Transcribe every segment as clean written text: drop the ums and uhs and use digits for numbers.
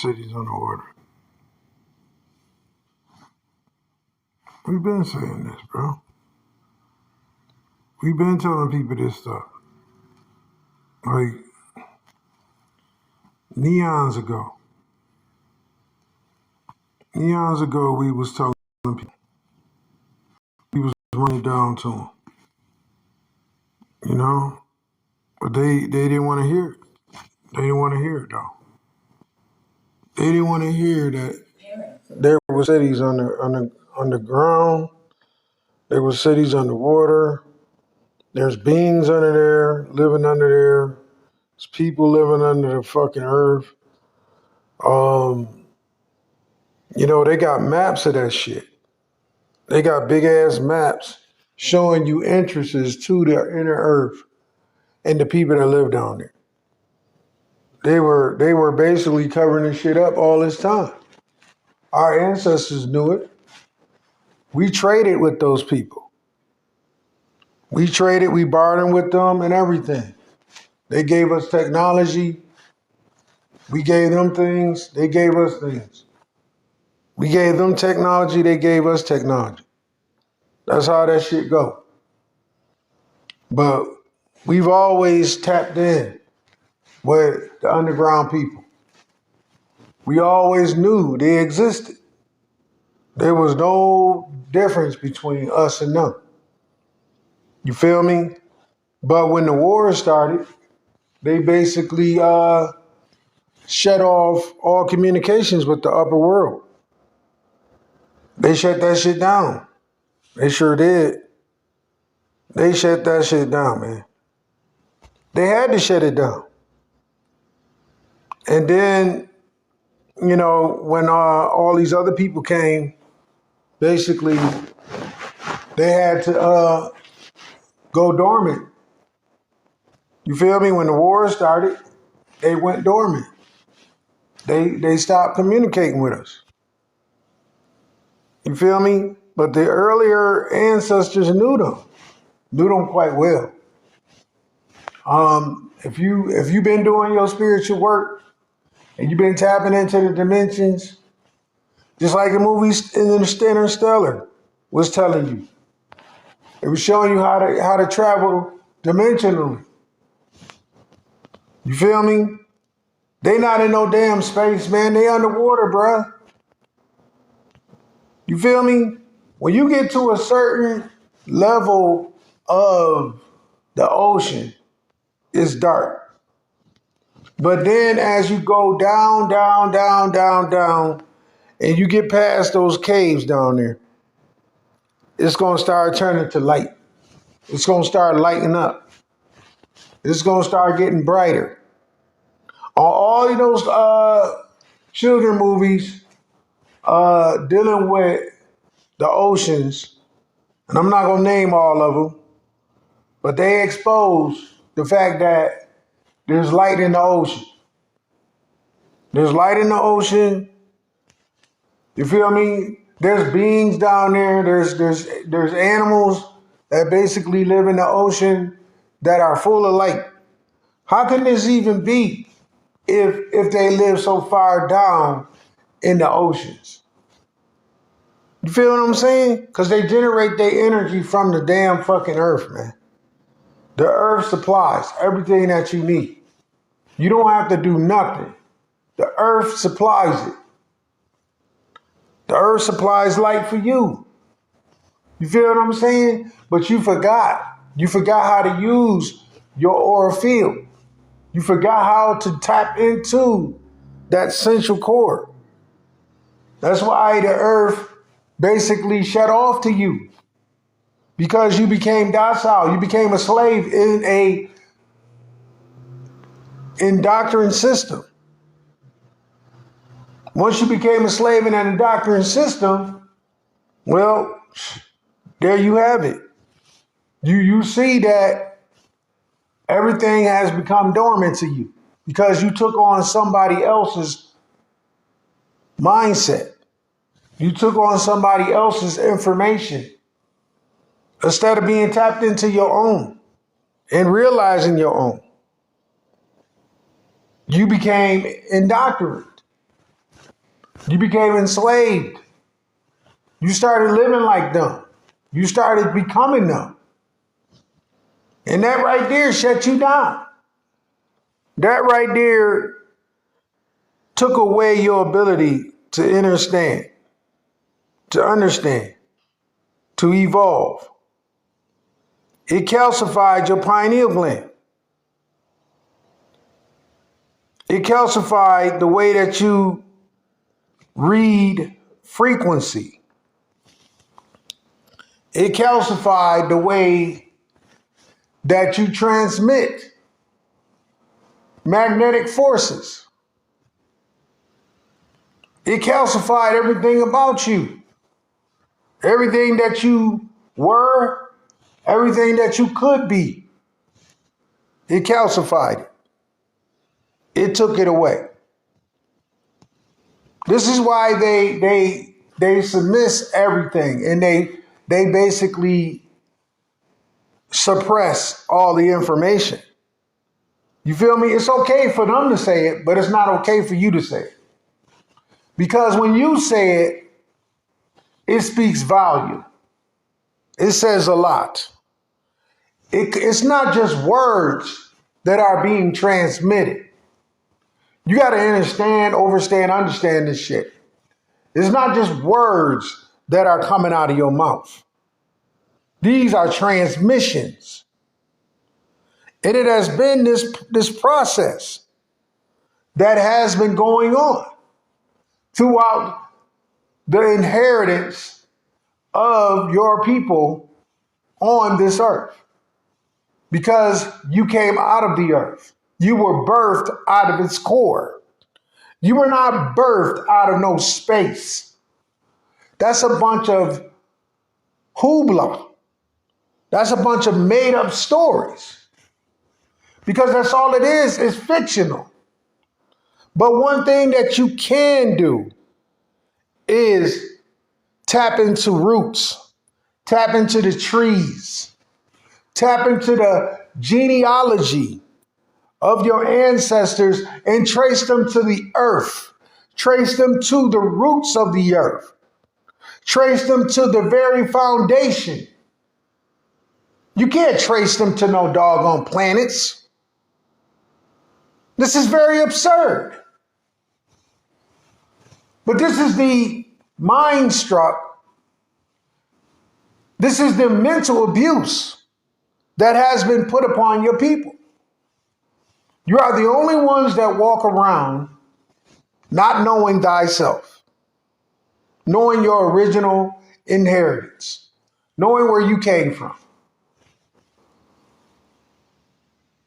cities on the water. We've been saying this, bro. We've been telling people this stuff. Like, neons ago, we was telling people, we was running down to them, you know? But they didn't want to hear it. They didn't want to hear it, though. They didn't want to hear that there were cities on the ground, there were cities underwater, there's beings under there, living under there, there's people living under the fucking earth. You know, they got maps of that shit. They got big ass maps showing you entrances to the inner earth and the people that live down there. They were basically covering this shit up all this time. Our ancestors knew it. We traded with those people. We bartered with them and everything. They gave us technology. We gave them things. They gave us things. We gave them technology. They gave us technology. That's how that shit go. But we've always tapped in with the underground people. We always knew they existed. There was no difference between us and them. You feel me? But when the war started, they basically shut off all communications with the upper world. They shut that shit down. They sure did. They shut that shit down, man. They had to shut it down. And then, you know, when all these other people came, basically they had to go dormant. You feel me? When the war started, they went dormant. They stopped communicating with us. You feel me? But the earlier ancestors knew them quite well. If you've been doing your spiritual work and you've been tapping into the dimensions, just like the movie Interstellar was telling you, it was showing you how to travel dimensionally. You feel me? They not in no damn space, man. They underwater, bruh. You feel me? When you get to a certain level of the ocean, it's dark. But then as you go down, and you get past those caves down there, it's going to start turning to light. It's going to start lighting up. It's going to start getting brighter. On all of those children movies dealing with the oceans, and I'm not going to name all of them, but they expose the fact that there's light in the ocean. There's light in the ocean. You feel me? There's beings down there. There's animals that basically live in the ocean that are full of light. How can this even be if they live so far down in the oceans? You feel what I'm saying? Because they generate their energy from the damn fucking earth, man. The earth supplies everything that you need. You don't have to do nothing. The earth supplies it. The earth supplies light for you. You feel what I'm saying? But you forgot. You forgot how to use your aura field. You forgot how to tap into that central core. That's why the earth basically shut off to you. Because you became docile. You became a slave in a indoctrined system. Once you became a slave in an indoctrined system, well, there you have it. You see that everything has become dormant to you because you took on somebody else's mindset. You took on somebody else's information instead of being tapped into your own and realizing your own. You became indoctrinated. You became enslaved. You started living like them. You started becoming them. And that right there shut you down. That right there took away your ability to understand, to evolve. It calcified your pineal gland. It calcified the way that you read frequency. It calcified the way that you transmit magnetic forces. It calcified everything about you. Everything that you were, everything that you could be. It calcified it. It took it away. This is why they submiss everything, and they basically suppress all the information. You feel me? It's okay for them to say it, but it's not okay for you to say it. Because when you say it, it speaks volume. It says a lot. It's not just words that are being transmitted. You got to understand this shit. It's not just words that are coming out of your mouth. These are transmissions. And it has been this process that has been going on throughout the inheritance of your people on this earth. Because you came out of the earth. You were birthed out of its core. You were not birthed out of no space. That's a bunch of hoopla. That's a bunch of made up stories. Because that's all it is fictional. But one thing that you can do is tap into roots, tap into the trees, tap into the genealogy of your ancestors and trace them to the earth. Trace them to the roots of the earth. Trace them to the very foundation. You can't trace them to no doggone planets. This is very absurd. But this is the mind struck. This is the mental abuse that has been put upon your people. You are the only ones that walk around not knowing thyself, knowing your original inheritance, knowing where you came from.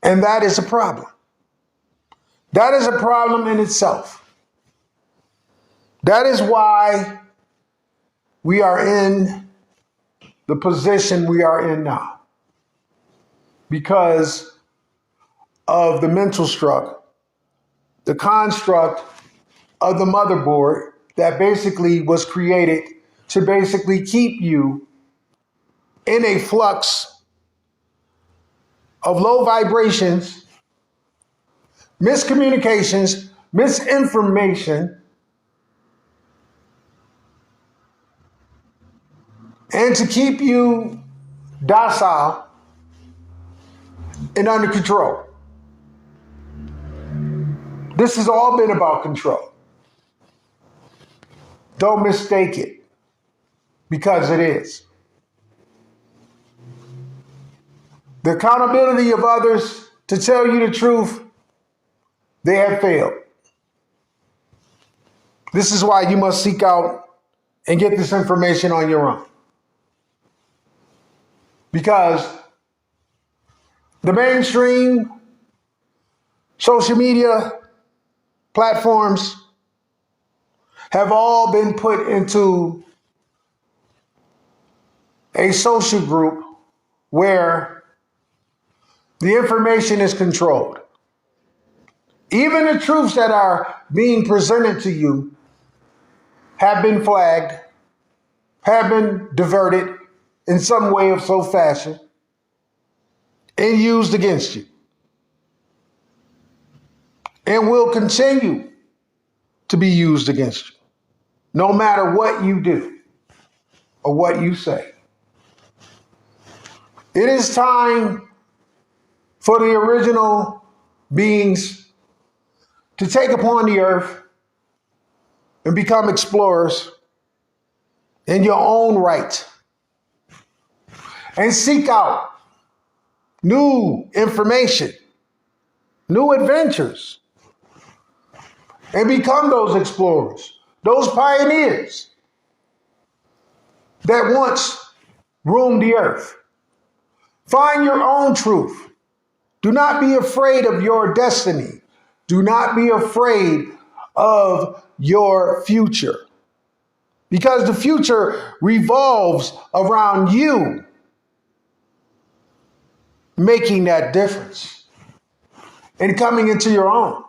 And that is a problem. That is a problem in itself. That is why we are in the position we are in now. Because of the mental struct, the construct of the motherboard that basically was created to basically keep you in a flux of low vibrations, miscommunications, misinformation, and to keep you docile and under control. This has all been about control. Don't mistake it, because it is. The accountability of others to tell you the truth, they have failed. This is why you must seek out and get this information on your own. Because the mainstream social media platforms have all been put into a social group where the information is controlled. Even the truths that are being presented to you have been flagged, have been diverted in some way of so fashion, and used against you. And will continue to be used against you. no matter what you do or what you say. It is time for the original beings to take upon the earth and become explorers in your own right and seek out new information, new adventures, and become those explorers, those pioneers that once roamed the earth. Find your own truth. Do not be afraid of your destiny. Do not be afraid of your future, because the future revolves around you making that difference and coming into your own,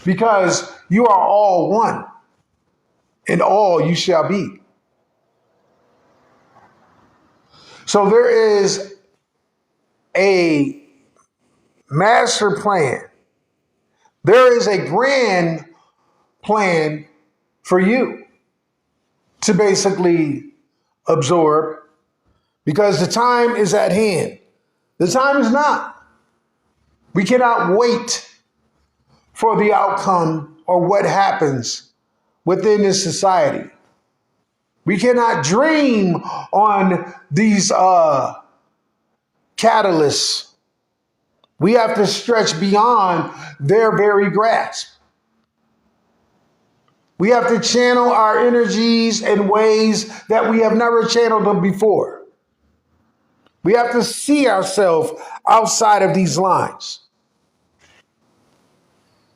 because you are all one and all you shall be. So there is a master plan. There is a grand plan for you to basically absorb, because the time is at hand. The time is not. We cannot wait for the outcome or what happens within this society. We cannot dream on these catalysts. We have to stretch beyond their very grasp. We have to channel our energies in ways that we have never channeled them before. We have to see ourselves outside of these lines.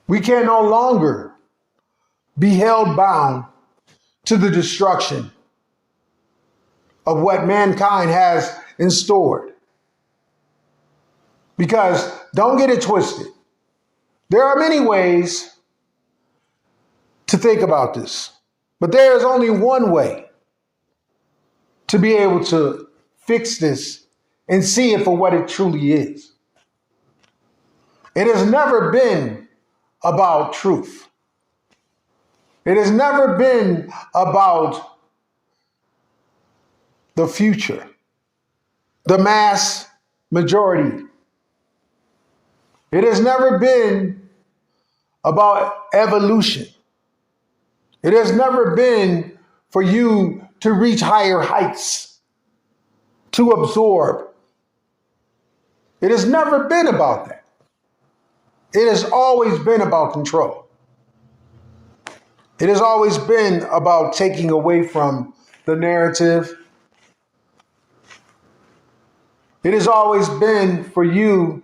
We can no longer be held bound to the destruction of what mankind has in store. Because don't get it twisted. There are many ways to think about this, but there is only one way to be able to fix this and see it for what it truly is. It has never been about truth. It has never been about the future, the mass majority. It has never been about evolution. It has never been for you to reach higher heights, to absorb. It has never been about that. It has always been about control. It has always been about taking away from the narrative. It has always been for you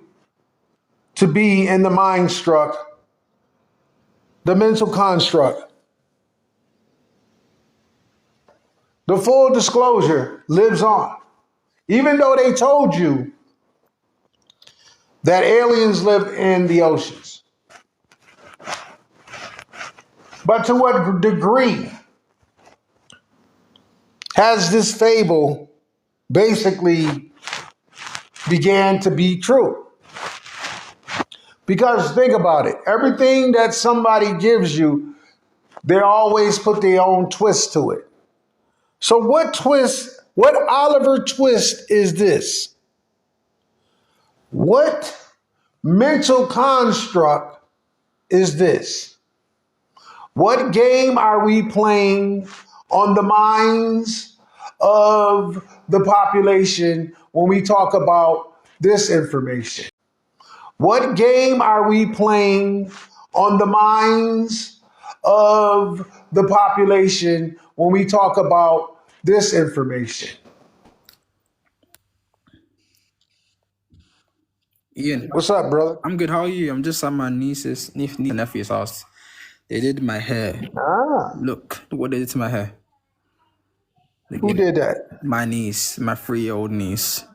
to be in the mind struck, the mental construct. The full disclosure lives on. Even though they told you that aliens live in the oceans. But to what degree has this fable basically began to be true? Because think about it. Everything that somebody gives you, they always put their own twist to it. So what Oliver Twist is this? What mental construct is this? What game are we playing on the minds of the population when we talk about this information? What game are we playing on the minds of the population when we talk about this information? Ian, What's up, brother? I'm good. How are you? I'm just at my niece and nephew's house. They did my hair. Look what they did to my hair. Who did that? My niece, my 3-year-old niece.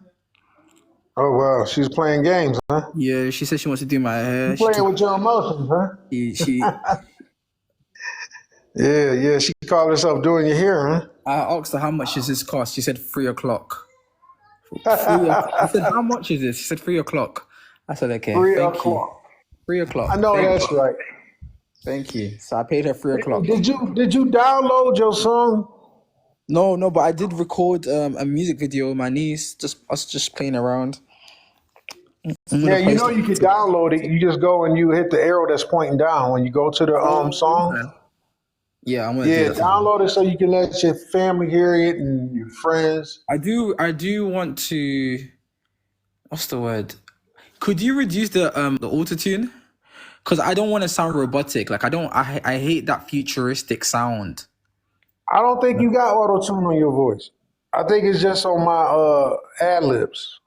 Oh, wow. She's playing games, huh? Yeah, she said she wants to do my hair. Playing with your emotions, huh? She Yeah. She called herself doing your hair, huh? I asked her how much does this cost. She said 3 o'clock. I said, how much is this? She said 3 o'clock. I said, okay. 3 thank o'clock. you. 3 o'clock. I know Thank that's you. right. Thank you. So I paid her 3 o'clock. Did you download your song? No, but I did record a music video with my niece. Just us just playing around. I'm Yeah, gonna you post know it. you can download it. You just go and you hit the arrow that's pointing down when you go to the song. Okay. Yeah, I'm gonna do Yeah, that today. download it so you can let your family hear it and your friends. I do want to. What's the word? Could you reduce the auto tune? Because I don't want to sound robotic. Like I don't. I hate that futuristic sound. I don't think you got auto tune on your voice. I think it's just on my ad libs.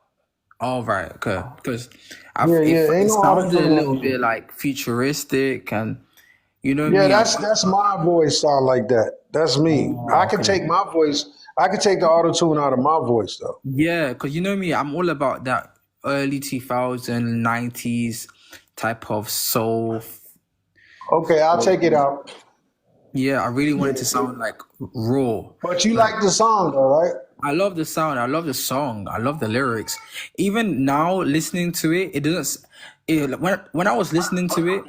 All right, okay. Because Yeah, yeah, it ain't no auto sounded a tune little on bit you. like futuristic, and you know Yeah, me. that's my voice sound like that. That's me. I Oh, can okay. take my voice. I can take the auto tune out of my voice though. Yeah, because you know me, I'm all about that early 2090s type of soul. Okay, I'll take it out. Yeah, I really want Yeah, it to sound like raw. but you Like like the song though, right? I love the sound, I love the song, I love the lyrics. Even now listening to it, it doesn't. When I was listening to it,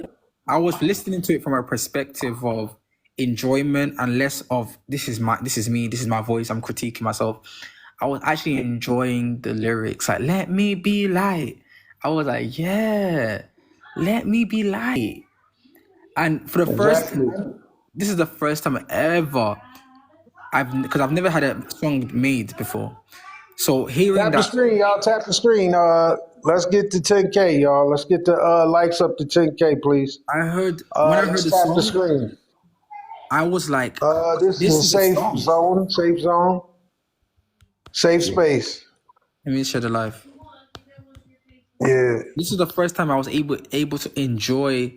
I was listening to it from a perspective of enjoyment and less of this is me, this is my voice. I'm critiquing myself. I was actually enjoying the lyrics, like "Let me be light." I was like, "Yeah, let me be light." And for the first Exactly. time, this is the first time ever because I've never had a song made before. So hearing Tap the that, screen, y'all. Tap the screen. Let's get to 10K, y'all. Let's get the likes up to 10K, please. when I heard Let's the tap the song, screen. I was like, This is "This a is a song." safe zone, safe Yeah. space. Let me share the live. Yeah. This is the first time I was able to enjoy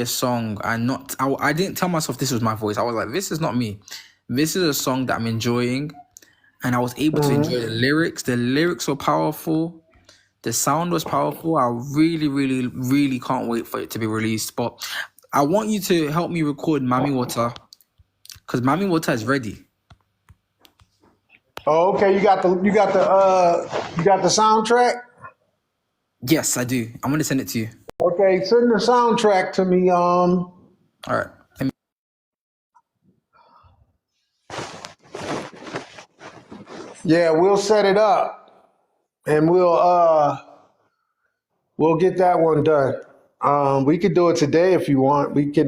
a song and not. I didn't tell myself this was my voice. I was like, "This is not me. This is a song that I'm enjoying," and I was able to enjoy the lyrics. The lyrics were powerful. The sound was powerful. I really, really, really can't wait for it to be released. But I want you to help me record Mami Water because Mami Water is ready. Oh, okay. You got the soundtrack. Yes, I do. I'm gonna send it to you. Okay, send the soundtrack to me. All right. Let me- Yeah, we'll set it up and we'll get that one done. We could do it today if you want. We can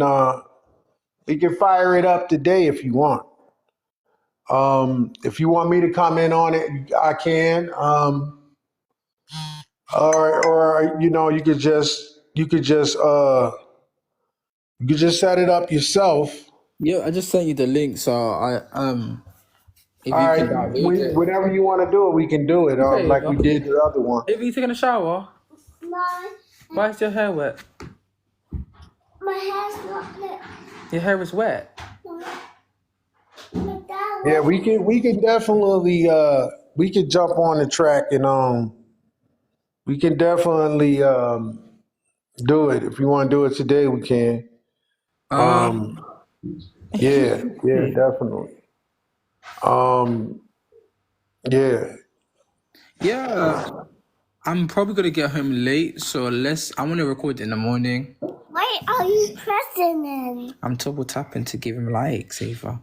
fire it up today if you want. If you want me to comment on it, I can. Or you could just set it up yourself. Yeah, I just sent you the link. So if All you right, can download it. whenever you want to do it, we can do it. Okay. Like we did the other one. Have you taken a shower? No, Why is your hair wet? my hair's not lit. Your hair is wet. My dad Yeah, was we can definitely we could jump on the track and we can definitely do it. If you want to do it today, we can. Um, Um, yeah, yeah, definitely. Um, yeah. yeah. I'm probably gonna get home late, so I want to record in the morning. Why are you pressing in? I'm double tapping to give him likes, Ava.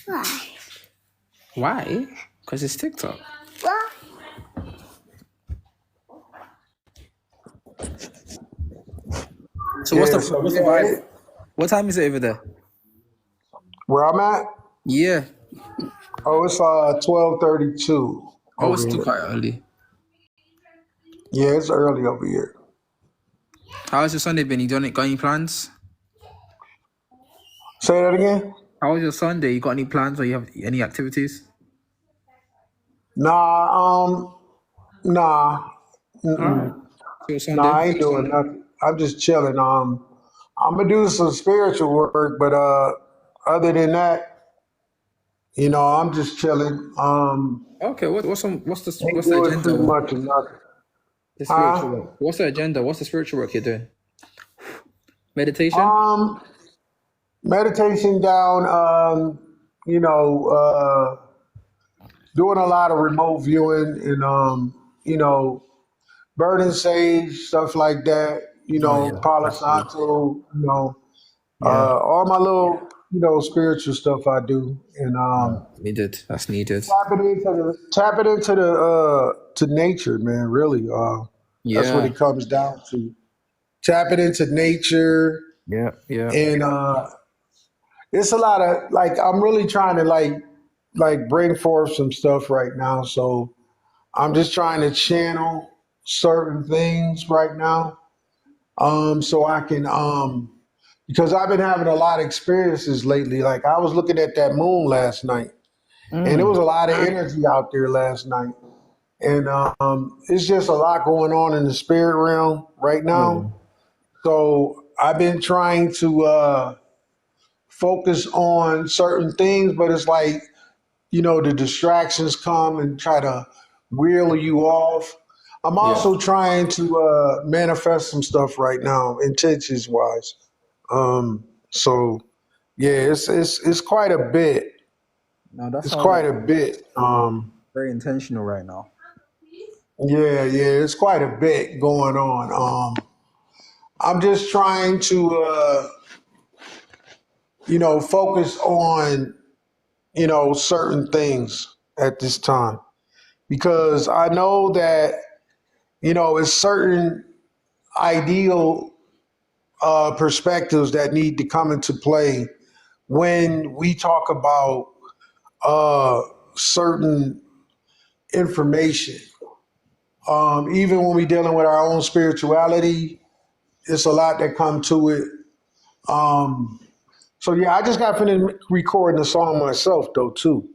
Why? Why? Because it's TikTok. Well, So Yeah, so what's the yeah, vibe? What time is it over there? where I'm at? Yeah. Oh, it's 12:32 Oh, it's over still here. quite early. Yeah, it's early over here. How's your Sunday been? You got any plans? Say that again? How was your Sunday? You got any plans or you have any activities? Nah, nah, All right. So your nah. Sunday? I ain't doing nothing. I'm just chilling. I'm gonna do some spiritual work, but other than that, I'm just chilling. Okay. Ain't What's the doing too agenda? much of nothing. The spiritual Huh? work. What's the agenda? What's the spiritual work you're doing? Meditation? Um, meditation down. You know, doing a lot of remote viewing and burning sage stuff like that. Oh yeah, Palo absolutely. Santo, Yeah, all my little, spiritual stuff I do, and needed. That's needed. tap it into the to nature, man. Really, that's what Yeah, it comes down to. Tap it into nature, yeah, yeah, and it's a lot of like I'm really trying to like bring forth some stuff right now. So I'm just trying to channel certain things right now, so I can because I've been having a lot of experiences lately. Like I was looking at that moon last night, and there was mm, a lot of energy out there last night, and it's just a lot going on in the spirit realm right yeah, now. So I've been trying to focus on certain things, but it's like the distractions come and try to wheel you off. I'm yeah. also trying to manifest some stuff right now, intentions wise. So yeah, it's quite a bit. Now that It's sounds like quite a bit. very intentional right now. Yeah, it's quite a bit going on. I'm just trying to focus on certain things at this time because I know that it's certain ideal perspectives that need to come into play when we talk about uh, certain information. Even when we're dealing with our own spirituality, it's a lot that come to it. Um, so yeah, I just got finished recording the song myself though too.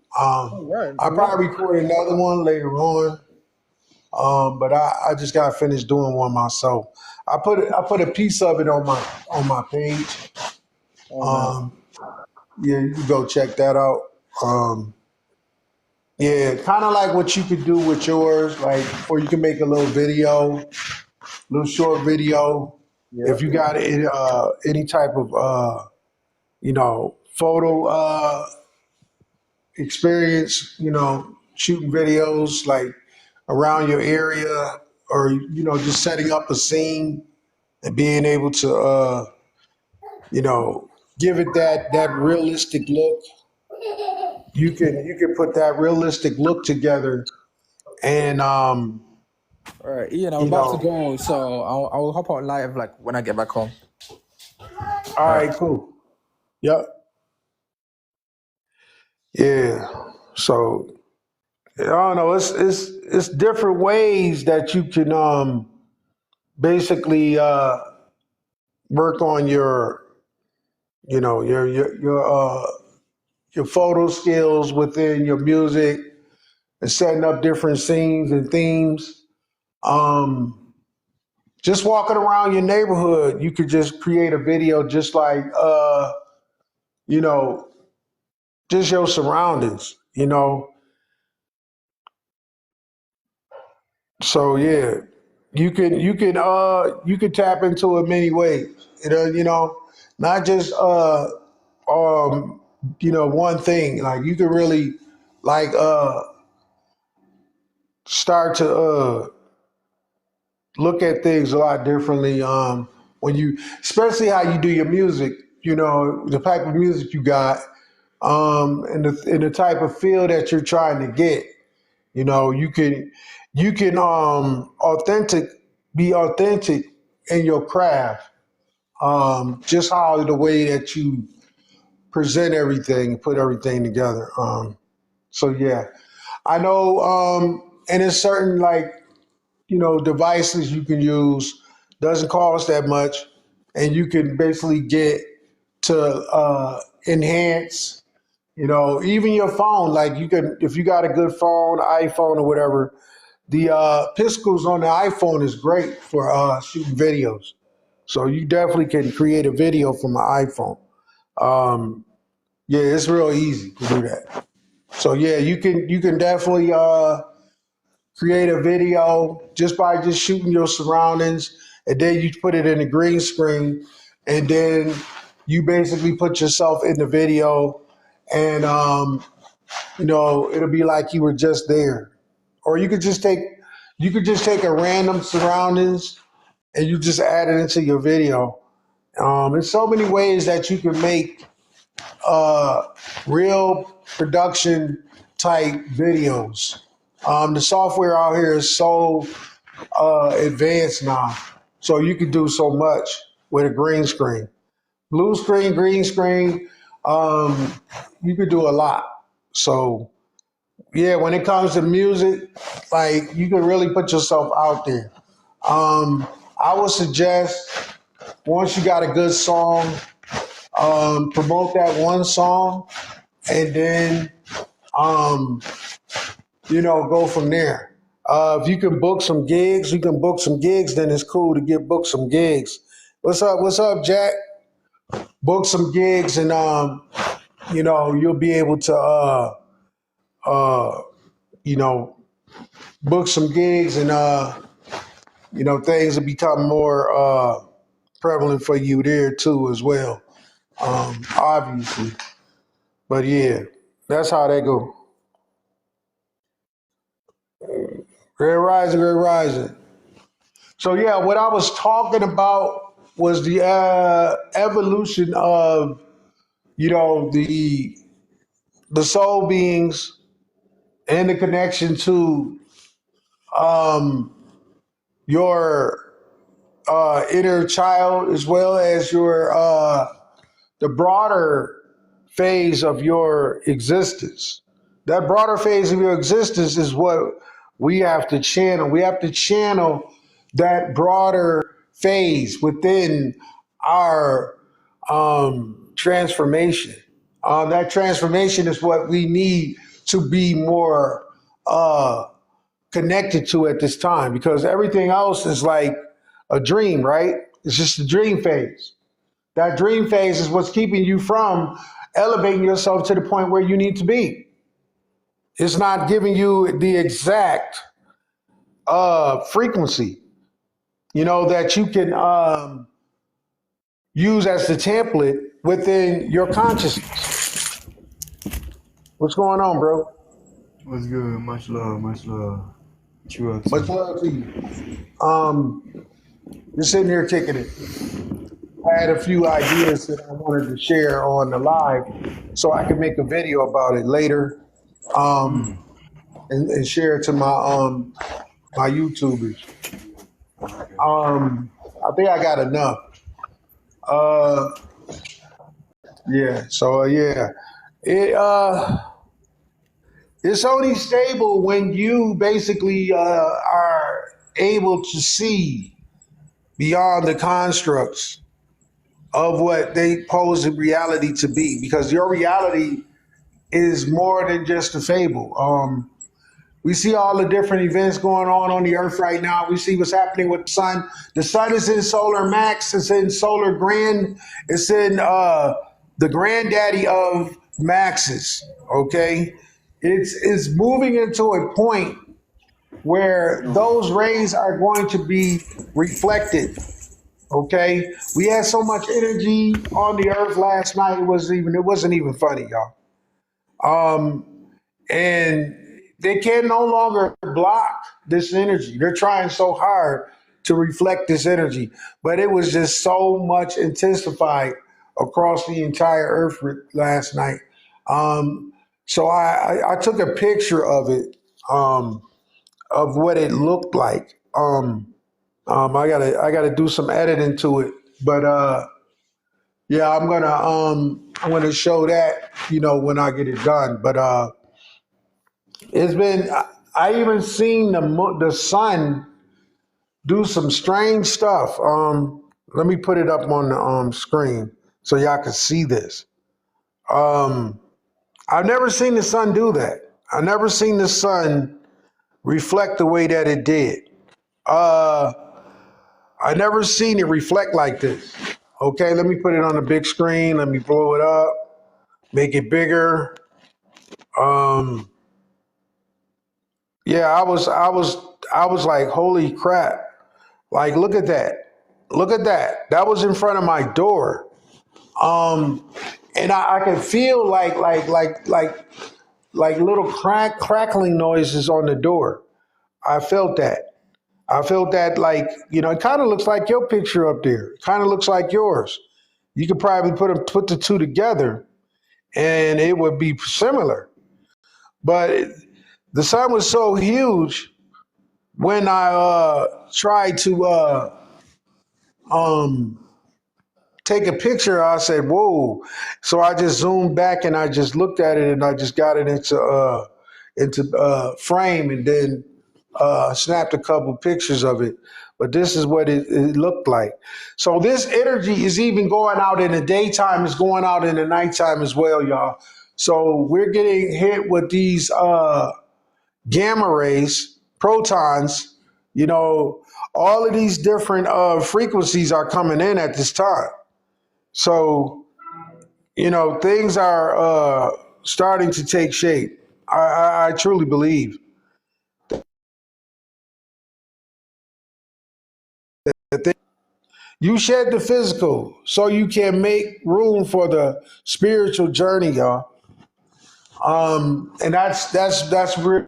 All right. I What? probably record another one later on, but I just got finished doing one myself. I put a piece of it on my page. Oh, nice. Um, yeah, you can go check that out. Um, yeah, kind of like what you could do with yours, like, or you can make a little video, little short video. Yeah, If you got any type of photo experience, shooting videos like around your area, or just setting up a scene and being able to you know give it that realistic look. You can put that realistic look together, and all right, Ian. I'm you about to know go, so I'll hop out live like when I get back home. all All right. right, cool. Yep. Yeah. So I don't know. It's different ways that you can basically work on your your photo skills within your music and setting up different scenes and themes. Um, just walking around your neighborhood, you could just create a video just like you know, just your surroundings. So yeah, you can tap into it many ways. Not just um one thing. Like you can really like start to look at things a lot differently when you especially how you do your music, the type of music you got, and the type of feel that you're trying to get. You can be authentic in your craft. Just how the way that you present everything, put everything together. So yeah, I know, and there's certain like devices you can use. Doesn't cost that much, and you can basically get to enhance. Even your phone. Like you can, if you got a good phone, iPhone or whatever. The Piscals on the iPhone is great for shooting videos. So you definitely can create a video from an iPhone. Um, yeah, it's real easy to do that. So yeah, you can definitely create a video just by just shooting your surroundings, and then you put it in a green screen, and then you basically put yourself in the video, and it'll be like you were just there. Or you could just take a random surroundings and you just add it into your video. There's so many ways that you can make uh, real production type videos. The software out here is so advanced now, so you can do so much with a green screen, blue screen, green screen. Um, you could do a lot. So yeah, when it comes to music, like you can really put yourself out there. Um, I would suggest once you got a good song, promote that one song, and then um, go from there. If you can book some gigs, you can book some gigs. Then it's cool to get booked some gigs. What's up? What's up, Jack? Book some gigs, and you'll be able to uh, you know, book some gigs, and things will become more prevalent for you there too as well. Obviously, but yeah, that's how they go. Great rising, great rising. So yeah, what I was talking about was the evolution of the soul beings and the connection to um, your inner child, as well as your the broader phase of your existence. That broader phase of your existence is what we have to channel. We have to channel that broader phase within our transformation. That transformation is what we need to be more connected to at this time, because everything else is like a dream, right? It's just a dream phase. That dream phase is what's keeping you from elevating yourself to the point where you need to be. It's not giving you the exact frequency, that you can use as the template within your consciousness. What's going on, bro? What's good? Much love, much love. What you up to? Much love to you. Just sitting here kicking it. I had a few ideas that I wanted to share on the live, so I can make a video about it later, and share it to my YouTubers. I think I got enough. Yeah. So yeah, it it's only stable when you basically are able to see beyond the constructs of what they pose in reality to be, because your reality is more than just a fable. We see all the different events going on the earth right now. We see what's happening with the sun. The sun is in solar max. It's in solar grand. It's in the granddaddy of maxes. Okay, it's moving into a point where those rays are going to be reflected. Okay, we had so much energy on the earth last night. It wasn't even funny, y'all. And they can no longer block this energy. They're trying so hard to reflect this energy, but it was just so much intensified across the entire earth last night. So I took a picture of it, of what it looked like. I gotta do some editing to it, but yeah, I'm gonna show that when I get it done. But it's been I even seen the sun do some strange stuff. Let me put it up on the screen so y'all can see this. I've never seen the sun do that. I've never seen the sun reflect the way that it did. I never seen it reflect like this. Okay, let me put it on the big screen. Let me blow it up, make it bigger. Yeah, I was like, holy crap. Like, look at that. Look at that. That was in front of my door. And I could feel like little crackling noises on the door. I felt that. I felt that like, it kind of looks like your picture up there. It kind of looks like yours. You could probably put the two together and it would be similar. But the sun was so huge when I tried to um, take a picture. I said, "Whoa!" So I just zoomed back and I just looked at it and I just got it into frame and then snapped a couple pictures of it. But this is what it looked like. So this energy is even going out in the daytime. It's going out in the nighttime as well, y'all. So we're getting hit with these gamma rays, protons. You know, all of these different frequencies are coming in at this time. So things are starting to take shape. I truly believe that you shed the physical so you can make room for the spiritual journey, y'all. And that's real.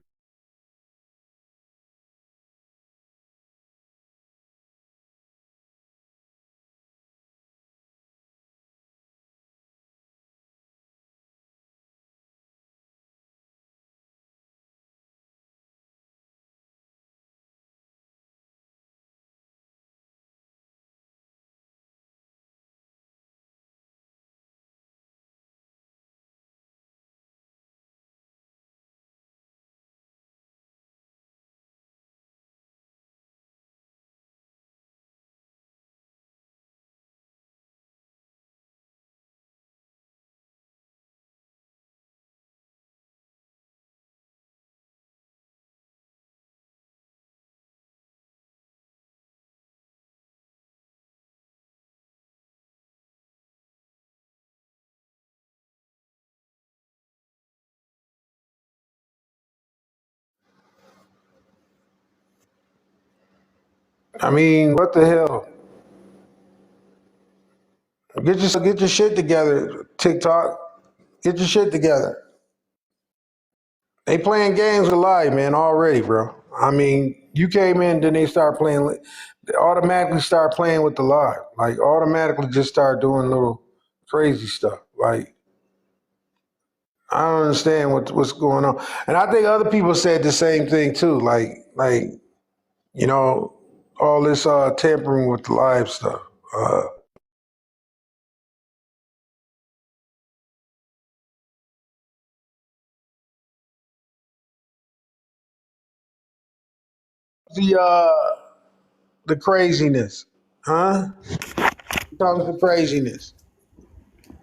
I mean, what the hell? Get your shit together, TikTok. Get your shit together. They playing games with live, man, already, bro. I mean, you came in, then they start playing. They automatically start playing with the live. Like automatically just start doing little crazy stuff. Like I don't understand what's going on. And I think other people said the same thing too. Like you know, all this tampering with the live stuff. Uh, the craziness, huh? Here comes the craziness.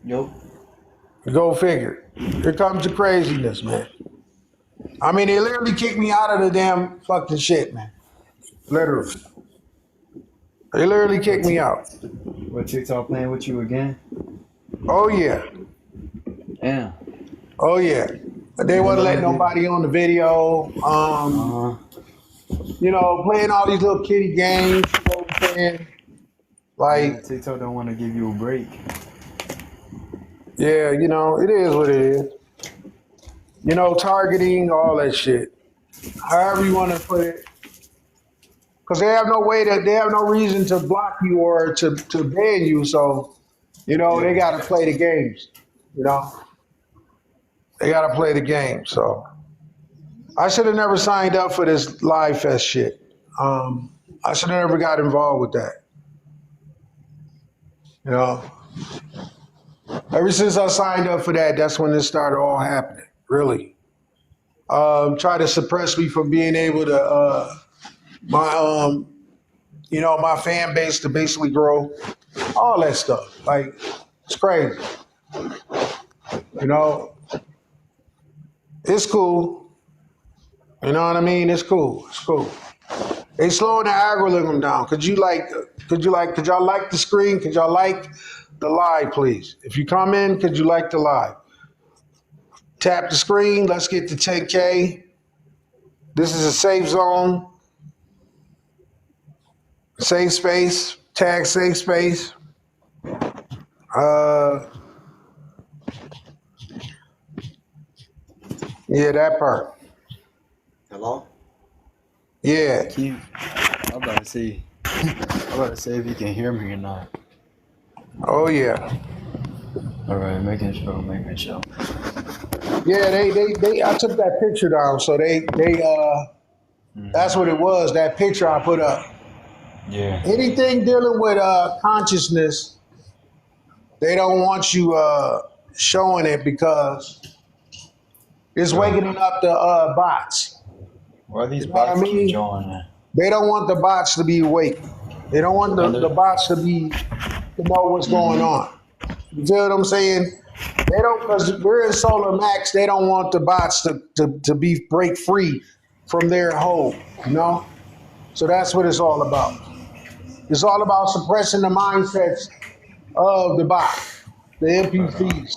Yo. Go figure. Here comes the craziness, man. I mean, they literally kicked me out of the damn fucking shit, man. Literally. They literally What, kicked me out. what TikTok playing with you again? Oh, yeah. Yeah. Oh, yeah. But they wasn't letting nobody on the video. Uh-huh. Playing all these little kitty games. You know what I'm saying? Yeah, Like, TikTok don't want to give you a break. yeah, it is what it is. Targeting, all that shit. However you want to put it. Because they have no reason to block you or to ban you. So, they got to play the games. You know, they got to play the game. So, I should have never signed up for this live fest shit. I should have never got involved with that. You know, ever since I signed up for that, that's when this started all happening. Really, try to suppress me from being able to my my fan base to basically grow, all that stuff. Like it's crazy. You know, it's cool. You know what I mean? It's cool. It's cool. They slowing the algorithm down. Could y'all like the screen? Could y'all like the live, please? If you come in, could you like the live? Tap the screen. Let's get to 10K. This is a safe zone. Safe space. Tag safe space. Yeah, that part. Hello? Yeah. Keith. I'm about to see. I'm about to say if you can hear me or not. Oh yeah. All right, making sure, making sure. Yeah, they I took that picture down, so that's what it was, that picture I put up. Yeah. Anything dealing with consciousness, they don't want you showing it because it's Bro, waking up the bots. why these You know what I bots keep mean? joining? They don't want the bots to be awake. They don't want And the bots to know what's going on. You feel what I'm saying? They don't, because we're in Solar Max. They don't want the bots to be break free from their hold. You know, so that's what it's all about. It's all about suppressing the mindsets of the bot, the NPCs.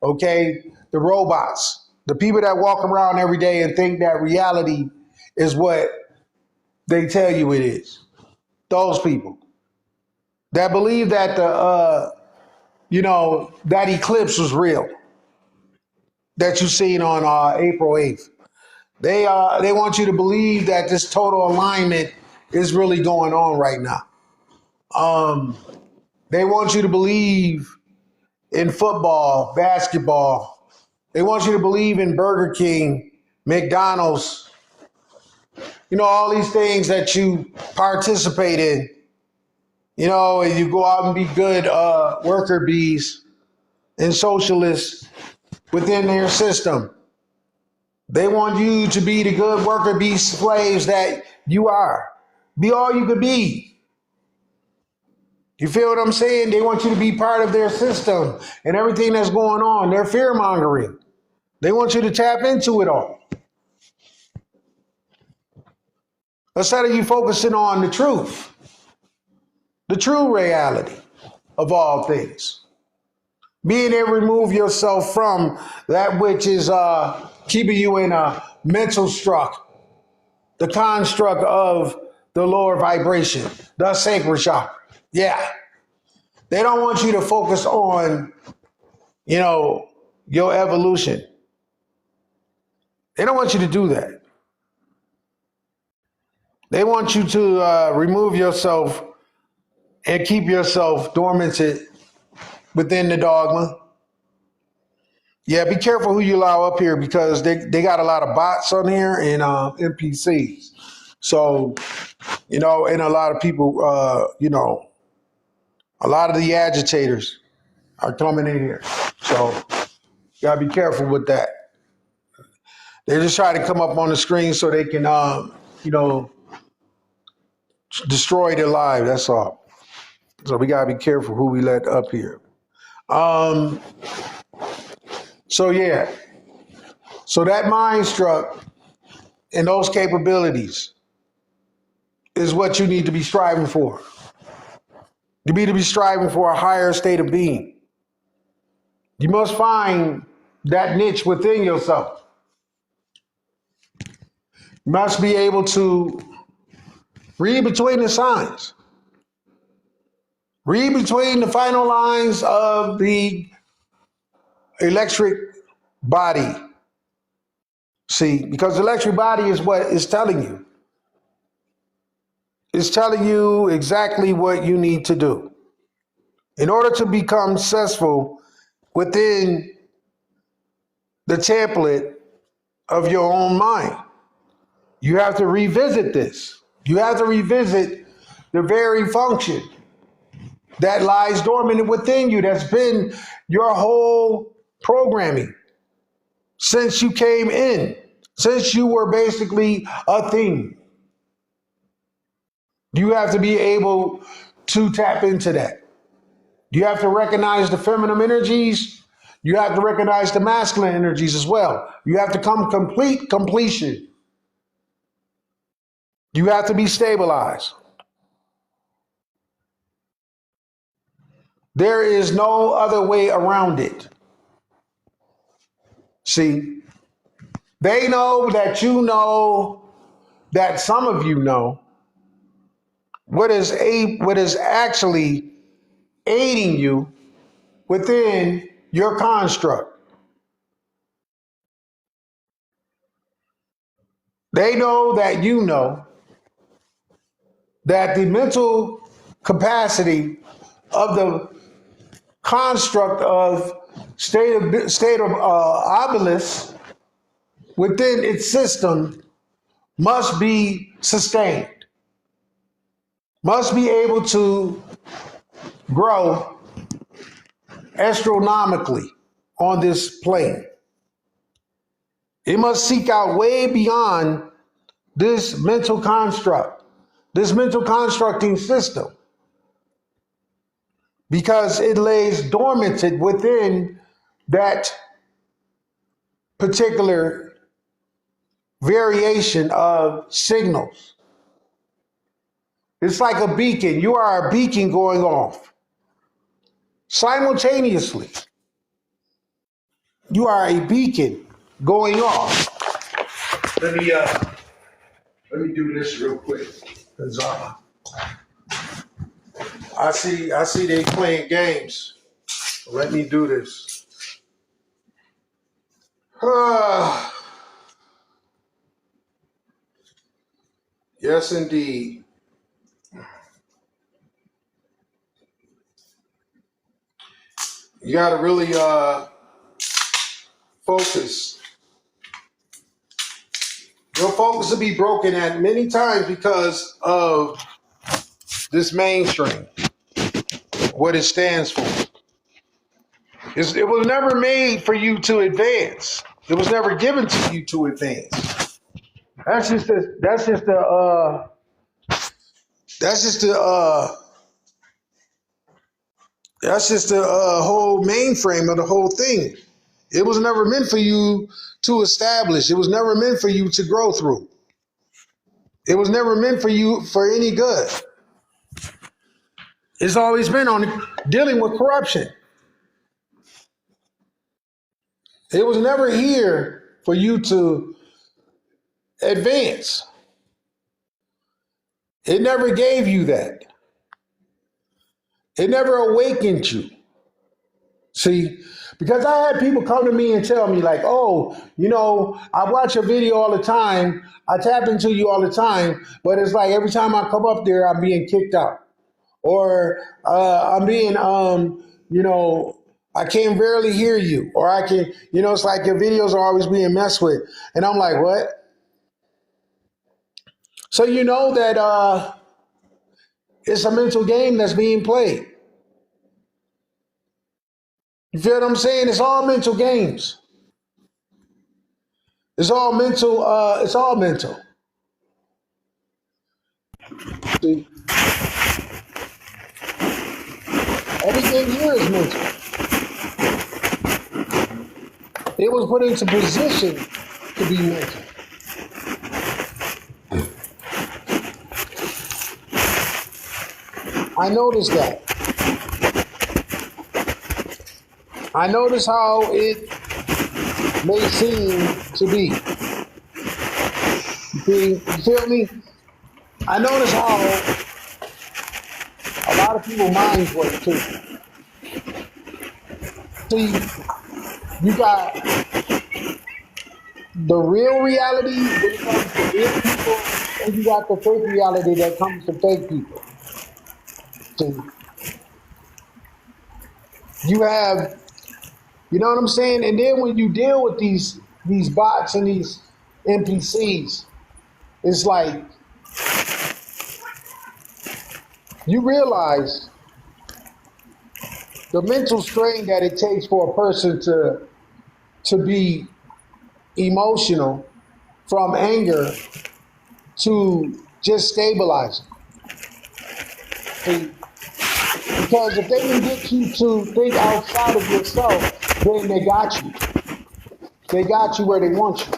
Okay, the robots, the people that walk around every day and think that reality is what they tell you it is. Those people that believe that that eclipse was real that you seen on April 8th. They want you to believe that this total alignment is really going on right now. Um, they want you to believe in football, basketball. They want you to believe in Burger King, McDonald's, all these things that you participate in, and you go out and be good worker bees and socialists within their system. They want you to be the good worker bee slaves that you are. Be all you could be. You feel what I'm saying? They want you to be part of their system and everything that's going on. They're fear mongering. They want you to tap into it all. Instead of you focusing on the truth, the true reality of all things. Being able to remove yourself from that which is keeping you in a mental struck, the construct of the lower vibration, the sacral chakra. Yeah. They don't want you to focus on, your evolution. They don't want you to do that. They want you to remove yourself and keep yourself dormant within the dogma. Yeah, be careful who you allow up here because they got a lot of bots on here and NPCs. So, and a lot of people, a lot of the agitators are coming in here. So, you gotta be careful with that. They just try to come up on the screen so they can, destroy their lives. That's all. So we gotta be careful who we let up here. Um, so yeah, so that mind struck and those capabilities is what you need to be striving for. You need to be striving for a higher state of being. You must find that niche within yourself. You must be able to read between the signs. Read between the final lines of the electric body. See, because the electric body is what it's telling you. It's telling you exactly what you need to do. In order to become successful within the template of your own mind, you have to revisit this. You have to revisit the very function that lies dormant within you, that's been your whole programming since you came in, since you were basically a thing. You have to be able to tap into that. You have to recognize the feminine energies. You have to recognize the masculine energies as well. You have to come completion. You have to be stabilized. There is no other way around it. See, they know that you know that some of you know what is actually aiding you within your construct. They know that you know that the mental capacity of the construct of state of obelisk within its system must be sustained, must be able to grow astronomically on this plane. It must seek out way beyond this mental construct, this mental constructing system, because it lays dormanted within that particular variation of signals. It's like a beacon. You are a beacon going off simultaneously. You are a beacon going off. Let me do this real quick, because I see they playing games. Let me do this. Yes, indeed. You got to really focus. Your focus will be broken at many times because of this mainstream, what it stands for. It was never made for you to advance. It was never given to you to advance. That's just the whole mainframe of the whole thing. It was never meant for you to establish. It was never meant for you to grow through. It was never meant for you for any good. It's always been on dealing with corruption. It was never here for you to advance. It never gave you that. It never awakened you. See, because I had people come to me and tell me like, oh, I watch your video all the time. I tap into you all the time. But it's like every time I come up there, I'm being kicked out. Or I'm being, I can barely hear you. Or I can, it's like your videos are always being messed with. And I'm like, what? So you know that it's a mental game that's being played. You feel what I'm saying? It's all mental games. It's all mental. It's all mental. See? Everything here is mental. It was put into position to be mental. I noticed that. I notice how it may seem to be. You feel me? I notice how a lot of people's minds work too. See, you got the real reality when it comes to real people, and you got the fake reality that comes to fake people. See, you have, you know what I'm saying? And then when you deal with these bots and these NPCs, it's like you realize the mental strain that it takes for a person to be emotional from anger to just stabilizing. See, because if they can get you to think outside of yourself, then they got you. They got you where they want you.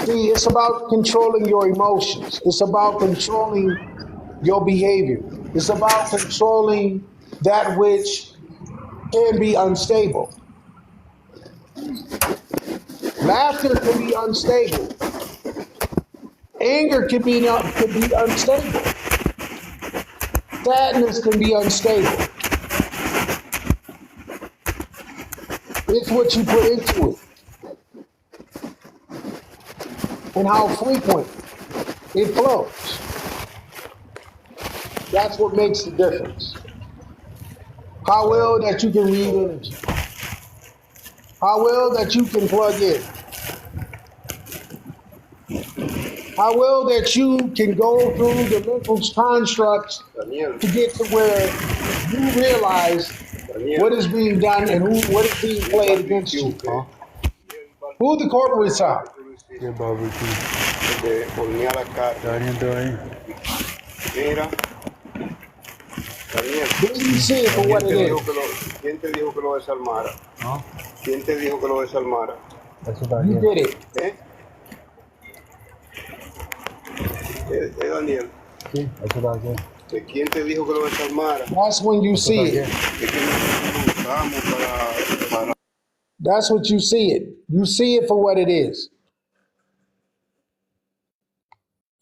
See, it's about controlling your emotions. It's about controlling your behavior. It's about controlling that which can be unstable. Laughter can be unstable. Anger can be unstable. Sadness can be unstable. It's what you put into it and how frequent it flows. That's what makes the difference. How well that you can read energy. How well that you can plug in. How well that you can go through the mental constructs Daniel, to get to where you realize what Daniel, is being done and what is being y el played against barbecue, you. ¿qué? Huh? Y el Who the barbecue, ¿cómo corporates fue are. que tú lo hiciste? Yeah, barbecue. El de hornear la carne. Daniel doy. Mira, Daniel, Then you see it for what ¿quién it te is. dijo que lo, quién te dijo que lo desarmara? Huh? ¿Quién te dijo que lo desarmara? That's about You it. did it. ¿Eh? Daniel, See? That's about it. ¿de quién te dijo que lo desarmara? That's when you That's see about it. it. ¿De quién nosotros usamos para That's what you see it. You see it for what it is.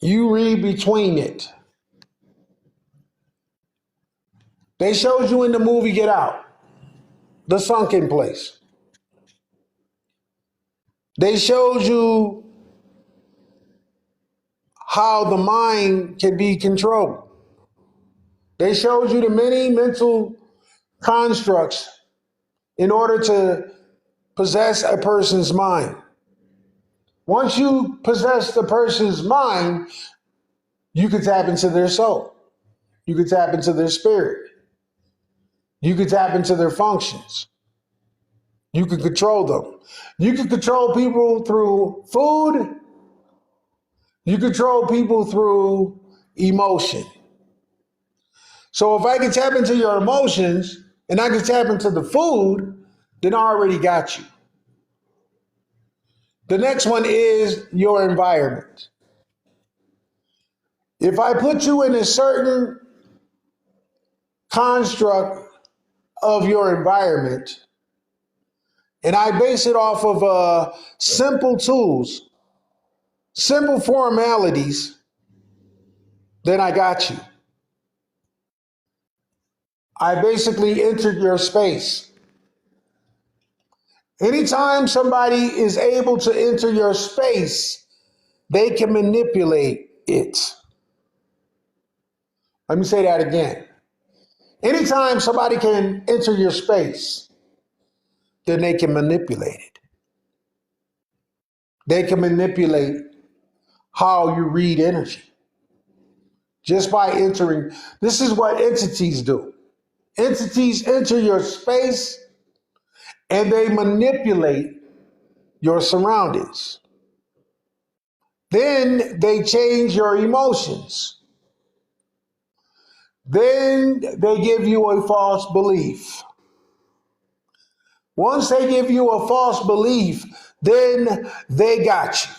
You read between it. They showed you in the movie Get Out, the sunken place. They showed you how the mind can be controlled. They showed you the many mental constructs in order to possess a person's mind. Once you possess the person's mind, you can tap into their soul. You can tap into their spirit. You can tap into their functions. You can control them. You can control people through food. You control people through emotion. So if I can tap into your emotions and I can tap into the food, then I already got you. The next one is your environment. If I put you in a certain construct of your environment and I base it off of simple tools, simple formalities, then I got you. I basically entered your space. Anytime somebody is able to enter your space, they can manipulate it. Let me say that again. Anytime somebody can enter your space, then they can manipulate it. They can manipulate how you read energy just by entering. This is what entities do. Entities enter your space and they manipulate your surroundings. Then they change your emotions. Then they give you a false belief. Once they give you a false belief, then they got you.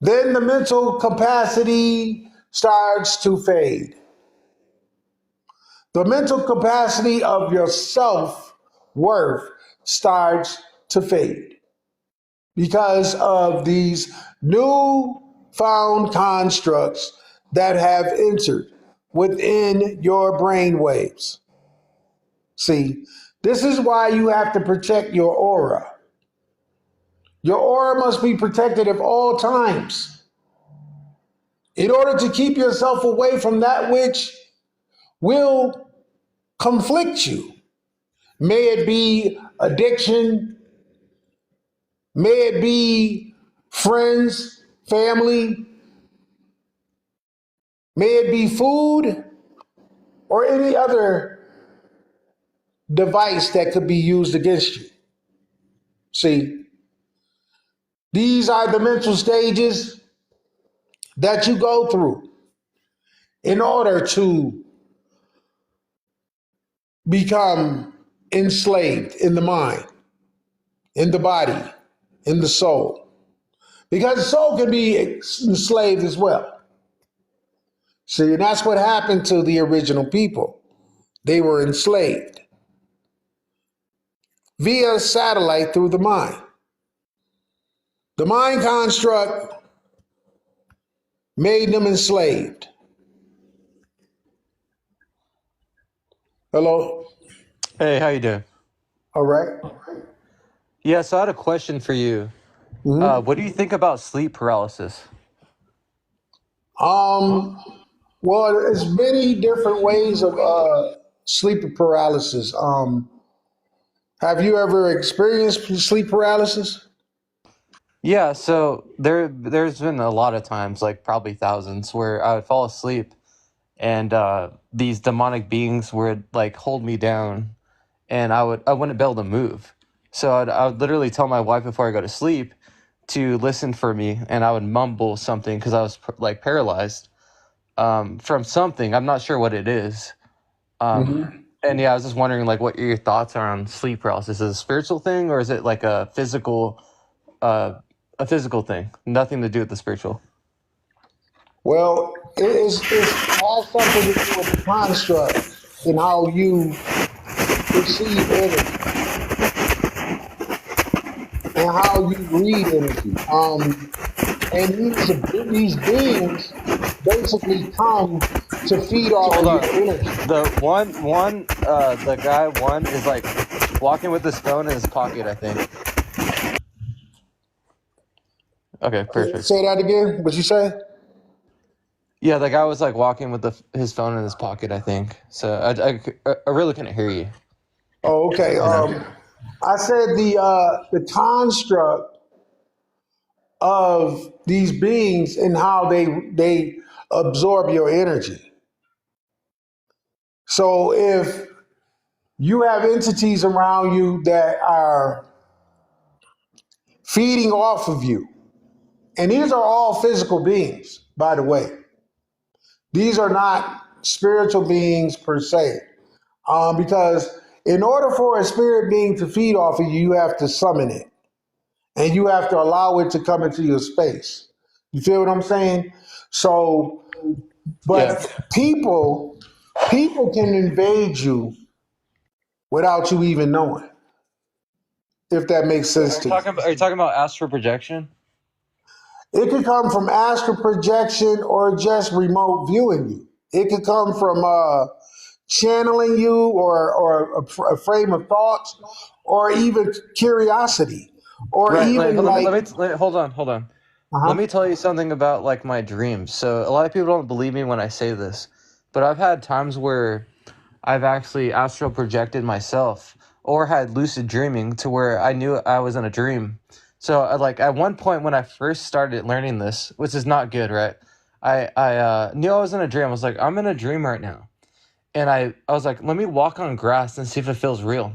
Then the mental capacity starts to fade. The mental capacity of your self-worth starts to fade because of these new-found constructs that have entered within your brain waves. See, this is why you have to protect your aura. Your aura must be protected at all times in order to keep yourself away from that which will conflict you. May it be addiction, may it be friends, family, may it be food, or any other device that could be used against you. See, these are the mental stages that you go through in order to become enslaved in the mind, in the body, in the soul. Because the soul can be enslaved as well. See, and that's what happened to the original people. They were enslaved via satellite through the mind. The mind construct made them enslaved. Hello? Hey, how you doing? All right. Yeah, so I had a question for you. Mhm. What do you think about sleep paralysis? Well, there's many different ways of sleep paralysis. Have you ever experienced sleep paralysis? Yeah, so there's been a lot of times, like probably thousands, where I would fall asleep and these demonic beings would like hold me down, and I wouldn't be able to move. So I would literally tell my wife before I go to sleep to listen for me, and I would mumble something because I was like paralyzed from something. I'm not sure what it is. And yeah, I was just wondering like what your thoughts are on sleep paralysis. Is it a spiritual thing or is it like uh, a physical thing? Nothing to do with the spiritual. Well, it has something to do with the construct and how you perceive energy and how you read energy. And these beings basically come to feed off Hold of on. your energy. The guy one is like walking with his phone in his pocket, I think. Okay, perfect. Say that again. What you say? Yeah, the guy was like walking with his phone in his pocket, I think. So I really couldn't hear you. Oh, okay. I said the construct of these beings and how they absorb your energy. So if you have entities around you that are feeding off of you, and these are all physical beings, by the way. These are not spiritual beings per se, because in order for a spirit being to feed off of you, you have to summon it, and you have to allow it to come into your space. You feel what I'm saying? So, Yeah. but people can invade you without you even knowing, if that makes sense to you. Are you talking about astral projection? It could come from astral projection or just remote viewing you. It could come from channeling you or a frame of thoughts or even curiosity or Right. even Hold on. Let me tell you something about like my dreams. So a lot of people don't believe me when I say this, but I've had times where I've actually astral projected myself or had lucid dreaming to where I knew I was in a dream. So like at one point when I first started learning this, which is not good, right? I knew I was in a dream. I was like, I'm in a dream right now. And I was like, let me walk on grass and see if it feels real.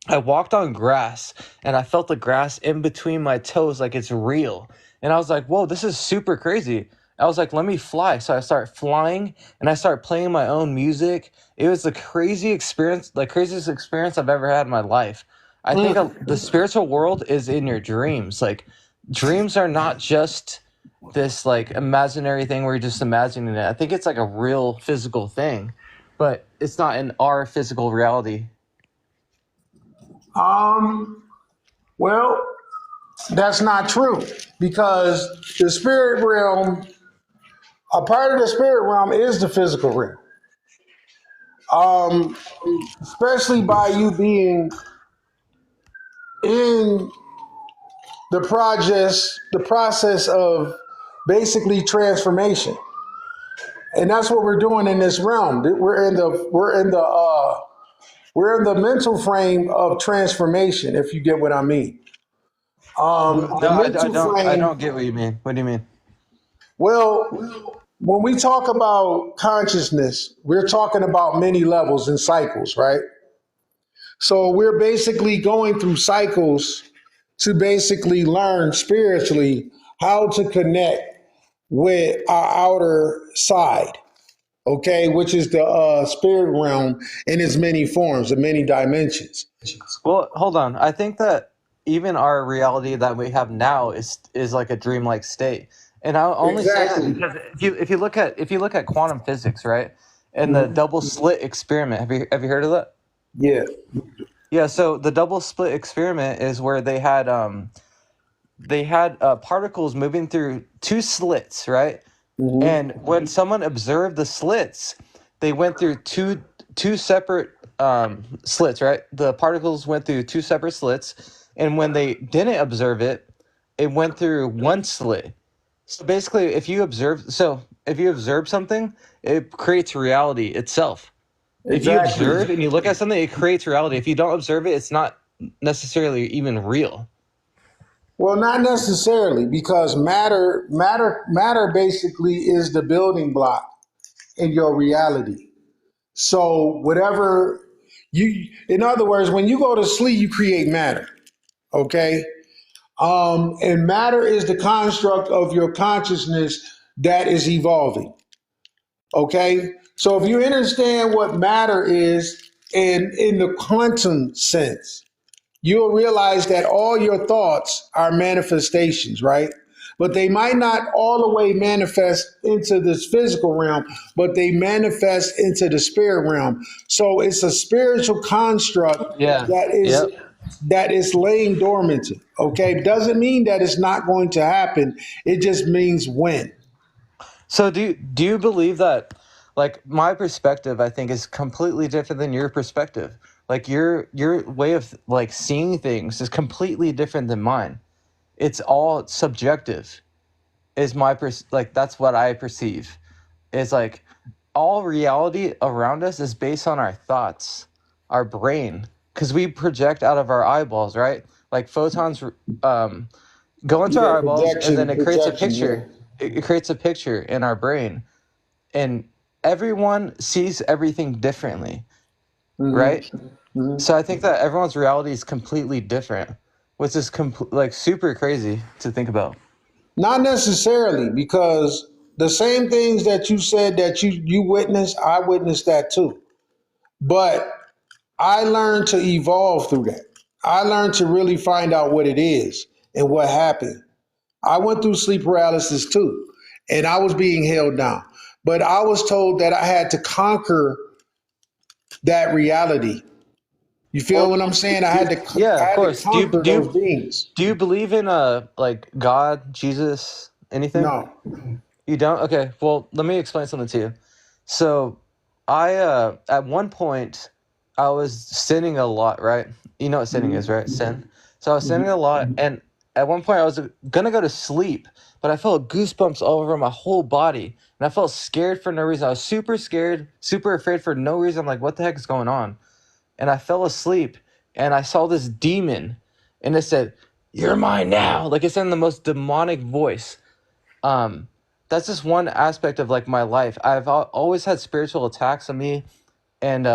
I walked on grass and I felt the grass in between my toes like it's real. And I was like, whoa, this is super crazy. I was like, let me fly. So I start flying and I start playing my own music. It was the craziest experience I've ever had in my life. I think the spiritual world is in your dreams. Like dreams are not just this like imaginary thing where you're just imagining it. I think it's like a real physical thing, but it's not in our physical reality. well, that's not true because the spirit realm, a part of the spirit realm is the physical realm. Especially by you being in the process of basically transformation, and that's what we're doing in this realm. We're in the mental frame of transformation, if you get what I mean. No, The I mental don't. I frame. don't get what you mean. What do you mean? Well, when we talk about consciousness, we're talking about many levels and cycles, right? So we're basically going through cycles to basically learn spiritually how to connect with our outer side, okay, which is the spirit realm in its many forms and many dimensions. Well, hold on. I think that even our reality that we have now is like a dreamlike state. And I'll only say that Exactly. because if you look at quantum physics, right, and the Mhm. double slit experiment, have you heard of that? Yeah. Yeah. So the double split experiment is where they had particles moving through two slits, right? Hmm. And when someone observed the slits, they went through two separate slits, right? The particles went through two separate slits, and when they didn't observe it, it went through one slit. So basically, if you observe, so if you observe something, it creates reality itself. If you Exactly. observe and you look at something, it creates reality. If you don't observe it, it's not necessarily even real. Well, not necessarily, because matter basically is the building block in your reality. So whatever in other words, when you go to sleep, you create matter. Okay. And matter is the construct of your consciousness that is evolving. Okay. So if you understand what matter is in the quantum sense, you'll realize that all your thoughts are manifestations, right? But they might not all the way manifest into this physical realm, but they manifest into the spirit realm. So it's a spiritual construct Yeah. that is Yep. that is laying dormant. Okay, doesn't mean that it's not going to happen. It just means when. So do you believe that, like, my perspective I think is completely different than your perspective? Like your way of like seeing things is completely different than mine. It's all subjective. Is like that's what I perceive. It's like all reality around us is based on our thoughts, our brain, because we project out of our eyeballs, right? Like photons go into Yeah, our eyeballs, and then it creates a projection. Yeah. picture. It creates a picture in our brain, and everyone sees everything differently, right? So I think that everyone's reality is completely different, which is like super crazy to think about. Not necessarily, because the same things that you said that you witnessed, I witnessed that too. But I learned to evolve through that. I learned to really find out what it is and what happened. I went through sleep paralysis too, and I was being held down. But I was told that I had to conquer that reality. You feel what I'm saying? I had to Yeah, I of had to course. conquer those beings. Do you believe in like God, Jesus, anything? No. You don't? Okay. Well, let me explain something to you. So, I at one point I was sinning a lot, right? You know what sinning is, right? Sin. So I was sinning a lot, and at one point I was gonna go to sleep, but I felt goosebumps all over my whole body, and I felt scared for no reason. I was super scared, super afraid for no reason. I'm like, what the heck is going on? And I fell asleep, and I saw this demon, and it said, "You're mine now." Like it's in the most demonic voice. That's just one aspect of like my life. I've always had spiritual attacks on me, and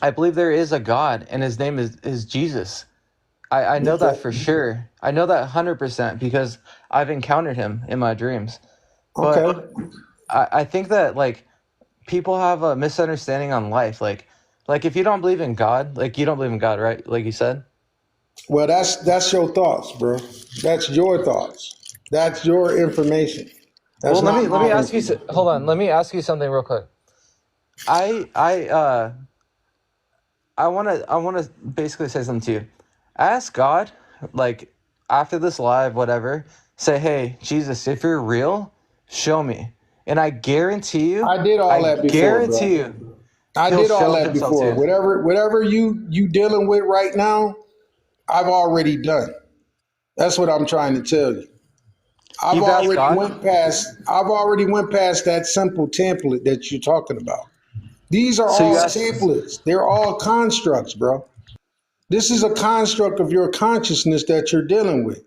I believe there is a God, and His name is Jesus. I know that for sure. I know that 100% because I've encountered Him in my dreams. But Okay. I think that like people have a misunderstanding on life. Like if you don't believe in God, like you don't believe in God, right? Like you said. Well, that's your thoughts, bro. That's your thoughts. That's your information. That's Well, not let me my ask you. information. Hold on. Let me ask you something real quick. I want to basically say something to you. Ask God, like after this live, whatever. Say, hey, Jesus, if you're real, show me. And I guarantee you, I did all that before, bro. guarantee you, I He'll did all show that Himself to before. you. Whatever you dealing with right now, I've already done. That's what I'm trying to tell you. You've asked God. I've already went past that simple template that you're talking about. These are So you all asked. templates. They're all constructs, bro. This is a construct of your consciousness that you're dealing with.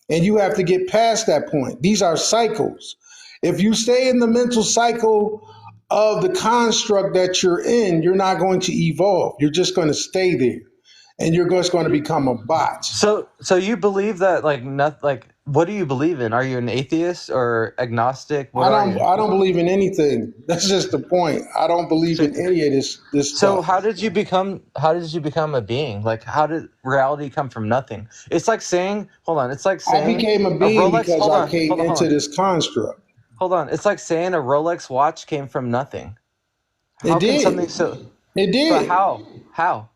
And you have to get past that point. These are cycles. If you stay in the mental cycle of the construct that you're in, you're not going to evolve. You're just going to stay there. And you're just going to become a bot. So you believe that like not like what do you believe in? Are you an atheist or agnostic? What are you? I don't believe in anything. That's just the point. I don't believe So, in any of this so stuff. how did you become a being? Like how did reality come from nothing? It's like saying, hold on, it's like I saying became a a being Rolex. because Hold I on, came into this construct. hold on. It's like saying a Rolex watch came from nothing. It How can something did. so? It But did. how? How?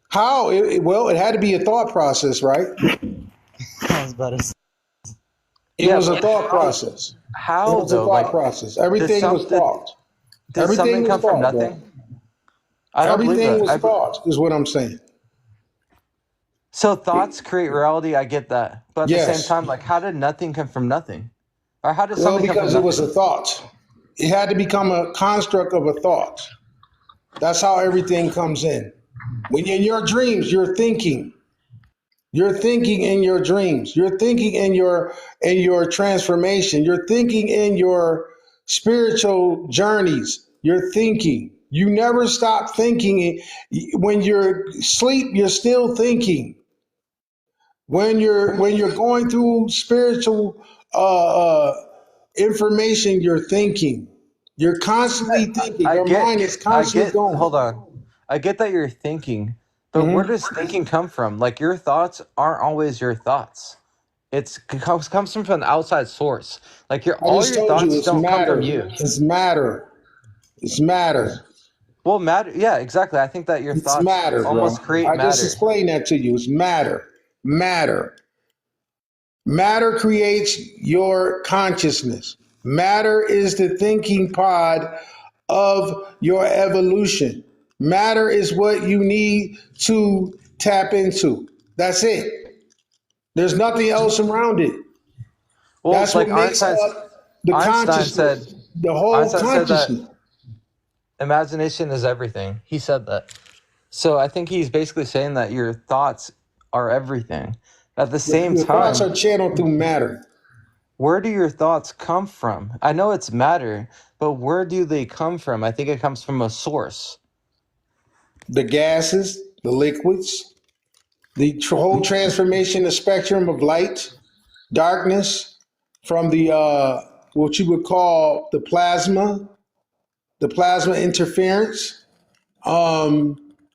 How? Well, it had to be a thought process, right? I was about to say. It Yeah, was a but thought process. It how was a though? thought Like, process. did Everything some was thought. did Everything something was come from thought, bro. nothing? I don't believe Everything that. was thought, is what I'm saying. So thoughts create reality. I get that, but at the same Yes. time, like, how did nothing come from nothing, or how did Well, something come from because it was nothing? a thought. It had to become a construct of a thought. That's how everything comes in. When you're in your dreams, you're thinking. You're thinking in your dreams. You're thinking in your transformation. You're thinking in your spiritual journeys. You're thinking. You never stop thinking. When you're asleep, you're still thinking. When you're going through spiritual information, you're thinking. You're constantly thinking. I Your mind is get, constantly going. hold on. I get that you're thinking, but where does thinking come from? Like, your thoughts aren't always your thoughts. It comes from an outside source. Like, I all just your told you thoughts it's don't come matter. from you. It's matter. It's matter. Well, matter. Yeah, exactly. I think that your It's thoughts matter, bro. almost create I just matter. explained that to you. It's matter. Matter. Matter creates your consciousness. Matter is the thinking pod of your evolution. Matter is what you need to tap into. That's it. There's nothing else around it. Well, That's like what makes up the Einstein said, consciousness, the whole Einstein said that consciousness. imagination is everything. He said that. So I think he's basically saying that your thoughts are everything. At the same Your thoughts are time, channeled through matter. where do your thoughts come from? I know it's matter, but where do they come from? I think it comes from a source. The gases, the liquids, the whole transformation, the spectrum of light, darkness, from the what you would call the plasma interference,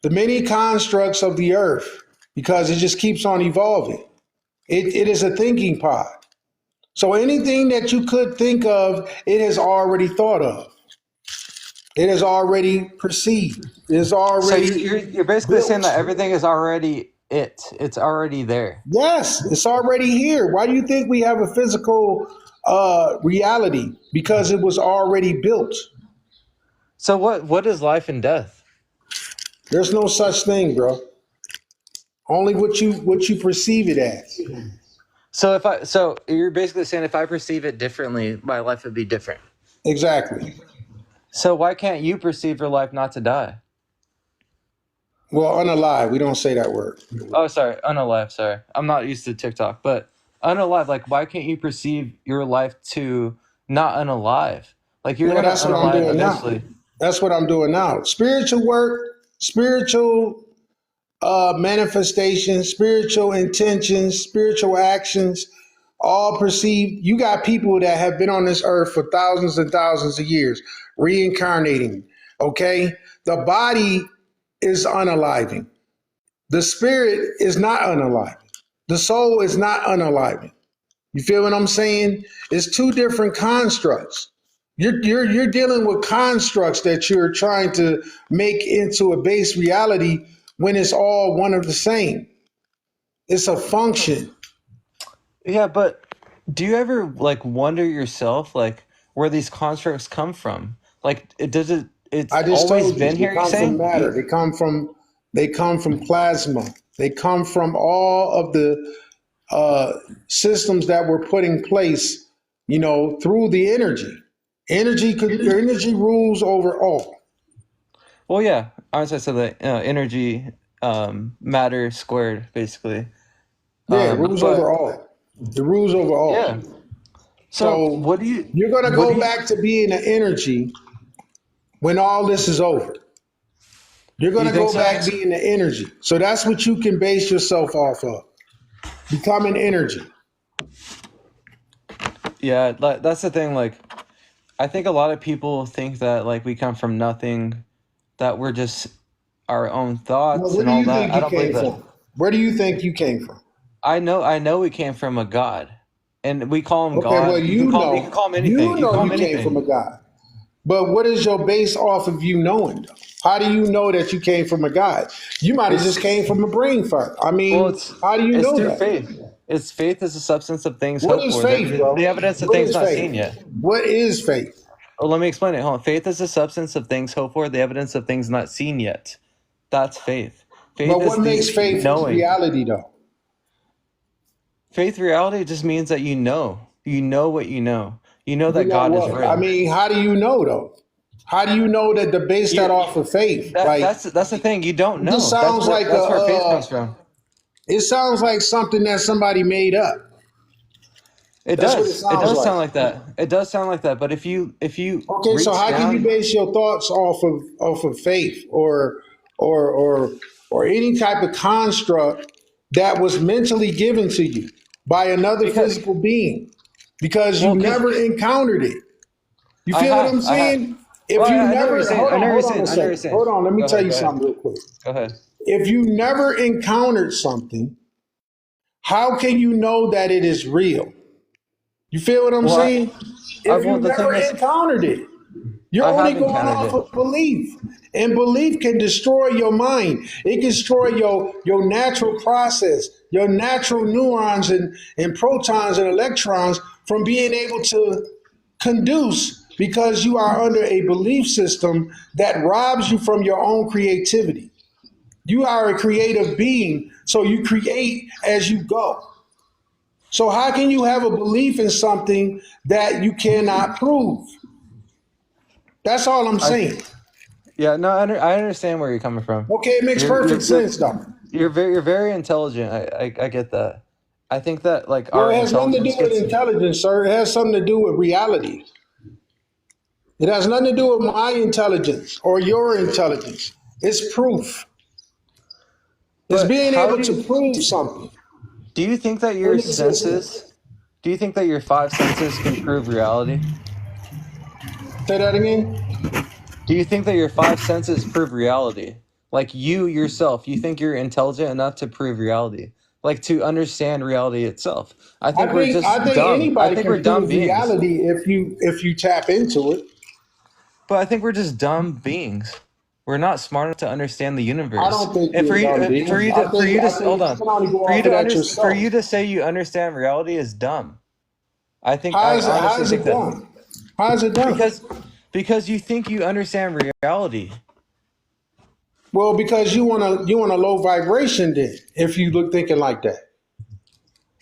the many constructs of the earth, because it just keeps on evolving. It is a thinking pod. So anything that you could think of, it has already thought of. It is already perceived. It is So already you're basically saying built. that everything is already it. It's already there. Yes, it's already here. Why do you think we have a physical reality? Because it was already built. So what is life and death? There's no such thing, bro. Only what you perceive it as. So you're basically saying if I perceive it differently, my life would be different. Exactly. So why can't you perceive your life not to die? Well, unalive. We don't say that word. Oh, sorry, unalive. Sorry, I'm not used to TikTok, but unalive. Like, why can't you perceive your life to not unalive? Like, you're Well, gonna that's what I'm unalive doing eventually. now. That's what I'm doing now. Spiritual work, spiritual manifestations, spiritual intentions, spiritual actions, all perceived. You got people that have been on this earth for thousands and thousands of years, reincarnating. Okay, the body is unaliving. The spirit is not unaliving. The soul is not unaliving. You feel what I'm saying? It's two different constructs. You're dealing with constructs that you're trying to make into a base reality when it's all one of the same. It's a function. Yeah, but do you ever like wonder yourself like where these constructs come from? Like, it's I just always told you, been they here. You're come from saying? matter. They come from plasma. They come from all of the systems that were put in place, through the energy. Energy rules over all. Well, yeah. Einstein said that energy, matter squared, basically. Yeah, it rules But over all. It rules over all. yeah. So So what do you? you're gonna what do go you- back to being an energy when all this is over. You're gonna You think go so? back being the energy. So that's what you can base yourself off of. Becoming energy. Yeah, that's the thing. Like, I think a lot of people think that like we come from nothing, that we're just our own Well, thoughts where and do all you that. think I you don't came believe that. from? Where do you think you came from? I know we came from a God, and we call him Okay, God. well, You can call him anything. you You can call know him you came from a anything. God. But what is your base off of you knowing, though? How do you know that you came from a God? You might have just came from a brain fart. I Well, mean, how do you it's know through that? faith. It's faith is the substance of things What hoped is for. faith, bro? The evidence of What things is not seen faith? yet. What is faith? Oh, let me explain it. Hold on. Faith is the substance of things hoped for, the evidence of things not seen yet. That's faith. Faith But is what makes the faith knowing. reality, though? Faith reality just means that you know. You know what you know. You know that You know God is what? real. I mean, how do you know though? How do you know that to base that off of faith? Like, That's the thing. You don't it just know. sounds like That's where faith comes from. it sounds like something that somebody made up. It That's what it does. It sounds does like. sound like that. It does sound like that. But if you Okay, so reach how can you down, base your thoughts off of faith or any type of construct that was mentally given to you by another because physical being? Because you well, because never encountered it. You I feel what I'm have, I have. saying? If Well, you I know what you're never saying. I know what you're hold on saying. a I know what you're second. saying. Hold on, let me Go tell ahead. you Go ahead. something real quick. Go ahead. If you never encountered something, how can you know that it is real? You feel what I'm Well, saying? If you well, the thing never is, encountered it, you're I only have going encountered off it. of belief. And belief can destroy your mind. It can destroy your natural process, your natural neurons and protons and electrons from being able to conduce because you are under a belief system that robs you from your own creativity. You are a creative being, so you create as you go. So how can you have a belief in something that you cannot prove? That's all I'm I saying. Yeah, no, I understand where you're coming from. Okay, it makes You're perfect you're you're sense though. you're very intelligent. I get that. I think that like Well, our it has nothing to do intelligence with gets. intelligence, sir. It has something to do with reality. It has nothing to do with my intelligence or your intelligence. It's proof. It's But being how able do to you prove something do you think that your in senses? existence. Do you think that your five senses can prove reality? Say that again. Do you think that your five senses prove reality? Like you yourself, you think you're intelligent enough to prove reality, like to understand reality itself? I think we're I just think dumb. I anybody think can we're dumb prove beings. reality if you tap into it. But I think we're just dumb beings. We're not smart enough to understand the I universe. don't think And you're a dumb being. for you to I hold think you on, can only go for you off of to that for yourself. you to say you understand reality is dumb. I How honestly is think it that done? How is it done? because you think you understand reality. Well, because you want a low vibration then, if you look thinking like that.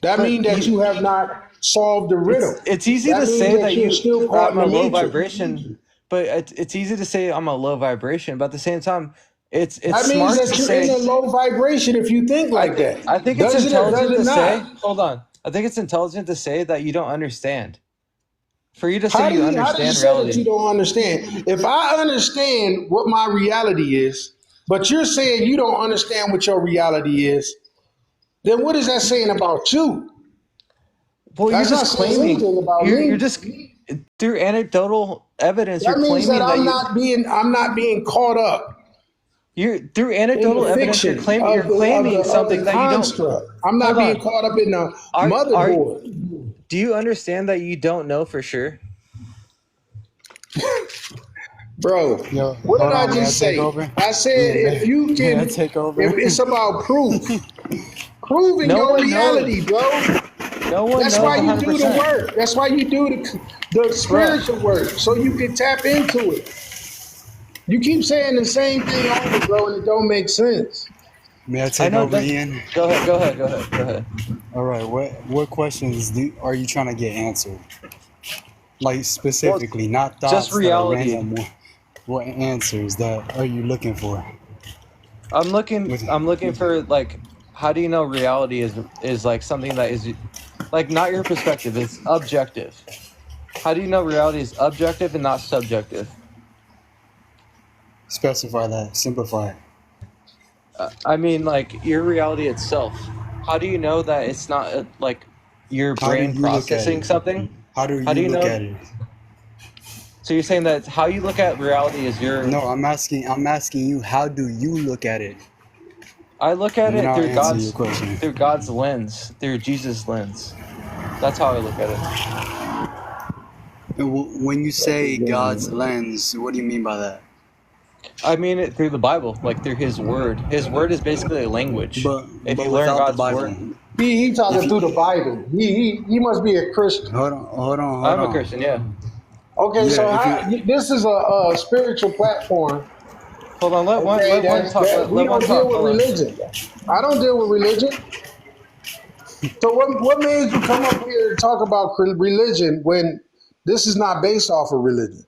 That But means that you have not solved the riddle. it's easy That to means say that that you're still caught I'm in a the low matrix. vibration, but it's easy to say I'm a low vibration, but at the same time, it's That means smart to that you're in say a low vibration if you think like that. I think it's Does it or does intelligent it to say, not? hold on. I think it's intelligent to say that you don't understand. For you to say you How do you understand say that you reality. don't understand? If I understand what my reality is, but you're saying you don't understand what your reality is, then what is that saying about you? Well, you're That's not just saying claiming. anything about You're me. just through anecdotal evidence. You're That means that claiming that I'm not being caught up you're through in the anecdotal evidence. fiction You're claiming of something the that you don't. construct. I'm not Hold being on. caught up in the Are motherboard. do you understand that you don't know for sure? Bro, Yo, what did hold I on. May I just take say? over? I said if May, you may I can, take if over? it's about proof, proving No your one reality, knows. bro. No one That's knows why you do the 100%. work. That's why you do the Bro, spiritual work, so you can tap into it. You keep saying the same thing over, bro, and it don't make sense. May I I take know over, that. Ian? Go ahead. All right. What questions are you trying to get answered? Like Well, specifically, not just thoughts that are reality. random. What answers that are you looking for? With, I'm looking for like how do you know reality is like something that is like not your perspective, it's objective. How do you know reality is objective and not subjective? specify that. Simplify it. I mean like your reality itself. How do you know that it's not like your How do brain you look at processing it? something? How do How do you you look know? at it? So you're saying that how you look at reality is your No, I'm asking you. How do you look at it? I look at And then it I'll answer your question. through God's lens, through Jesus' lens. That's how I look at it. And when you say God's lens, what do you mean by that? I mean it through the Bible, like through His Word. His Word is basically a language. If But you learn without the God's Bible. Word, He If talking through the you Bible. He must be a Christian. hold I'm a on. Christian, yeah. Okay, Yeah, so if you this is a spiritual platform. Hold on, Okay, let one talk. that we Let one don't deal talk. with Hold on. religion. I don't deal with religion. So what made you come up here and talk about religion when This is not based off of religion.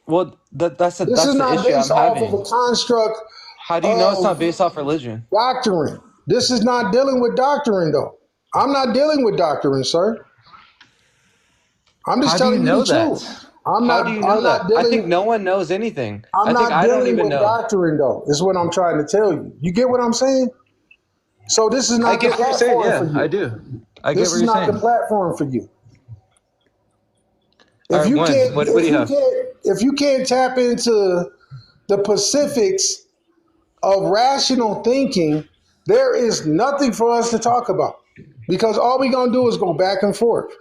Well, that's This the is not issue I'm based off of having. a construct How do you know it's not of based off religion? doctrine. This is not dealing with doctrine, though. I'm not dealing with doctrine, sir. I'm just How do you telling you know the that? truth. I'm How not. do you know I'm not that? I think dealing. no one knows anything. I'm I think not I don't dealing even with know. doctrine, though. Is what I'm trying to tell you. You get what I'm saying? So this is I not the get what you're saying. platform for Yeah, I you. do. I get This what is you're not the saying. platform for you. All If right, you one. can't, What do if you you have? can't, if you can't tap into the Pacifics of rational thinking, there is nothing for us to talk about because all we're gonna do is go back and forth.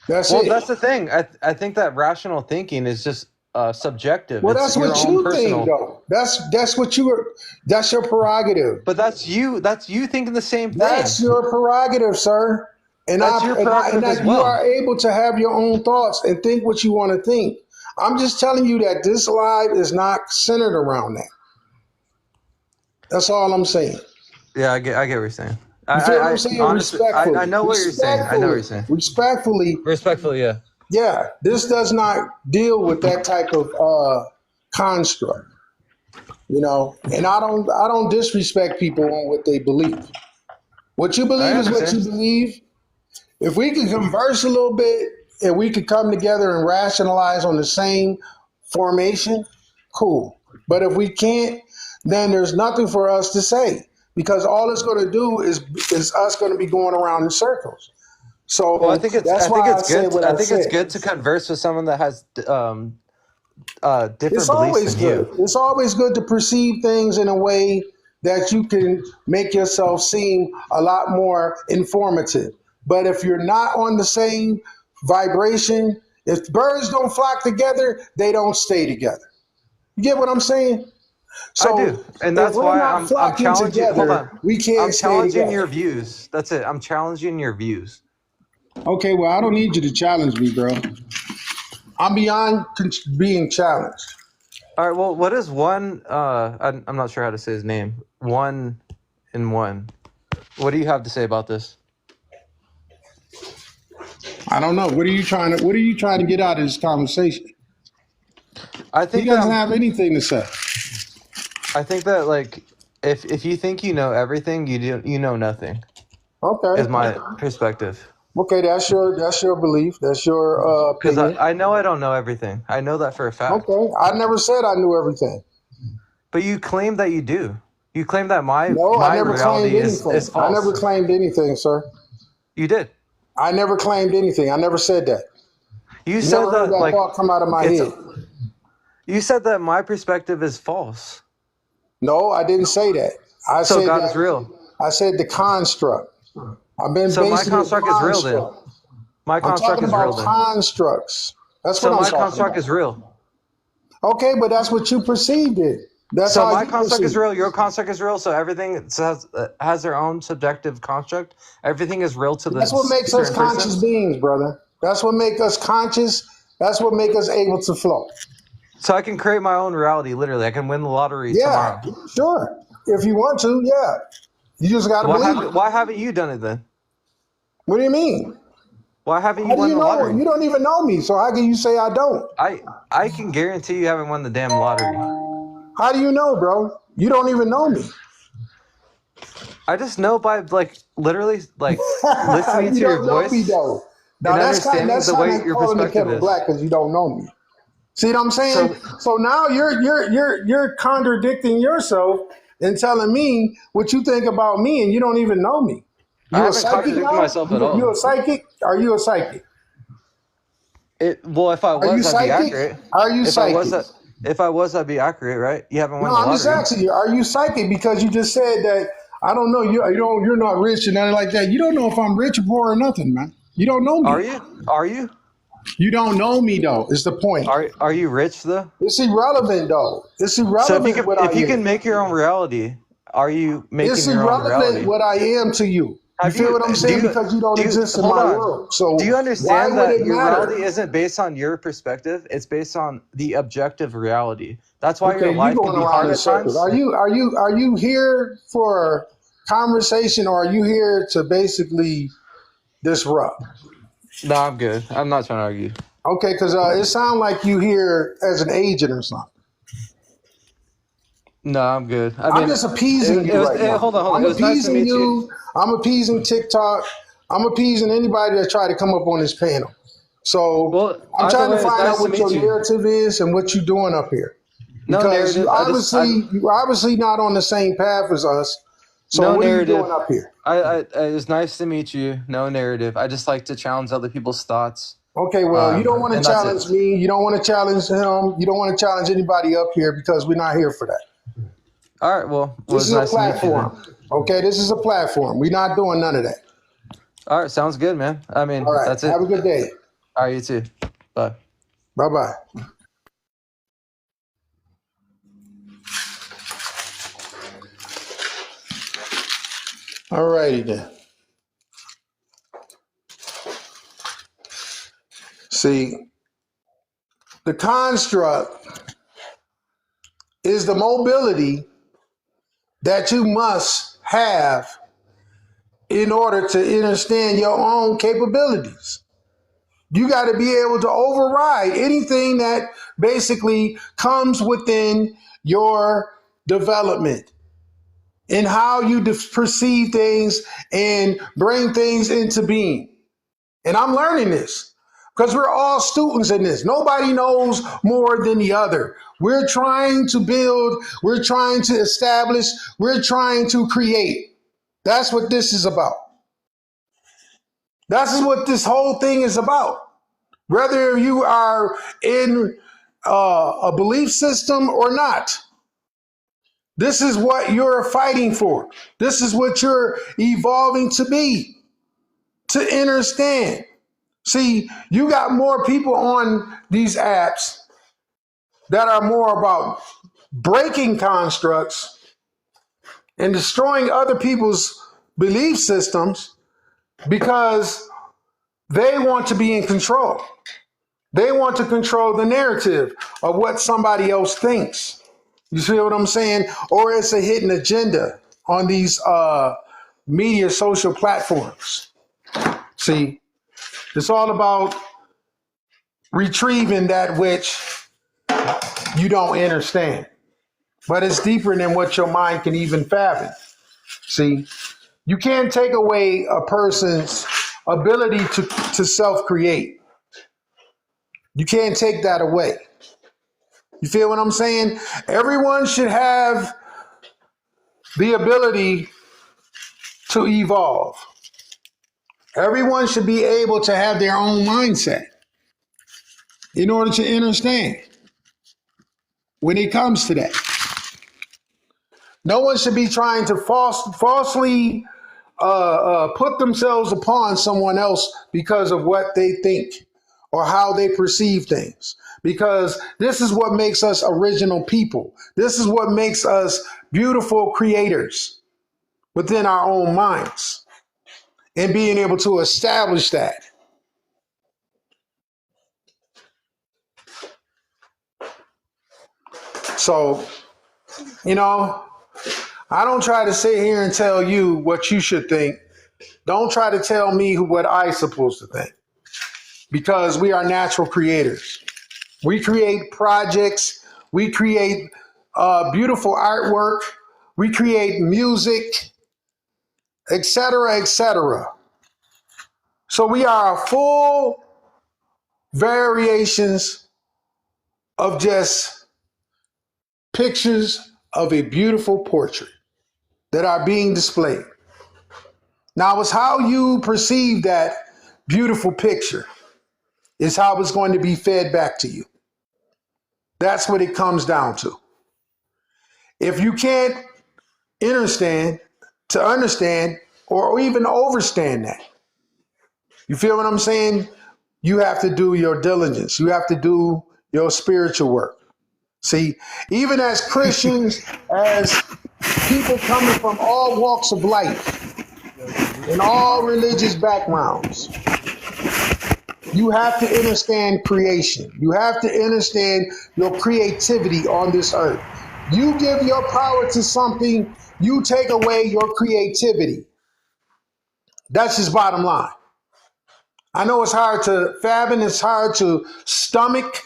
That's Well, it. that's the thing. I think that rational thinking is just subjective. Well, It's that's your what own you think, personal. though. That's what you are. That's your prerogative. But that's you. That's you thinking the same thing. That's your prerogative, sir. And That's your prerogative as you well. are able to have your own thoughts and think what you want to think. I'm just telling you that this live is not centered around that. That's all I'm saying. Yeah, I get what you're saying. You feel what I'm I saying? honestly, Respectfully. I know what you're saying. I know what you're saying. Respectfully, Respectfully, yeah. yeah, this does not deal with that type of construct, And I don't disrespect people on what they believe. What you I believe is what you understand. believe. If we could converse a little bit and we could come together and rationalize on the same formation, cool. But if we can't, then there's nothing for us to say because all it's going to do is us going to be going around in circles. So Well, I think that's why I said what I I think it's said. good to converse with someone that has different It's beliefs always than good. you. It's always good to perceive things in a way that you can make yourself seem a lot more informative. But if you're not on the same vibration, if birds don't flock together, they don't stay together. You get what I'm saying? I So do, and if that's we're why not I'm flocking challenging. Hold together, on, we can't I'm stay challenging together. your views. That's it. I'm challenging your views. Okay, well, I don't need you to challenge me, bro. I'm beyond being challenged. All right. Well, what is one? I'm not sure how to say his name. One in one. What do you have to say about this? I don't know. What are you trying to get out of this conversation? I He think doesn't that have anything to say. like if you think you know everything, you know nothing. Okay. Is my perspective. Okay, that's your belief. That's your Because opinion. I know I don't know everything. I know that for a fact. Okay. I never said I knew everything. But you claim that you do. You claim that No, I my never claimed reality anything. is I never false. claimed anything, sir. You did. I never claimed anything. I never said that. You You said never heard that that like thought come out of my it's. head. You said that my perspective is false. No, I didn't say that. I So said God that. is real. I said the construct. I've been So my basing the construct is real then. construct. My I'm construct talking is real about then. constructs. That's So what I'm my talking construct about. is real. Okay, but that's what you perceived it. That's So how my you construct is perceive it. real. Your construct is real. So everything has their own subjective construct. Everything is real to the That's what makes us certain conscious person. beings, brother. That's what makes us conscious. That's what makes us able to flow. So I can create my own reality. Literally, I can win the lottery Yeah, tomorrow. sure. If you want to, yeah. You just got to believe it. Why haven't you done it then? What do you mean? Why haven't How you do won you the know? lottery? You don't even know me, so how can you say I don't? I can guarantee you haven't won the damn lottery. How do you know, bro? You don't even know me. I just know by like literally like listening You to your don't know me voice though. Now and that's understanding that's the kind way of your calling the perspective kettle is. black because you don't know me. See what I'm saying? So So now you're contradicting yourself and telling me what you think about me, and you don't even know me. I You a haven't psychic contradicted now? myself at You a all. psychic? Are you a psychic? Well, if I Are you was, I'd be psychic? accurate. Are you If I was, psychic? I'd be accurate, right? You haven't won No, the I'm just lottery. asking you. Are you psychic? Because you just said that I don't know. You're not rich and nothing like that. You don't know if I'm rich or poor or nothing, man. You don't know Are me. you? Are you? You don't know me though. Is the point? Are you rich though? It's irrelevant though. It's So irrelevant what I if you can am. make your own reality, are you It's making your own irrelevant reality? what I am to you. You Have feel you what I'm saying? Because you don't exist in hold my on? world. So Do you why understand would that it your reality matter? isn't based on your perspective? It's based on the objective reality. That's why your Okay, you life can going be around hard in at circles. times. Are you here for conversation or are you here to basically disrupt? No, I'm good. I'm not trying to argue. Okay, because it sounds like you here as an agent or something. No, I'm good. I I'm mean, just appeasing you right now. hold on. I'm It was nice to appeasing meet you. you. I'm appeasing TikTok. I'm appeasing anybody that tried to come up on this panel. So Well, I'm either trying way, to it's find nice out to what your meet you. narrative is and what you're doing up here. No Because narrative. you're obviously not on the same path as us. So No what are you narrative. doing up here? It was nice to meet you. No narrative. I just like to challenge other people's thoughts. Okay, well, you don't want to And that's it. challenge me. You don't want to challenge him. You don't want to challenge anybody up here because we're not here for that. All right. Well, it This was is a nice to meet you platform. then. Okay, this is a platform. We're not doing none of that. All right. Sounds good, man. I mean, All right. that's it. Have a good day. All right. You too. Bye. Bye-bye. All righty then. See, the construct is the mobility that you must have in order to understand your own capabilities. You got to be able to override anything that basically comes within your development and how you perceive things and bring things into being. And I'm learning this because we're all students in this. Nobody knows more than the other. We're trying to build, we're trying to establish, we're trying to create. That's what this is about. That's what this whole thing is about. Whether you are in a belief system or not, this is what you're fighting for. This is what you're evolving to be, to understand. See, you got more people on these apps that are more about breaking constructs and destroying other people's belief systems because they want to be in control. They want to control the narrative of what somebody else thinks. You see what I'm saying? Or it's a hidden agenda on these media social platforms. See, it's all about retrieving that which you don't understand. But it's deeper than what your mind can even fathom. See, you can't take away a person's ability to self-create. You can't take that away. You feel what I'm saying? Everyone should have the ability to evolve. Everyone should be able to have their own mindset in order to understand when it comes to that. No one should be trying to falsely put themselves upon someone else because of what they think or how they perceive things. Because this is what makes us original people. This is what makes us beautiful creators within our own minds and being able to establish that. So, you know, I don't try to sit here and tell you what you should think. Don't try to tell me what I'm supposed to think because we are natural creators. We create projects. We create beautiful artwork. We create music, etc., etc. So we are full variations of just pictures of a beautiful portrait that are being displayed. Now, it's how you perceive that beautiful picture is how it's going to be fed back to you. That's what it comes down to. If you can't understand, or even overstand that, you feel what I'm saying? You have to do your diligence. You have to do your spiritual work. See, even as Christians, as people coming from all walks of life and all religious backgrounds, you have to understand creation. You have to understand your creativity on this earth. You give your power to something, you take away your creativity. That's just bottom line. I know it's hard to fathom, it's hard to stomach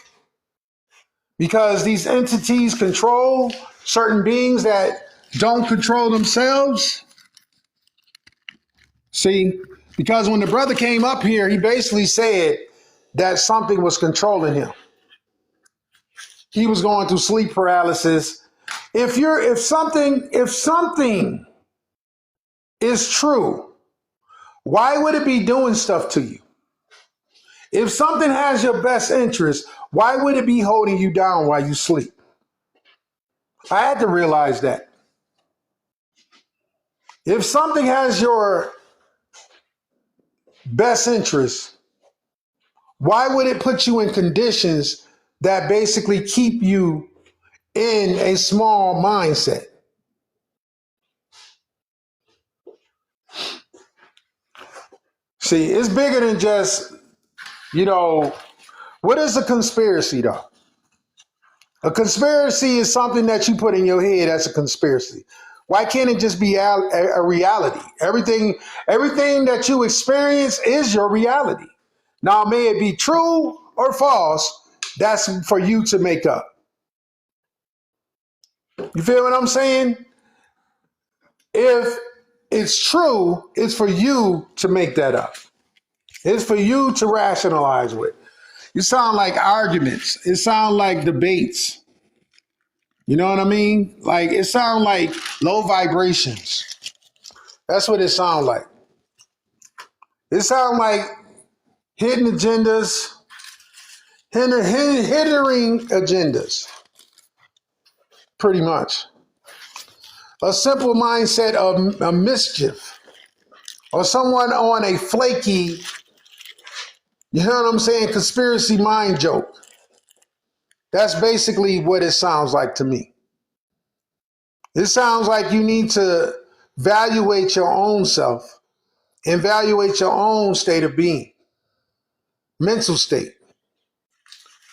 because these entities control certain beings that don't control themselves. See, because when the brother came up here, he basically said that something was controlling him. He was going through sleep paralysis. If something is true, why would it be doing stuff to you? If something has your best interest, why would it be holding you down while you sleep? I had to realize that. If something has your best interest, why would it put you in conditions that basically keep you in a small mindset? See, it's bigger than just, what is a conspiracy though? A conspiracy is something that you put in your head as a conspiracy. Why can't it just be a reality? Everything that you experience is your reality. Now, may it be true or false, that's for you to make up. You feel what I'm saying? If it's true, it's for you to make that up. It's for you to rationalize with. You sound like arguments. It sounds like debates. You know what I mean? Like it sounds like low vibrations. That's what it sounds like. It sounds like hidden agendas, hindering agendas. Pretty much. A simple mindset of a mischief or someone on a flaky, you know what I'm saying, conspiracy mind joke. That's basically what it sounds like to me. It sounds like you need to evaluate your own self, evaluate your own state of being, mental state,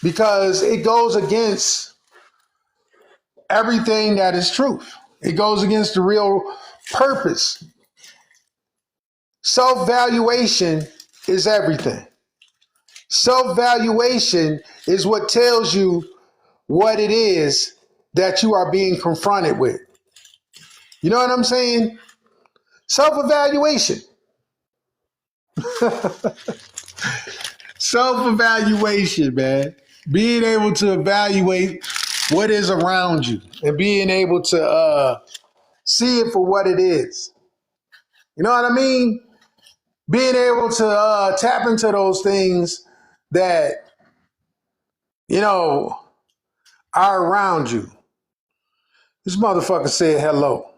because it goes against everything that is truth. It goes against the real purpose. Self-valuation is everything. Self-valuation is what tells you what it is that you are being confronted with. You know what I'm saying? Self-evaluation. Self-evaluation, man. Being able to evaluate what is around you and being able to see it for what it is. You know what I mean? Being able to tap into those things that, are around you. This motherfucker said hello.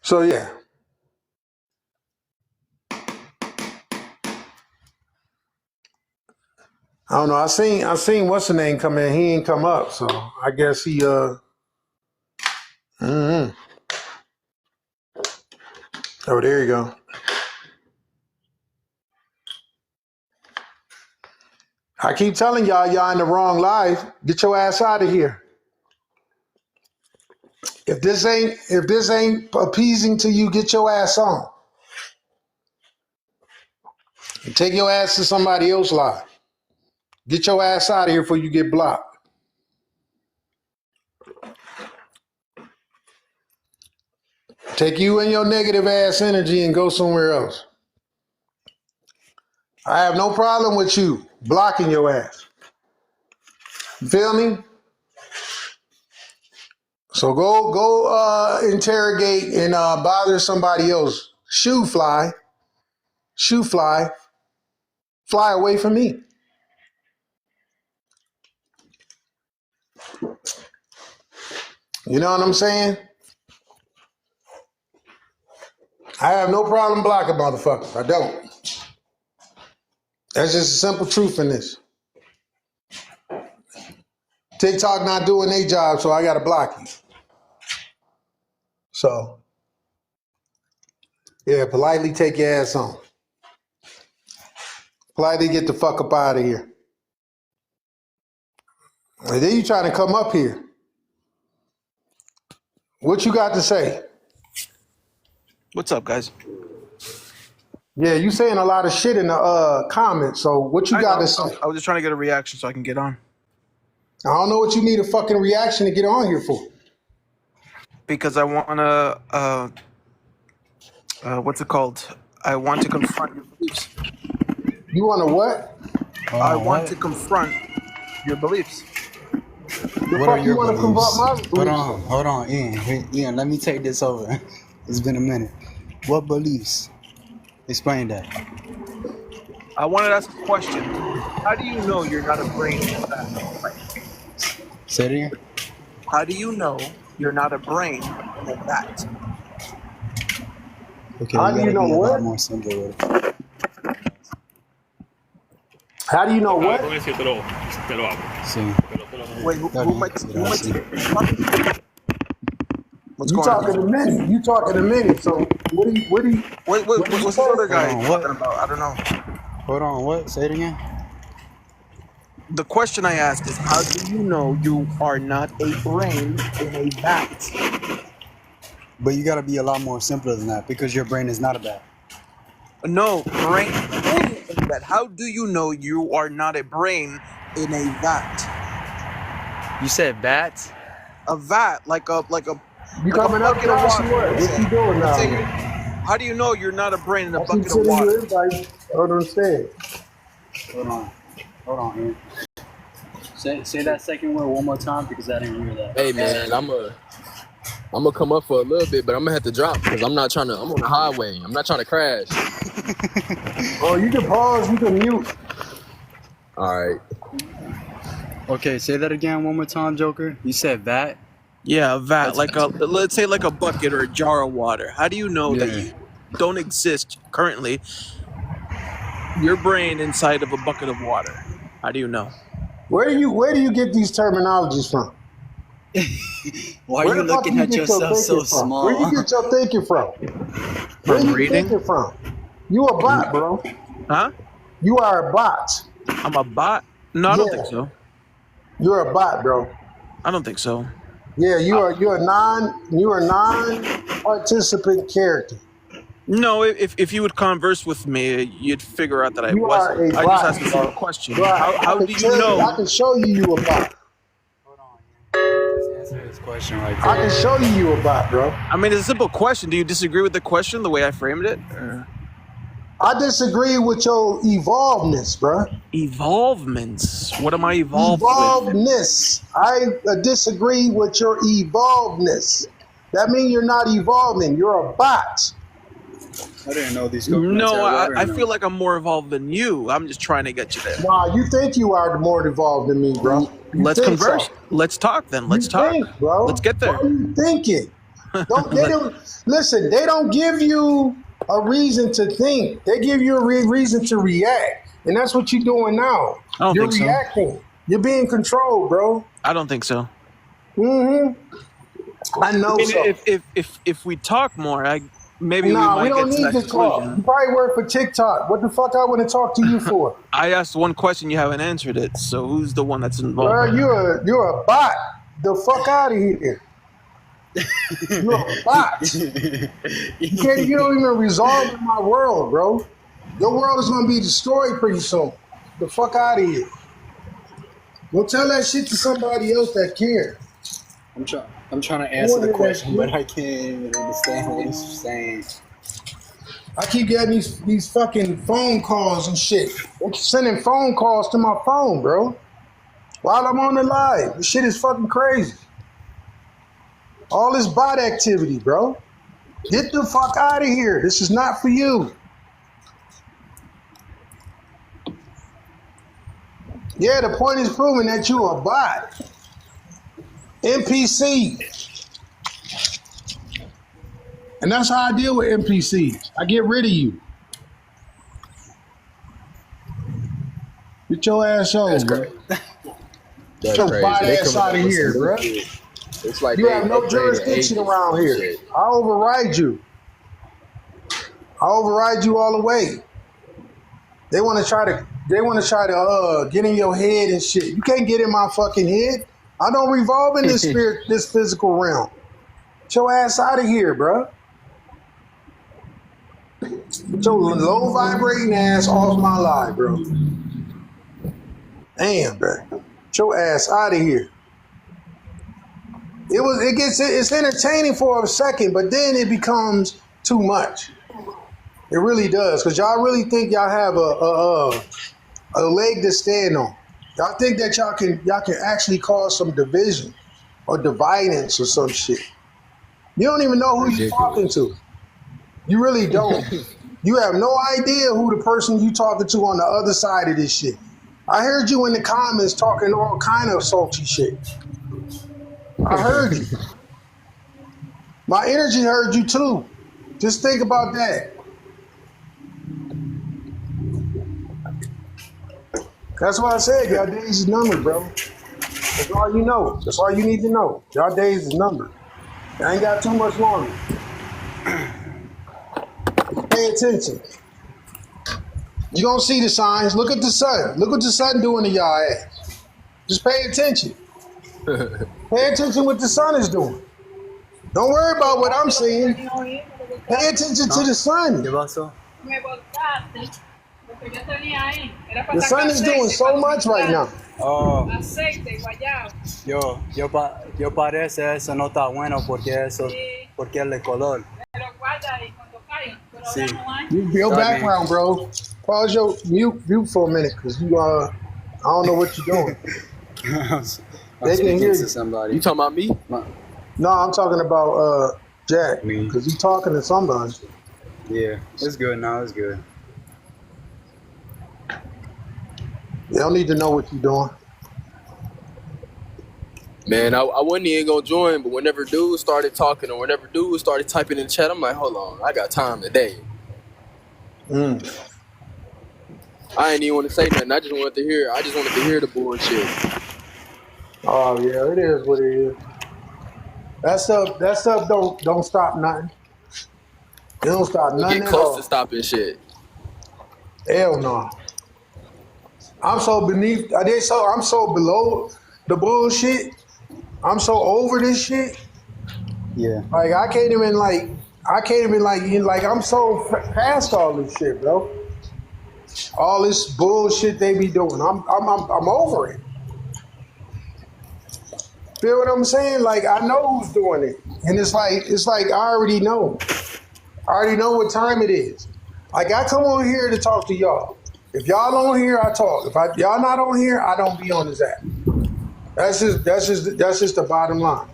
So yeah. I don't know. I seen what's the name come in. He ain't come up, so I guess he Oh, there you go. I keep telling y'all in the wrong life. Get your ass out of here. If this ain't appeasing to you, get your ass on. Take your ass to somebody else's live. Get your ass out of here before you get blocked. Take you and your negative ass energy and go somewhere else. I have no problem with you blocking your ass. You feel me? So go interrogate and bother somebody else. Fly away from me. You know what I'm saying? I have no problem blocking motherfuckers. I don't. That's just a simple truth in this. TikTok not doing their job, so I gotta block you. So, yeah, politely take your ass on. Politely get the fuck up out of here. And then you trying to come up here. What you got to say? What's up, guys? Yeah, you saying a lot of shit in the comments. So what you got to say? I was just trying to get a reaction so I can get on. I don't know what you need a fucking reaction to get on here for. Because I want to, what's it called? I want to confront your beliefs. You want to what? I want to confront your beliefs. The What fuck are you your want to beliefs? confront my beliefs? Hold on, Ian, let me take this over. It's been a minute. What beliefs? Explain that. I wanted to ask a question. How do you know you're not a brain in a vat? Say it again. How do you know you're not a brain in a vat? Okay, How do you gotta know be a what? lot more simple with it. How do you know A ver, what? voy a decir, te lo hago. Sí. Wait, who Está might bien, gracias. What's You going talking on? a minute. You talking a minute. So what do you? Wait, what do you what's this say? other guy Hold on, what? talking about? I don't know. Hold on, what? Say it again. The question I asked is, how do you know you are not a brain in a vat? But you gotta be a lot more simpler than that because your brain is not a bat. No, brain in a vat. How do you know you are not a brain in a vat? You said bats? A vat, like a You like a coming up bucket of Josh, water. or what? What you doing Let's now? say Man? how do you know you're not a brain in a I keep bucket of sending you water? invites. I don't understand. Hold on, Ian. Say that second word one more time because I didn't hear that. Hey man, I'm gonna come up for a little bit, but I'm gonna have to drop because I'm on the highway. I'm not trying to crash. Oh, you can pause. You can mute. All right. Okay, say that again one more time, Joker. You said vat? Yeah, a vat, like let's say like a bucket or a jar of water. How do you know that you don't exist currently? Your brain inside of a bucket of water. How do you know? Where do you get these terminologies from? Why Where are you the fuck looking at get your yourself so thinking from? Where small? you get your thinking from? Where From you reading? thinking from? You a bot, bro. Huh? You are a bot. I'm a bot? No, I don't think Yeah, so. you're a bot, bro. I don't think so. Yeah, you're a non-participant character. No, if you would converse with me, you'd figure out that I You are wasn't. a I just bot, asked a simple bro. question. Bro, I How can do you tell you. I know? can show you a bot. Hold on, just answer this question right I can there. show you a bot, bro. I mean, it's a simple question. Do you disagree with the question, the way I framed it? I disagree with your evolvedness, bro. Evolvements. What am I evolved with? Evolvedness. I disagree with your evolvedness. That means you're not evolving. You're a bot. I didn't know these No, I feel like I'm more evolved than you. I'm just trying to get you there. Nah, you think you are more evolved than me, bro. You Let's think converse. so. Let's talk then. Let's You talk. think, bro. Let's get there. Why are you thinking? They don't listen. They don't give you a reason to think. They give you a reason to react, and that's what you're doing now. I don't You're think so. reacting. You're being controlled, bro. I don't think so. I know I mean, so. if we talk more, maybe we Nah, we might don't get to need that to talk. You conclusion. probably work for TikTok. What the fuck I want to talk to you for? I asked one question, you haven't answered it. So who's the one that's Bro, involved? you're a bot. The fuck out of here. You're a bot. You don't even resolve in my world, bro. Your world is gonna be destroyed pretty soon. The fuck out of here. Don't tell that shit to somebody else that cares. I'm trying to answer the question, but I can't even understand what he's saying. I keep getting these fucking phone calls and shit. They're sending phone calls to my phone, bro. While I'm on the live. This shit is fucking crazy. All this bot activity, bro. Get the fuck out of here. This is not for you. Yeah, the point is proving that you a bot. NPC. And that's how I deal with NPCs. I get rid of you. Get your ass on, bro. Get your bot ass out of here, bro. It's like You have they no upgraded jurisdiction ages around and here. shit. I override you. I override you all the way. They want to try to get in your head and shit. You can't get in my fucking head. I don't revolve in this spirit, this physical realm. Get your ass out of here, bro. Get your low vibrating ass off my life, bro. Damn, bro. Get your ass out of here. It's entertaining for a second, but then it becomes too much. It really does, because y'all really think y'all have a leg to stand on. Y'all think that y'all can actually cause some division or dividance or some shit. You don't even know who you're talking to. You really don't. You have no idea who the person you talking to on the other side of this shit. I heard you in the comments talking all kind of salty shit. I heard you. My energy heard you too. Just think about that. That's why I said y'all days is numbered, bro. That's all you know. That's all you need to know. Y'all days is numbered. I ain't got too much longer. Pay attention. You gonna see the signs. Look at the sun. Look what the sun doing to y'all ass. Just pay attention. Pay attention what the sun is doing. Don't worry about what I'm saying. Pay attention to the sun. ¿Qué pasó? The sun is doing so much right now. Oh, yo parece eso no está bueno porque el color. Sí. Your background, bro. Pause your mute for a minute, cause you I don't know what you're doing. They can hear you. Somebody. You talking about me? No, I'm talking about Jack, Me. cause he's talking to somebody. Yeah, it's good now. It's good. They don't need to know what you're doing. Man, I wasn't even gonna join, but whenever dudes started talking or whenever dudes started typing in the chat, I'm like, hold on, I got time today. I ain't even want to say nothing. I just wanted to hear the bullshit. Oh yeah, it is what it is. That stuff don't stop nothing. It don't stop We nothing get at close all. to stopping shit. Hell no. I'm so below the bullshit. I'm so over this shit. Yeah. Like I can't even I'm so past all this shit, bro. All this bullshit they be doing. I'm over it. Feel what I'm saying? Like I know who's doing it. And it's like I already know. I already know what time it is. Like I come on here to talk to y'all. If y'all on here, I talk. If y'all not on here, I don't be on this app. That's just the bottom line.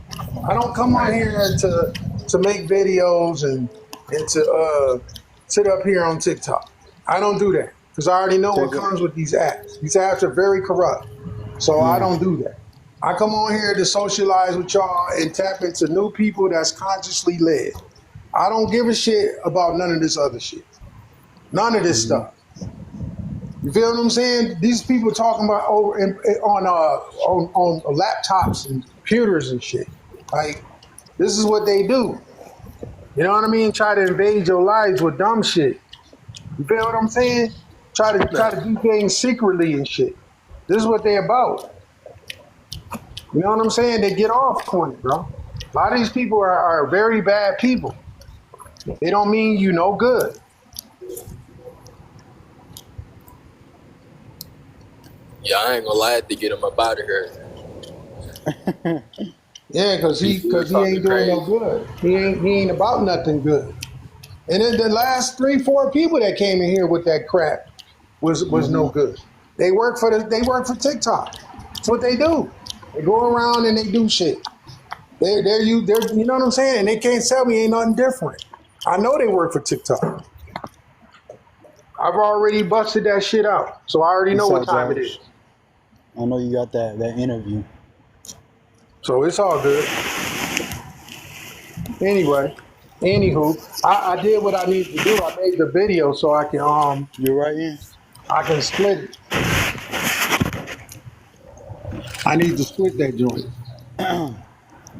I don't come on here to make videos and to sit up here on TikTok. I don't do that because I already know what comes with these apps. These apps are very corrupt, so I don't do that. I come on here to socialize with y'all and tap into new people that's consciously led. I don't give a shit about none of this other shit. None of this stuff. You feel what I'm saying? These people talking about on laptops and computers and shit. Like, this is what they do. You know what I mean? Try to invade your lives with dumb shit. You feel what I'm saying? Try to do things secretly and shit. This is what they about. You know what I'm saying? They get off on it, bro. A lot of these people are very bad people. They don't mean you no good. Yeah, I ain't gonna lie, I had to get him up out of here. Yeah, because he ain't doing no good. He ain't about nothing good. And then the last 3-4 people that came in here with that crap was no good. They work for TikTok. That's what they do. They go around and they do shit. They're you know what I'm saying? And they can't tell me ain't nothing different. I know they work for TikTok. I've already busted that shit out, so I already know what time it is. I know you got that interview. So it's all good. Anyway, anywho, I did what I needed to do. I made the video so I can You're right in. I can split it. I need to split that joint.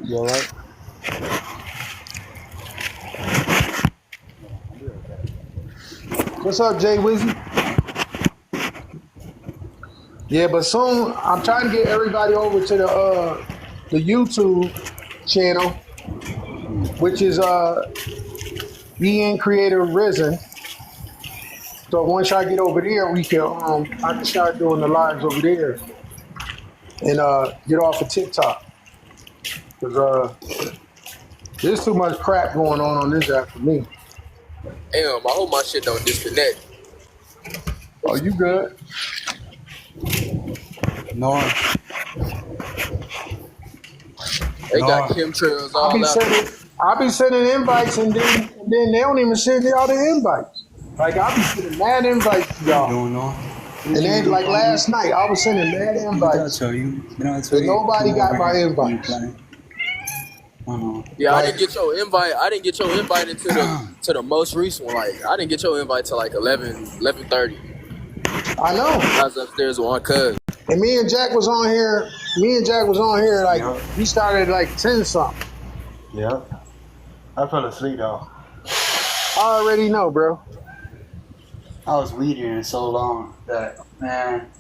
You alright? What's up, Jay Wizzy? Yeah, but soon I'm trying to get everybody over to the YouTube channel, which is Being Creator Risen. So once I get over there, we can I can start doing the lives over there and get off of TikTok. Cause there's too much crap going on this app for me. Damn, I hope my shit don't disconnect. Oh, you good? No, They got no. chemtrails I all be out. sending invites and then they don't even send y'all the invites. Like I be sending mad invites to You y'all. doing no? And then like last night I was sending mad Did I invites, tell you? Did I tell but you? nobody Come got over my here. You invites. playing? I know. Yeah, I Like didn't get your invite. I didn't get your invite into the most recent one. Like I didn't get your invite till like 11:30. I know. I was upstairs with one cuz. And me and Jack was on here. Like Yep. we started at like 10 something. Yep. I fell asleep though. I already know, bro. I was reading it so long that, man,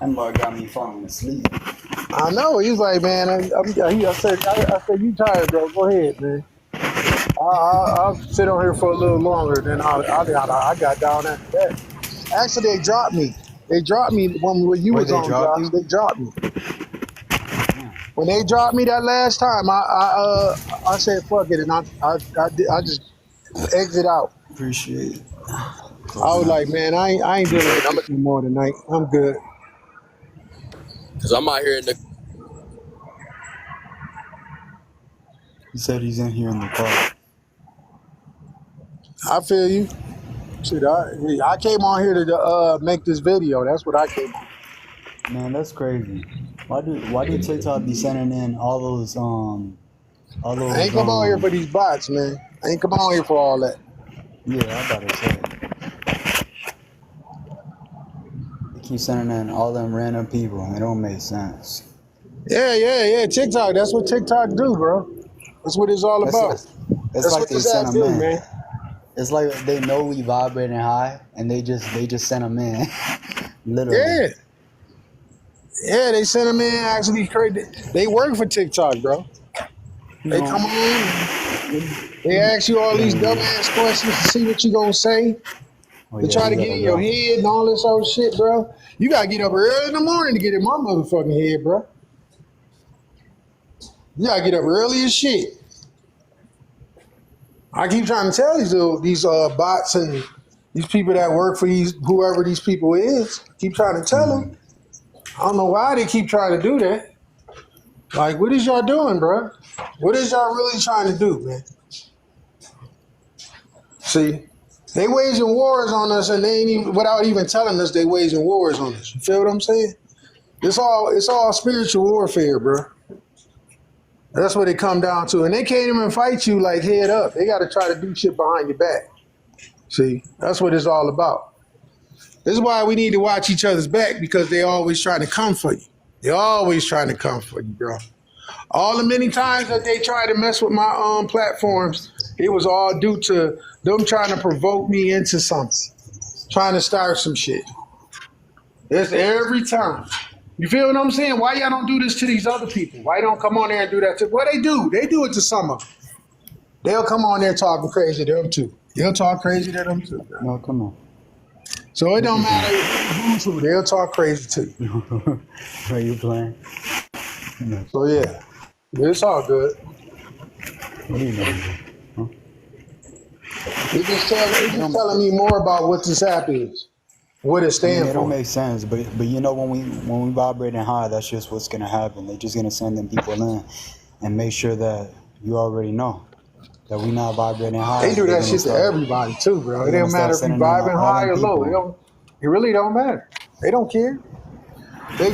that boy got me falling asleep. I know. He's like, man. I said, you tired, bro? Go ahead, man. I'll sit on here for a little longer. Then I got down after that. Actually, they dropped me. They dropped me when you Wait, was they on, dropped Josh. you? They dropped me. When they dropped me that last time, I said fuck it, and I just exit out. Appreciate it. I was like, man, I ain't dealing with I'm this anymore tonight. I'm good. Cause I'm out here in the He said he's in here in the car. I feel you. Shit, I came on here to make this video. That's what I came on. Man, that's crazy. Why do TikTok be sending in all those I ain't come on here for these bots, man. I ain't come on here for all that. yeah, I about to say. They keep sending in all them random people. It don't make sense. Yeah. TikTok. That's what TikTok do, bro. That's what it's all It's, about. it's That's like what they this send app them do, in. man. It's like they know we vibrating high, and they just send them in. Literally. Yeah, they send them in. Actually, crazy. They work for TikTok, bro. You They know, come on. They ask you all these dumbass questions to see what you gonna say. oh They yeah, try you to get gotta in your go. head and all this old shit, bro. You gotta get up early in the morning to get in my motherfucking head, bro. You gotta get up early as shit. I keep trying to tell these bots and these people that work for whoever these people is. Keep trying to tell them. I don't know why they keep trying to do that. Like, what is y'all doing, bro? What is y'all really trying to do, man? See, they waging wars on us, and they ain't even without even telling us they waging wars on us. You feel what I'm saying? It's all spiritual warfare, bro. That's what it come down to, and they can't even fight you like head up. They got to try to do shit behind your back. See, that's what it's all about. This is why we need to watch each other's back, because they always trying to come for you. They always trying to come for you, bro. All the many times that they tried to mess with my platforms, it was all due to them trying to provoke me into something, trying to start some shit. That's every time. You feel what I'm saying? Why y'all don't do this to these other people? Why don't come on there and do that to? Well, they do. They do it to some of them. They'll come on there talking crazy to them too. They'll talk crazy to them too. No, come on. So it don't matter who's who. They'll talk crazy to you. Are you playing? No. So yeah, it's all good. What are you doing? Huh? They just telling me more about what this app is, what it I mean, stands it don't for. make sense, but you know when we vibrating high, that's just what's gonna happen. They're just gonna send them people in and make sure that you already know that we not vibrating high. They do They're that gonna shit to start. everybody too, bro. It They're don't gonna matter start if you sending in vibing all high them or low. people. It really don't matter. They don't care. They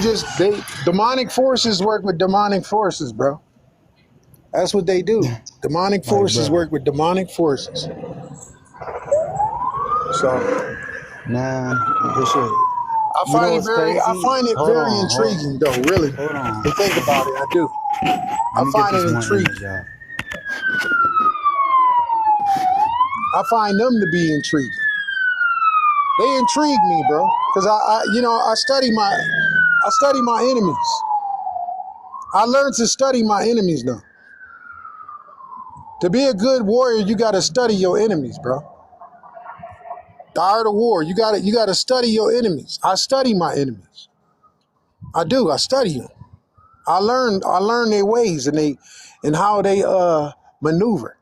demonic forces work with demonic forces, bro. That's what they do. Demonic Like, forces bro, work with demonic forces. So man, this shit. You know what's I crazy? find it Hold very on, intriguing, though. Really, hold on. to think about it, I do. Let I me get find this it one intriguing. image out. I find them to be intriguing. They intrigue me, bro, because I study my enemies. I learned to study my enemies now. To be a good warrior, you got to study your enemies, bro. The art of war, you got to study your enemies. I study my enemies. I do. I study them. I learn their ways and how they maneuver.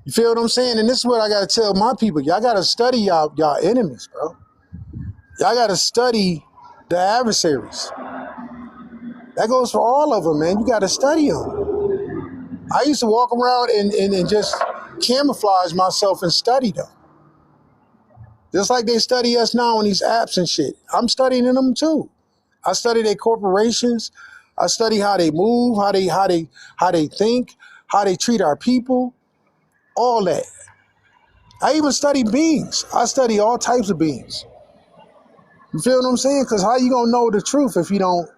You feel what I'm saying? And this is what I gotta tell my people. Y'all gotta study y'all enemies, bro. Y'all gotta study the adversaries. That goes for all of them, man. You gotta study them. I used to walk around and just camouflage myself and study them. Just like they study us now on these apps and shit. I'm studying them too. I study their corporations. I study how they move, how they think, how they treat our people, all that. I even study beings. I study all types of beings. You feel what I'm saying? Because how you gonna know the truth if you don't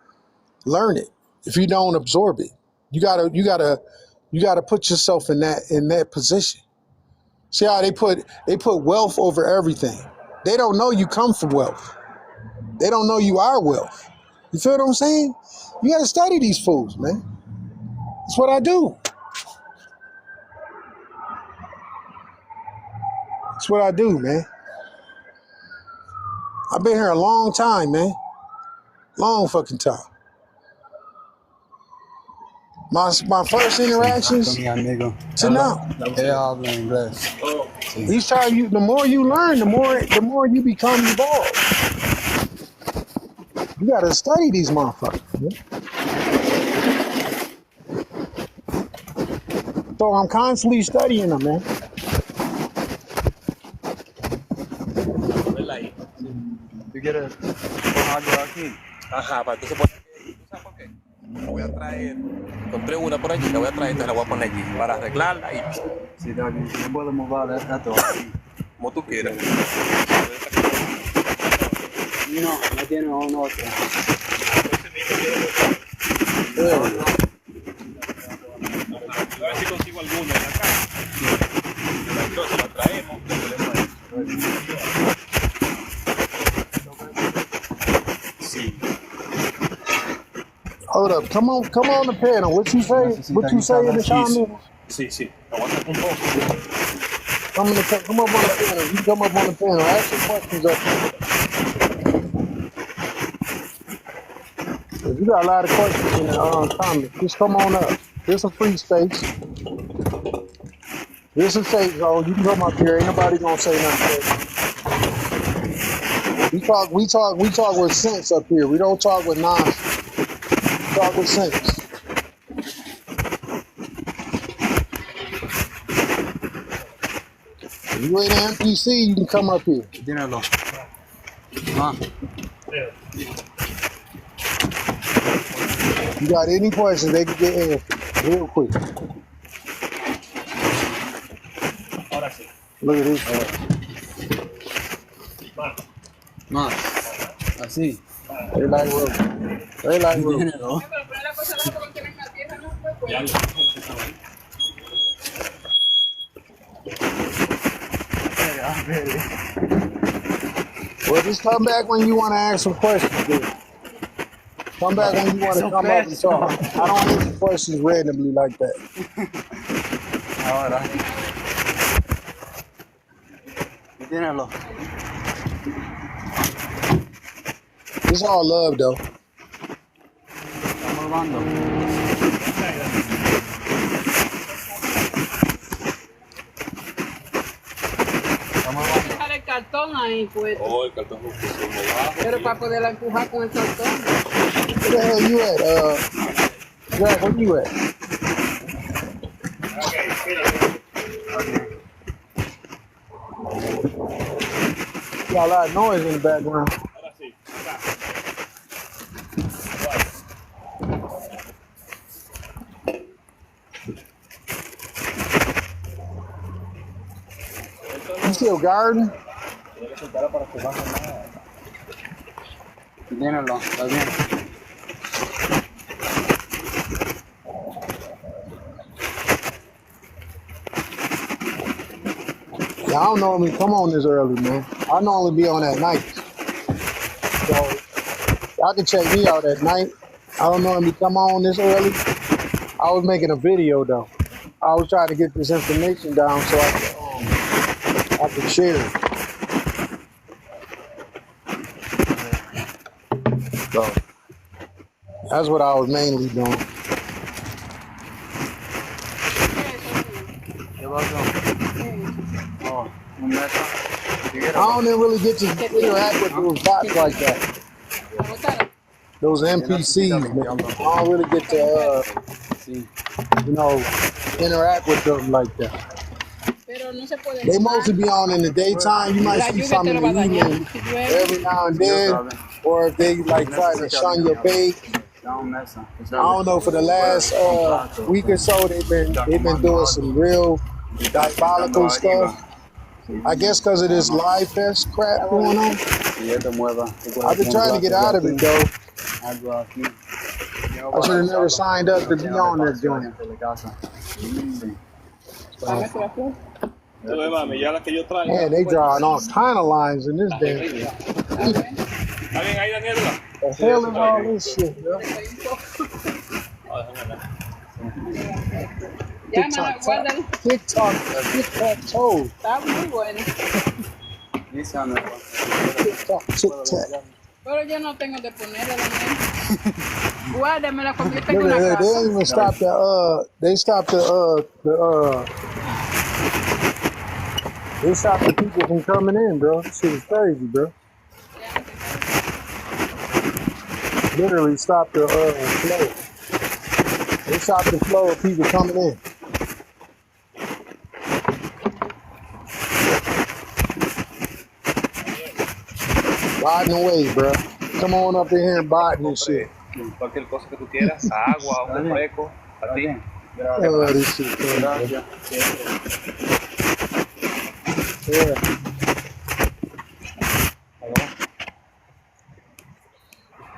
learn it, if you don't absorb it? You gotta put yourself in that position. See how they put wealth over everything. They don't know you come from wealth. They don't know you are wealth. You feel what I'm saying? You gotta study these fools, man. That's what I do. That's what I do, man. I've been here a long time, man. Long fucking time. My first interactions Con mi amigo. to now. Ella habla inglés. Sí. Each time the more you learn, the more you become evolved. You gotta study these motherfuckers, man. So I'm constantly studying them, man. You get a algo aquí. Ajá, para entonces poner aquí. ¿Tú sabes por qué? La voy a traer. Encontré una por allí, la voy a traer, entonces la voy a poner aquí para arreglarla y Sí, Doggy. No puedo mover esto aquí. como tú quieras. No tiene uno otro. A ver si consigo alguna en la casa. Entonces la traemos. Sí. Hold up, come on the panel. What you say in the comment? Sí, sí. Aguanta un poco. Come up on the panel. You come up on the panel. Ask your questions up here. If you got a lot of questions in the comments, just come on up. There's a free space. There's a safe zone. You can come up here. Ain't nobody gonna say nothing. We talk with sense up here. We don't talk with nonsense. We talk with sense. If you ain't an NPC, you can come up here. Dímelo. Ma. You got any questions, they can get answered real quick. Look at this. Ma. Así. They like rope. They like rope. Dímelo. Well, just come back when you want to ask some questions, dude. Come back when you want to come up and talk. I don't answer questions randomly like that. Ahora. Dímelo. It's all love, though. Estamos hablando. Dejar el cartón ahí, pues. Oh, el cartón lo pusimos abajo. Pero para poderla empujar con el cartón. Where the hell you at? Jack, where you at? Got a lot of noise in the background. You still garden? Dímelo, está bien. Yeah, I don't normally come on this early, man. I normally be on at night. So y'all can check me out at night. I don't normally come on this early. I was making a video though. I was trying to get this information down so I could share it. So that's what I was mainly doing. You're welcome. Oh, un beso. I don't even really get to interact with those bots like that. Those NPCs, man. I don't really get to, interact with them like that. They mostly be on in the daytime. You might see some in the evening every now and then, or if they like try to shun your page. I don't know. For the last week or so, they've been doing some real diabolical stuff. I guess because of this live fest crap going on. I've been trying to get out of it though. I should have never signed up to be on this joint. Man, they drawing all kind of lines in this damn thing. The hell is all this shit, bro? TikTok toe. Está muy bueno. TikTok. Pero yo no tengo que ponerle la mente. Guárdame la comida en Look la at that. They casa. didn't even stop they stopped the people from coming in, bro. This shit is crazy, bro. Literally stopped the flow. They stopped the flow of people coming in. Botting away, bro. Come on up in here and botting this shit. Cualquier cosa que tú quieras, agua, un refresco, a ti. Oh, this shit crazy, bro. Yeah.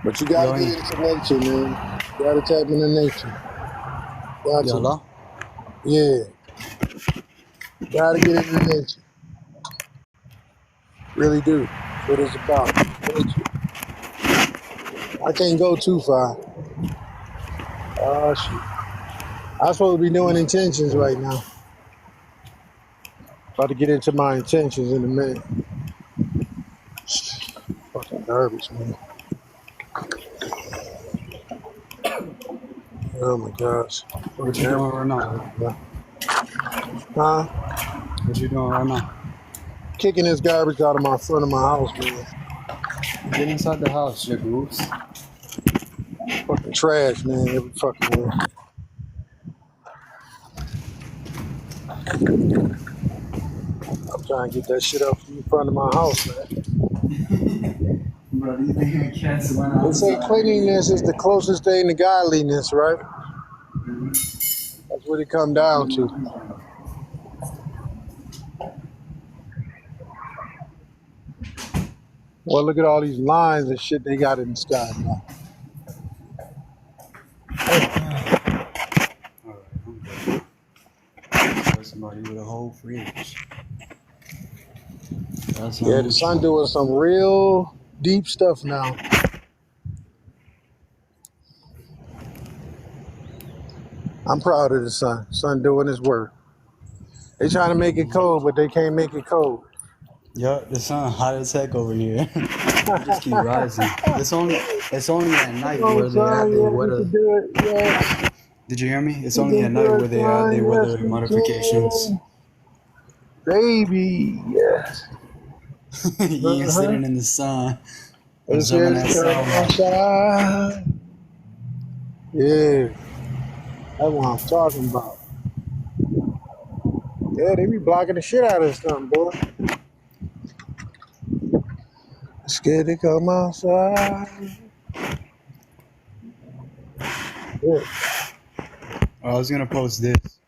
But you gotta get into nature, man. You gotta tap into nature. Gotcha. Yeah. Gotta get into nature. Really do. That's what it's about. Nature. I can't go too far. Oh, shit. I'm supposed to be doing intentions right now. About to get into my intentions in a minute. Fucking garbage, man. Oh my gosh. What you doing right now? Huh? What you doing right now? Kicking this garbage out of my front of my house, man. Get inside the house, your goose. Fucking trash, man, every fucking way. I'm trying to get that shit up from in front of my house, man. Bro, these niggas cats went They say outside. cleanliness is the closest thing to godliness, right? That's what it come down to. Well, look at all these lines and shit they got in the sky now. Somebody with a whole fridge. That's Yeah, the sun doing some real deep stuff now. I'm proud of the sun. Sun doing his work. They trying to make it cold, but they can't make it cold. Yo, the sun hot as heck over here. Just keep rising. It's only at night where they add the weather. Yeah. Did you hear me? It's only at night where they add the weather modifications. Baby, yes. You ain't sitting in the sun. It's Observing just that outside. Yeah, that's what I'm talking about. Yeah, they be blocking the shit out of this stuff, boy. Scared to come outside. Yeah. I was gonna post this.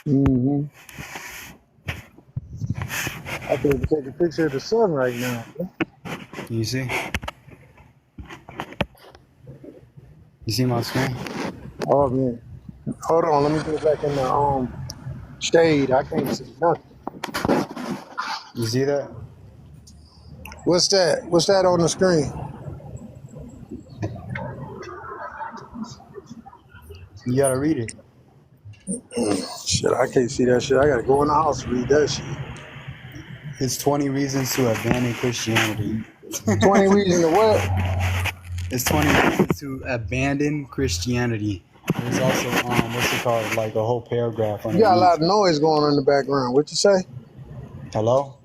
Mm-hmm. I could take a picture of the sun right now. Can you see? You see my screen? Oh man. Hold on, let me go back in the shade. I can't see nothing. You see that? What's that? What's that on the screen? You gotta read it. Shit, I can't see that shit. I gotta go in the house to read that shit. It's 20 reasons to abandon Christianity. 20 reasons to what? It's 20 reasons to abandon Christianity. There's also what's it called? Like a whole paragraph on You got a lot of noise going on in the background. What you say? Hello?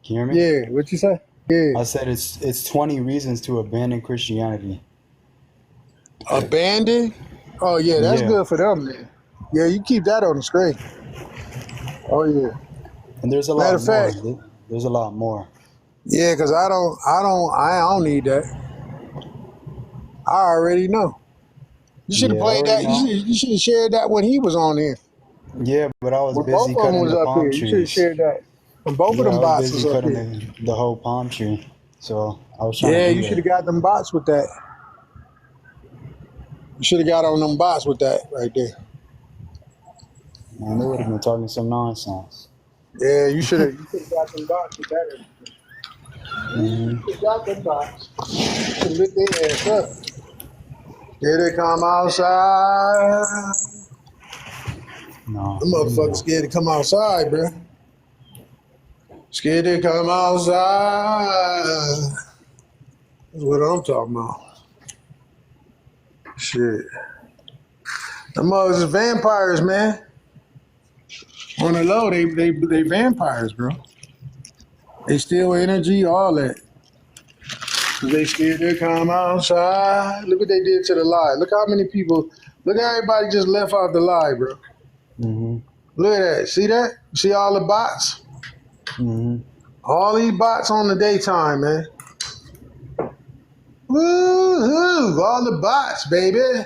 Can you hear me? Yeah, what you say? Yeah. I said it's 20 reasons to abandon Christianity. Abandon? Oh yeah, that's good for them, man. Yeah, you keep that on the screen. Oh yeah. And there's a lot more. There's a lot more. Yeah, cause I don't need that. I already know. You should have played that. You should have shared that when he was on here. Yeah, but I was When busy both of them cutting was the up palm here. trees. You should have shared that. When both of them I was bots busy was up cutting here. the whole palm tree. So I was trying Yeah, to do you should have got them bots with that. You should have got on them bots with that right there. Man, they would have been talking some nonsense. Yeah, you should have got them bots with that. Mm-hmm. You got them bots. You should have lit their ass up. Here they come outside. No. Them motherfuckers scared to come outside, bro. Scared to come outside. That's what I'm talking about. Shit. Them motherfuckers is vampires, man. On the low, they vampires, bro. They steal energy, all that. They scared to come outside. Look what they did to the live. Look how many people. Look how everybody just left off the live, bro. Mm-hmm. Look at that. See that? See all the bots? Mm-hmm. All these bots on the daytime, man. Woo-hoo! All the bots, baby.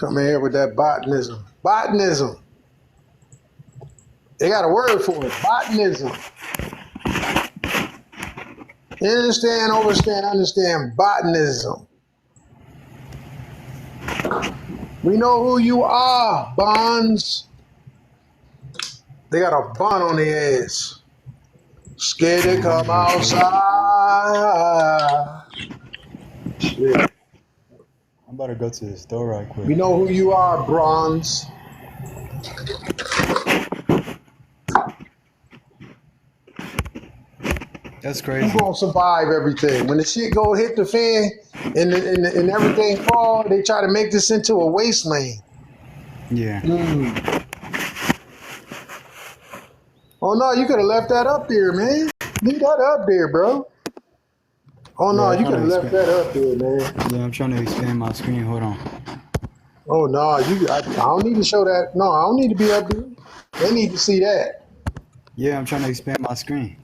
Come in here with that botanism. Botanism. They got a word for it. Botanism. Understand, understand. Botanism. We know who you are, Bonds. They got a bun on their ass. Scared to come outside. Shit. I'm about to go to the store right quick. We know who you are, Bronze. That's crazy. Who's gonna survive everything? When the shit go hit the fan and everything fall, they try to make this into a wasteland. Yeah. Oh no, you could have left that up there, man. Leave that up there, bro. Oh no, you could have left that up there, man. Yeah, I'm trying to expand my screen. Hold on. Oh no, I don't need to show that. No, I don't need to be up there. They need to see that. Yeah, I'm trying to expand my screen.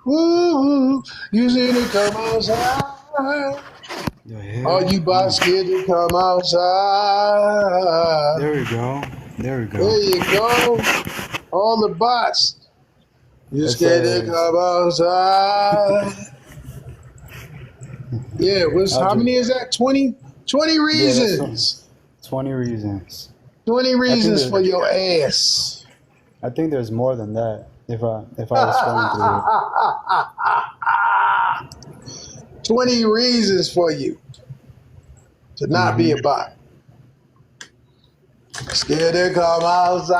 Woo, you see to come outside. All you bots scared to come outside. There we go. There we go. There you go. All the bots. You scared to come outside. Yeah, how many is that? 20? 20 reasons. Yeah, 20 reasons. 20 reasons for your ass. I think there's more than that. If I was going through it. 20 reasons for you to not be a bot. Scared to come outside.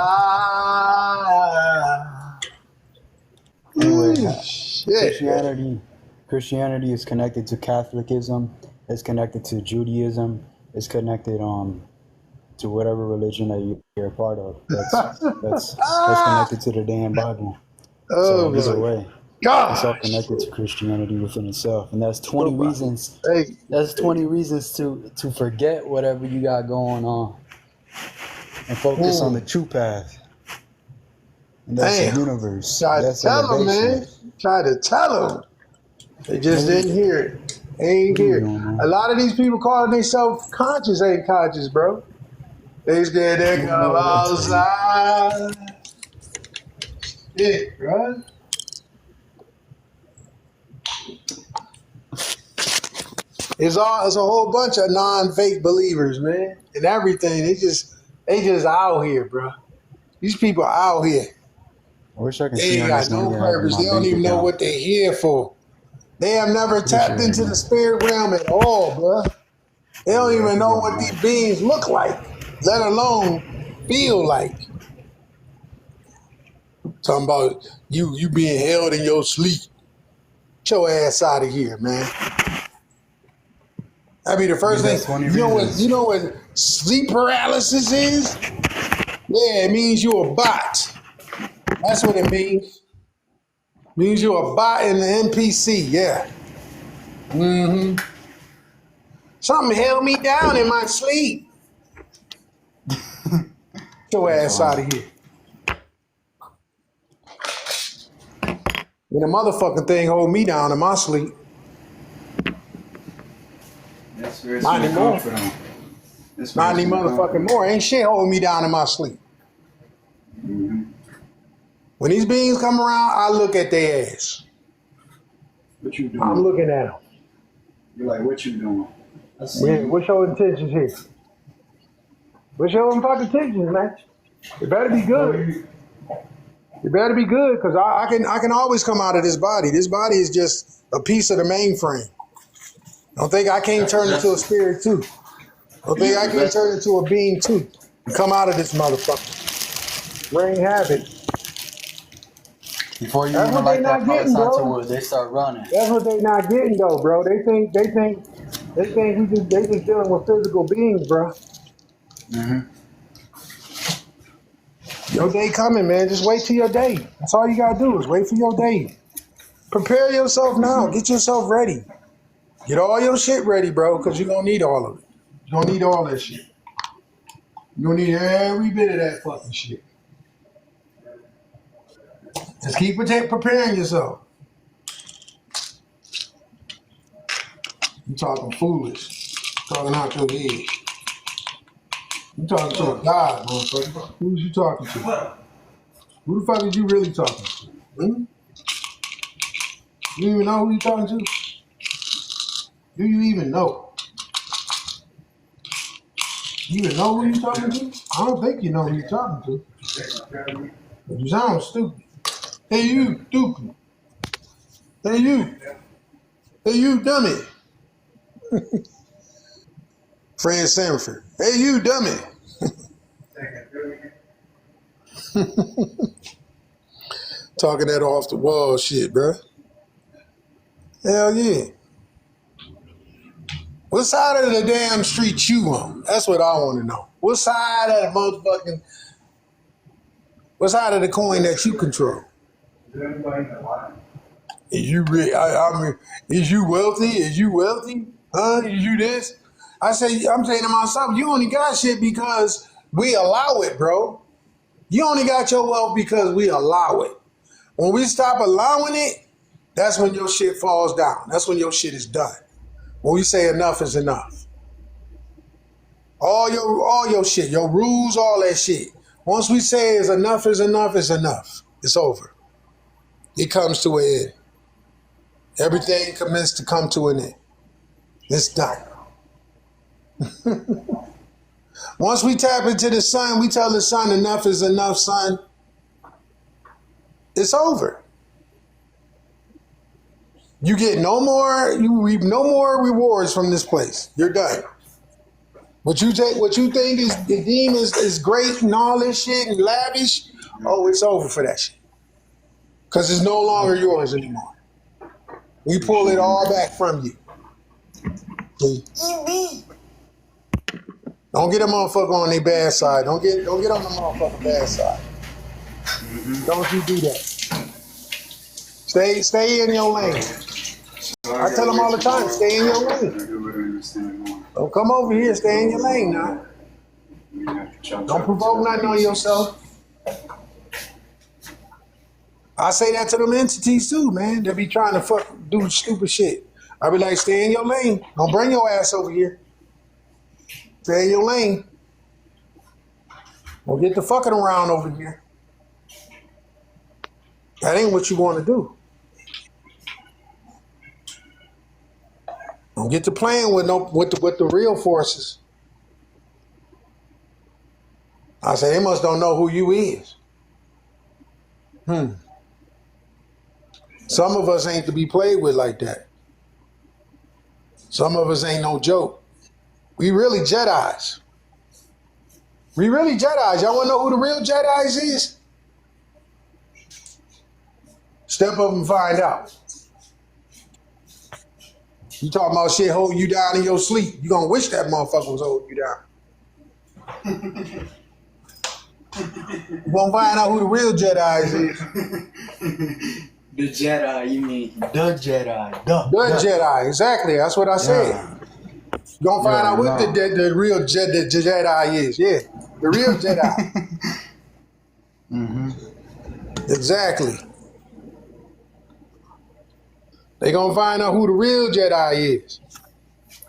Anyway, Shit. Christianity is connected to Catholicism. It's connected to Judaism. It's connected to whatever religion that you're a part of. That's connected to the damn Bible. So either way, it's all connected to Christianity within itself, and that's 20 reasons. That's 20 reasons to forget whatever you got going on and focus on the true path. And that's the universe. Try to tell them, man. Try to tell them. They just didn't hear it. They ain't hear it. A lot of these people calling themselves conscious ain't conscious, bro. They scared to come outside. Yeah, bro. It's a whole bunch of non-fake believers, man, and everything. They just out here, bro. These people are out here. I wish I could They see ain't how got much money no I have in purpose. my They don't bank even know account. what they're here for. They have never tapped into the spirit realm at all, bro. They don't even know what these beings look like, let alone feel like. Talking about you being held in your sleep. Get your ass out of here, man. That'd be the first thing. That's 20 You know what sleep paralysis is? Yeah, it means you're a bot. That's what it means. It means you're a bot in the NPC, yeah. Mm-hmm. Something held me down in my sleep. Get your ass out of here. And the motherfucking thing hold me down in my sleep. That's where Not anymore. Not any motherfucking more. Ain't shit holding me down in my sleep. Mm-hmm. When these beings come around, I look at their ass. What you doing? I'm looking at them. You're like, what you doing? Yeah, what's your intentions here? What's your fucking intentions, man? It better be good. It better be good, because I can always come out of this body. This body is just a piece of the mainframe. Don't think I can't turn into a spirit too. Don't think I can't turn into a being too. Come out of this motherfucker. Rain havoc. Before you That's even what like they that not getting, Palo bro. wood, they start running. That's what they not getting though, bro. They think they just dealing with physical beings, bro. Mm-hmm. Your day coming, man. Just wait till your day. That's all you gotta do is wait for your day. Prepare yourself now. Get yourself ready. Get all your shit ready, bro, because you're gonna need all of it. You're gonna need all that shit. You're gonna need every bit of that fucking shit. Just keep preparing yourself. You talking foolish. Talking out your head. You talking to a God, motherfucker. Who's you talking to? Who the fuck is you really talking to? Hmm? You even know who you talking to? Do you even know? You even know who you talking to? I don't think you know who you're talking to. But you sound stupid. Hey, you stupid. Hey, you. Hey, you dummy. Fred Sanford. Hey, you dummy. Talking that off the wall shit, bro. Hell yeah. What side of the damn street you on? That's what I want to know. What side of the motherfucking, what side of the coin that you control? Is you I mean, is you wealthy? Is you wealthy? Huh? Is you this? I'm saying to myself, you only got shit because we allow it, bro. You only got your wealth because we allow it. When we stop allowing it, that's when your shit falls down. That's when your shit is done. When we say enough is enough. All your shit, your rules, all that shit. Once we say is enough is enough is enough. It's over. It comes to an end. Everything commenced to come to an end. It's done. Once we tap into the sun, we tell the sun enough is enough, son. It's over. You get no more, you reap no more rewards from this place. You're done. What you think is the deem is great and all this shit and lavish, oh, it's over for that shit. Because it's no longer yours anymore. We pull it all back from you. See? Don't get a motherfucker on their bad side. Don't get on the motherfucker bad side. Don't you do that. Stay in your lane. I tell them all the time, stay in your lane. Don't come over here, stay in your lane now. Don't provoke nothing on yourself. I say that to them entities too, man. They be trying to do stupid shit. I be like, stay in your lane. Don't bring your ass over here. Stay in your lane. Don't get the fucking around over here. That ain't what you want to do. Don't get to playing with the real forces. I say they must don't know who you is. Some of us ain't to be played with like that. Some of us ain't no joke. We really Jedis. We really Jedis. Y'all want to know who the real Jedis is? Step up and find out. You talking about shit holding you down in your sleep. You gonna wish that motherfucker was holding you down. You gonna find out who the real Jedis is. The Jedi, you mean the Jedi. The Jedi, exactly. That's what I said. You gonna find out what the real Jedi is. Yeah, the real Jedi. Exactly. They gonna find out who the real Jedi is.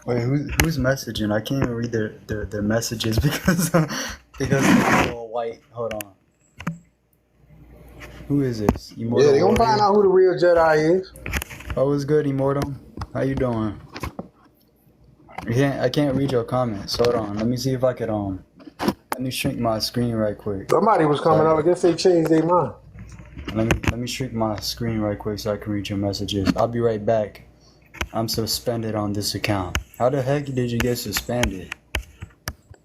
Wait, who's messaging? I can't even read their messages because they're all white. Hold on. Who is this? Immortal Yeah, they gonna Warrior? find out who the real Jedi is. Oh, what's good, Immortal? How you doing? I can't read your comments. Hold on. Let me see if I could let me shrink my screen right quick. Somebody was coming up. I guess they changed their mind. Let me shrink my screen right quick so I can read your messages. I'll be right back. I'm suspended on this account. How the heck did you get suspended?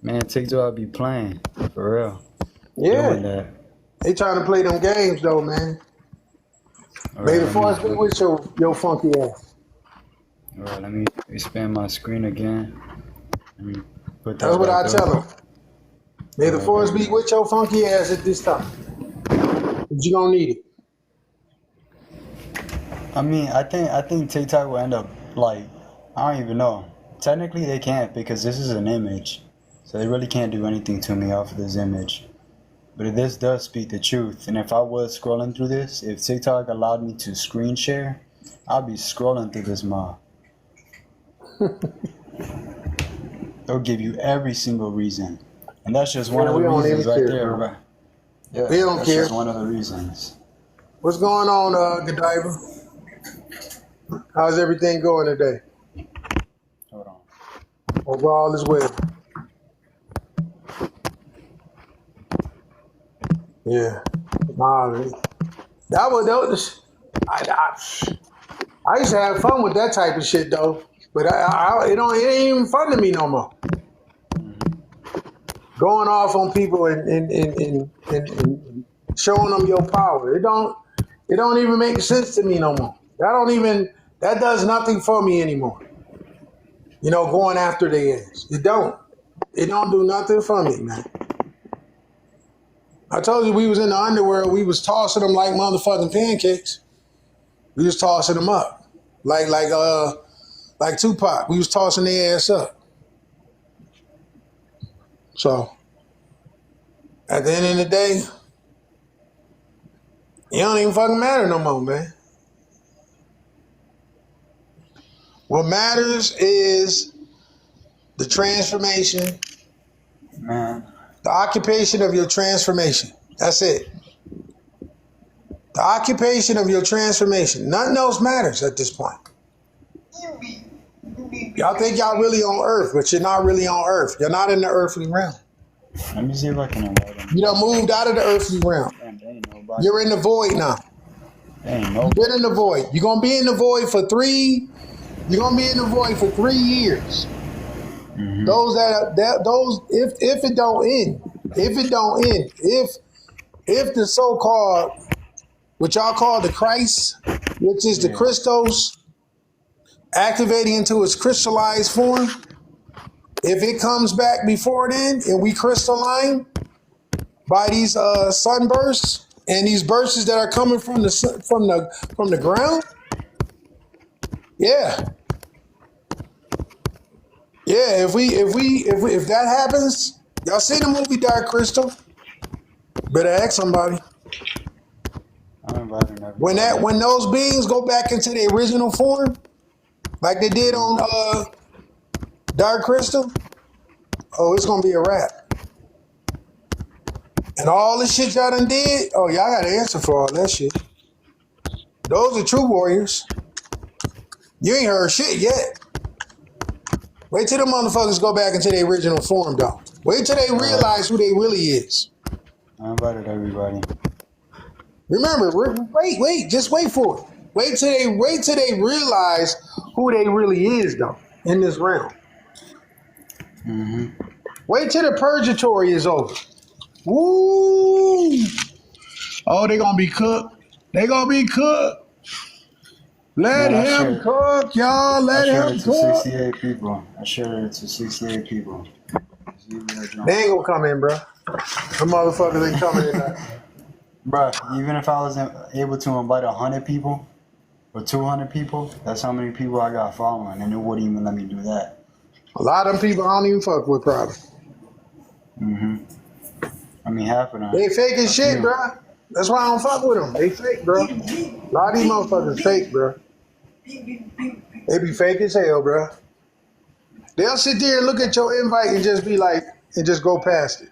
Man, TikTok be playing. For real. Yeah. Doing that. They trying to play them games though, man. May the force be with your funky ass. Alright, let me expand my screen again. Let me put that That's what I back tell up. them. May the force be with your funky ass at this time. But you gonna need it. I mean, I think TikTok will end up like, I don't even know. Technically they can't because this is an image. So they really can't do anything to me off of this image. But this does speak the truth. And if I was scrolling through this, if TikTok allowed me to screen share, I'd be scrolling through this mob. They'll give you every single reason. And that's just one of the reasons right there, bro. Yeah, we don't that's care. just one of the reasons. What's going on, Godiva? How's everything going today? Hold on. Hope all is well. Yeah. Nah, that was I used to have fun with that type of shit though, but it ain't even fun to me no more. Going off on people and showing them your power. It don't even make sense to me no more. That does nothing for me anymore. You know, going after their ass. It don't do nothing for me, man. I told you we was in the underworld. We was tossing them like motherfucking pancakes. We was tossing them up, like Tupac. We was tossing their ass up. So, at the end of the day, it don't even fucking matter no more, man. What matters is the transformation, Man. the occupation of your transformation. That's it. The occupation of your transformation. Nothing else matters at this point. Y'all think y'all really on Earth, but you're not really on Earth. You're not in the earthly realm. Let me see if I can invite him. You done moved out of the earthly realm. Damn, there ain't nobody. You're in the void now. There ain't You've nobody. been in the void. You're gonna be in the void for 3 years. Mm-hmm. Those if it don't end, if the so-called, what y'all call the Christ, which is the Christos, activating into its crystallized form, if it comes back before then and we crystalline by these sunbursts and these bursts that are coming from the ground, yeah. Yeah, if that happens, y'all see the movie Dark Crystal? Better ask somebody. I'm inviting everybody. When those beings go back into their original form, like they did on Dark Crystal, oh, it's gonna be a wrap. And all the shit y'all done did, oh, y'all got to answer for all that shit. Those are true warriors. You ain't heard shit yet. Wait till the motherfuckers go back into their original form, though. Wait till they realize who they really is. I invited everybody. Remember, wait, just wait for it. Wait till they realize who they really is, though, in this realm. Mm-hmm. Wait till the purgatory is over. Woo! Oh, they gonna be cooked. They gonna be cooked. Let him cook, y'all. Let him cook. 68 people. I shared it to 68 people. They ain't gonna come in, bro. The motherfuckers ain't coming in there. Bruh, even if I was able to invite 100 people or 200 people, that's how many people I got following, and it wouldn't even let me do that. A lot of them people I don't even fuck with, probably. Mm-hmm. I mean, half of them. They fake as shit, bro. That's why I don't fuck with them. They fake, bro. A lot of these motherfuckers fake, bro. They be fake as hell, bro. They'll sit there and look at your invite and just be like, and just go past it.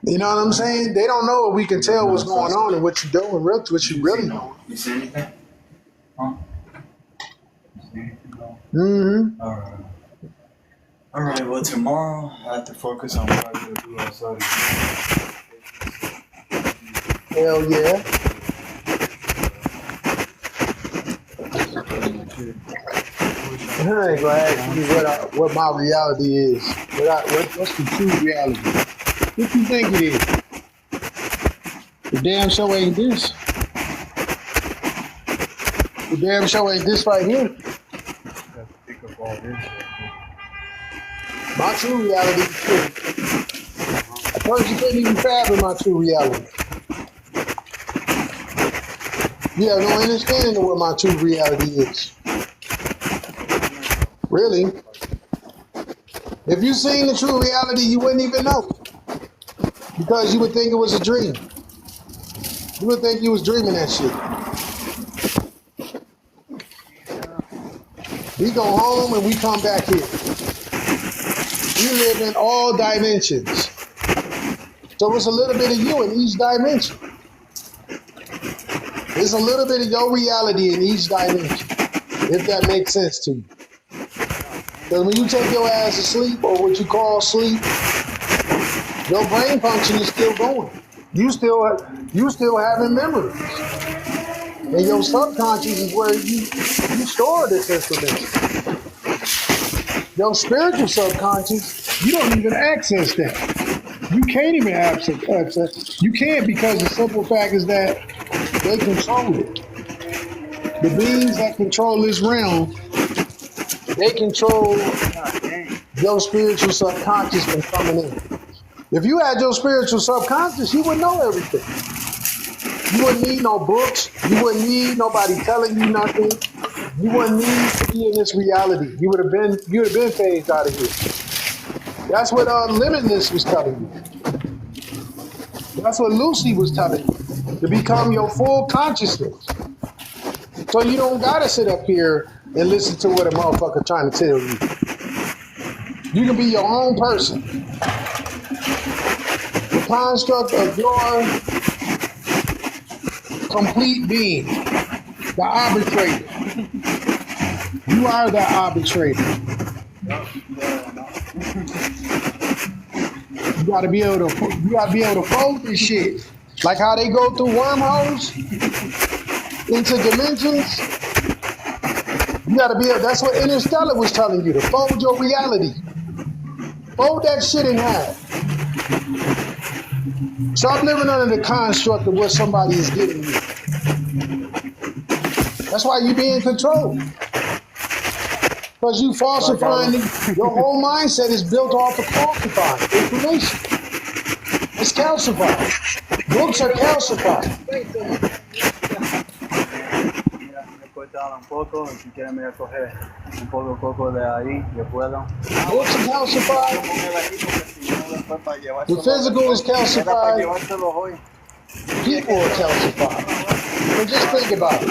You know what I'm saying? They don't know if we can tell what's going on and what you're doing, what you really doing. You see anything? Huh? Mm-hmm. All right, well, tomorrow I have to focus on what I gotta do outside. Hell yeah. I ain't gonna ask you what my reality is. What's the true reality? What you think it is? The damn show ain't this. The damn show ain't this right here. My true reality is true. A person can't even fathom my true reality. You have no understanding of what my true reality is. Really? If you seen the true reality, you wouldn't even know. Because you would think it was a dream. You would think you was dreaming that shit. We go home and we come back here. We live in all dimensions. So it's a little bit of you in each dimension. There's a little bit of your reality in each dimension, if that makes sense to you. Because when you take your ass to sleep, or what you call sleep, your brain function is still going. You still having memories. And your subconscious is where you store this information. Your spiritual subconscious, you don't even access that. You can't even access. You can't, because the simple fact is that they control it. The beings that control this realm, they control your spiritual subconscious from coming in. If you had your spiritual subconscious, you would know everything. You wouldn't need no books. You wouldn't need nobody telling you nothing. You wouldn't need to be in this reality. You would have been phased out of here. That's what Limitless was telling you. That's what Lucy was telling you. To become your full consciousness. So you don't gotta sit up here and listen to what a motherfucker trying to tell you. You can be your own person. The construct of your complete being. The arbitrator. You are that arbitrator. You gotta be able to fold this shit. Like how they go through wormholes into dimensions. You gotta be able, that's what Interstellar was telling you, to fold your reality. Fold that shit in half. Stop living under the construct of what somebody is giving you. That's why you being controlled. Because you falsifying, your whole mindset is built off of falsifying information. It's calcified. Books are calcified. Books are calcified. The physical is calcified. People are calcified. So just think about it.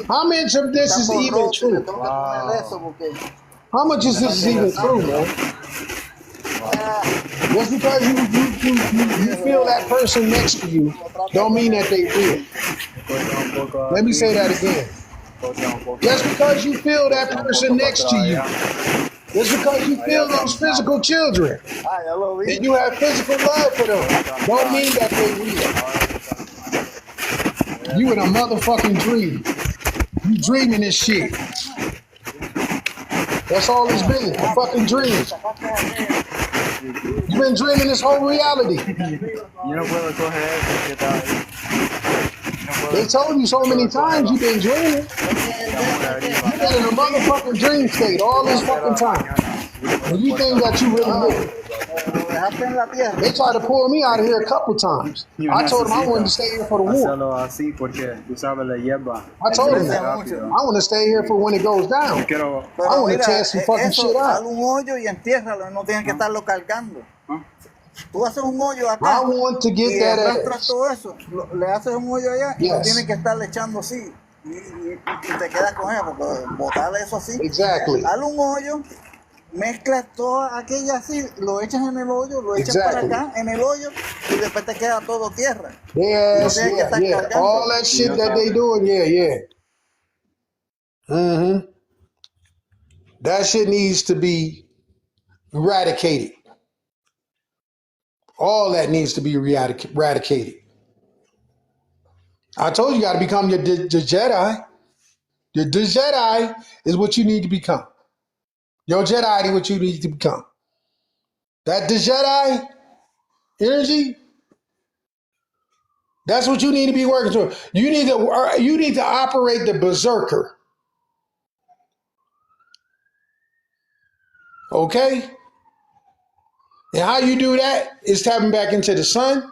How much of this is even true? How much is this even true, man? Just because you feel that person next to you, don't mean that they will. Let me say that again. Just because you feel that person next to you, just because you feel those physical children, and you have physical love for them, don't mean that they real. You in a motherfucking dream. You dreaming this shit. That's all it's been, a fucking dream. You've been dreaming this whole reality. They told you so many times you've been dreaming. You've been in a motherfucking dream state all this fucking time. And you think that you really did. They tried to pull me out of here a couple times. I told them I wanted to stay here for the war. I told them that. I want to stay here for when it goes down. I want to tear some fucking shit out. Tú haces un hoyo acá. I want to get y that arrastras todo eso, le haces un hoyo allá y lo tienes que estarle echando así y te quedas con eso porque botarle eso así. Exactly. Hazle un hoyo, mezclas toda aquella así, lo echas en el hoyo, lo echas para acá en el hoyo y después te queda todo tierra. Yes, yeah. All that shit that they doing, yeah. That shit needs to be eradicated. All that needs to be eradicated. I told you got to become the Jedi. The Jedi is what you need to become. Your Jedi is what you need to become. That the Jedi energy, that's what you need to be working toward. You need to operate the berserker. Okay? And how you do that is tapping back into the sun,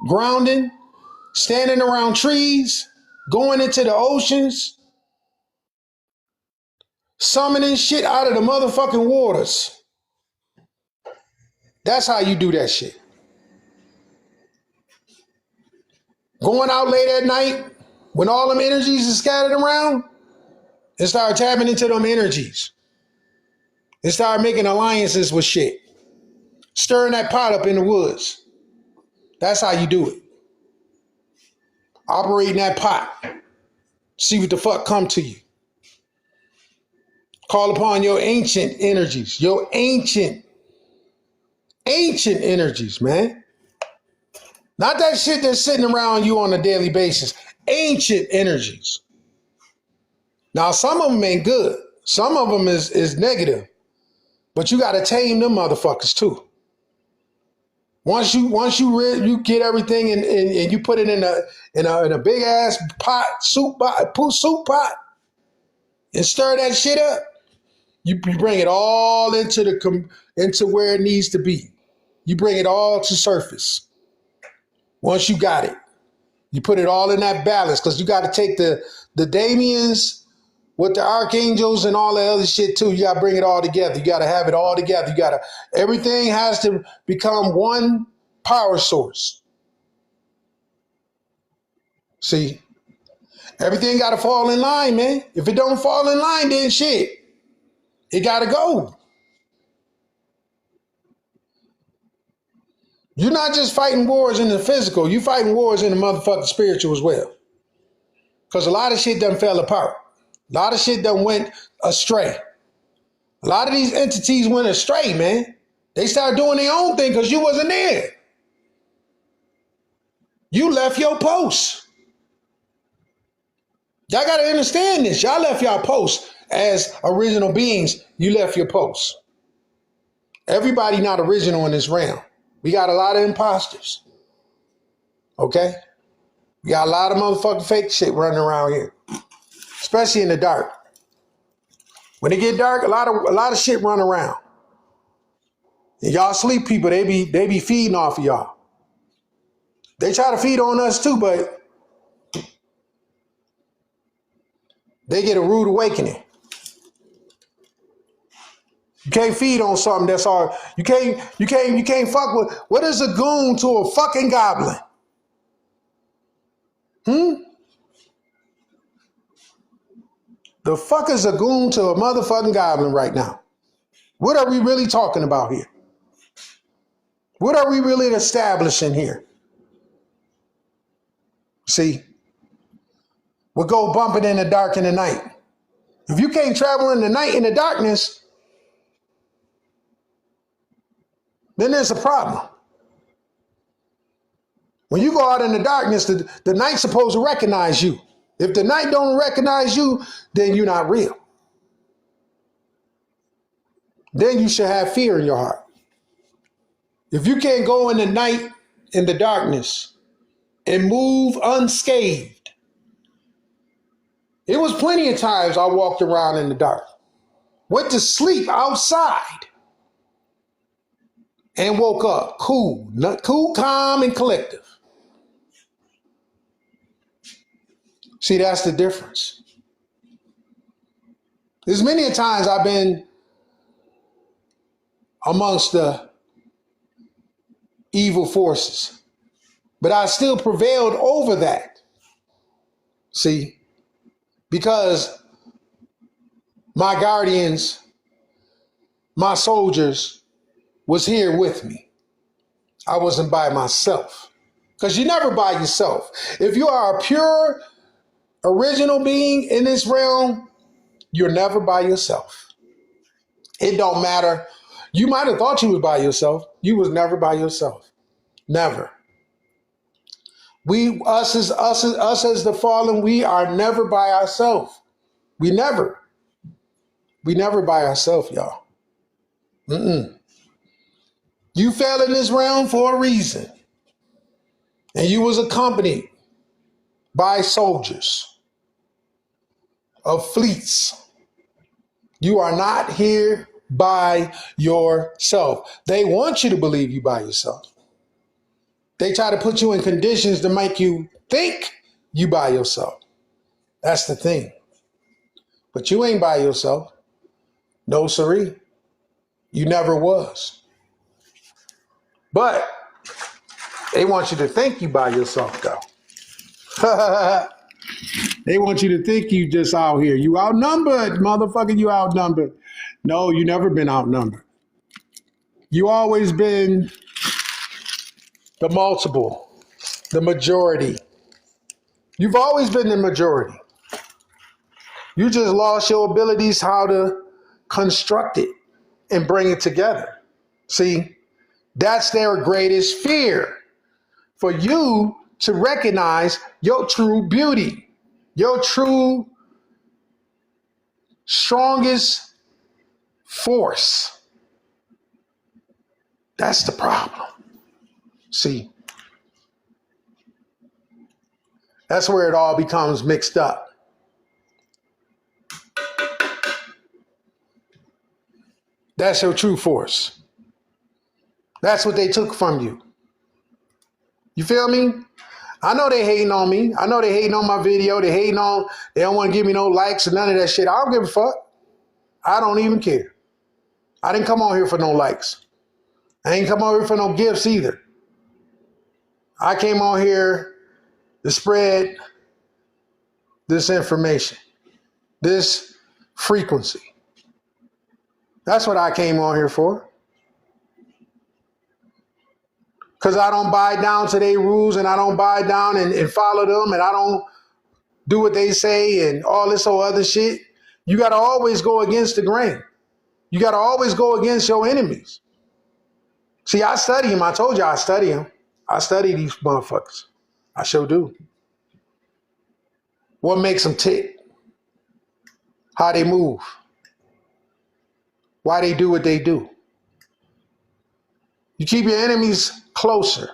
grounding, standing around trees, going into the oceans, summoning shit out of the motherfucking waters. That's how you do that shit. Going out late at night when all them energies are scattered around and start tapping into them energies and start making alliances with shit. Stirring that pot up in the woods. That's how you do it. Operating that pot. See what the fuck come to you. Call upon your ancient energies. Your ancient energies, man. Not that shit that's sitting around you on a daily basis. Ancient energies. Now, some of them ain't good. Some of them is negative. But you got to tame them motherfuckers too. Once you get everything and you put it in a big ass pot, soup pot, and stir that shit up, you bring it all into where it needs to be. You bring it all to surface. Once you got it, you put it all in that balance because you got to take the Damians with the archangels and all that other shit too. You got to bring it all together. You got to have it all together. Everything has to become one power source. See, everything got to fall in line, man. If it don't fall in line, then shit, it got to go. You're not just fighting wars in the physical. You're fighting wars in the motherfucking spiritual as well. Because a lot of shit done fell apart. A lot of shit done went astray. A lot of these entities went astray, man. They started doing their own thing because you wasn't there. You left your post. Y'all got to understand this. Y'all left y'all post as original beings. You left your post. Everybody not original in this realm. We got a lot of imposters. Okay? We got a lot of motherfucking fake shit running around here. Especially in the dark. When it get dark, a lot of shit run around. And y'all sleep people, they be feeding off of y'all. They try to feed on us too, but they get a rude awakening. You can't feed on something that's all. You can't fuck with. What is a goon to a fucking goblin? The fuck is a goon to a motherfucking goblin right now? What are we really talking about here? What are we really establishing here? See, would go bumping in the dark in the night. If you can't travel in the night in the darkness, then there's a problem. When you go out in the darkness, the night's supposed to recognize you. If the night don't recognize you, then you're not real. Then you should have fear in your heart. If you can't go in the night in the darkness and move unscathed, it was plenty of times I walked around in the dark, went to sleep outside, and woke up cool, calm, and collective. See, that's the difference. There's many times I've been amongst the evil forces, but I still prevailed over that. See, because my guardians, my soldiers was here with me. I wasn't by myself, because you're never by yourself. If you are a pure original being in this realm, you're never by yourself. It don't matter. You might have thought you was by yourself. You was never by yourself. Never. Us as the fallen, we are never by ourselves. We never by ourselves, y'all. You fell in this realm for a reason. And you was accompanied by soldiers of fleets. You are not here by yourself. They want you to believe you by yourself. They try to put you in conditions to make you think you by yourself. That's the thing. But you ain't by yourself. No, siree. You never was. But they want you to think you by yourself, though. They want you to think you just out here. You outnumbered, motherfucker, you outnumbered. No, you never been outnumbered. You always been the multiple, the majority. You've always been the majority. You just lost your abilities how to construct it and bring it together. See, that's their greatest fear, for you to recognize your true beauty, your true strongest force. That's the problem. See, that's where it all becomes mixed up. That's your true force. That's what they took from you. You feel me? I know they hating on me. I know they hating on my video. They don't want to give me no likes or none of that shit. I don't give a fuck. I don't even care. I didn't come on here for no likes. I ain't come on here for no gifts either. I came on here to spread this information, this frequency. That's what I came on here for. Because I don't buy down to their rules, and I don't buy down and follow them, and I don't do what they say and all this whole other shit. You got to always go against the grain. You got to always go against your enemies. See, I study them. I told you I study them. I study these motherfuckers. I sure do. What makes them tick? How they move? Why they do what they do? You keep your enemies closer.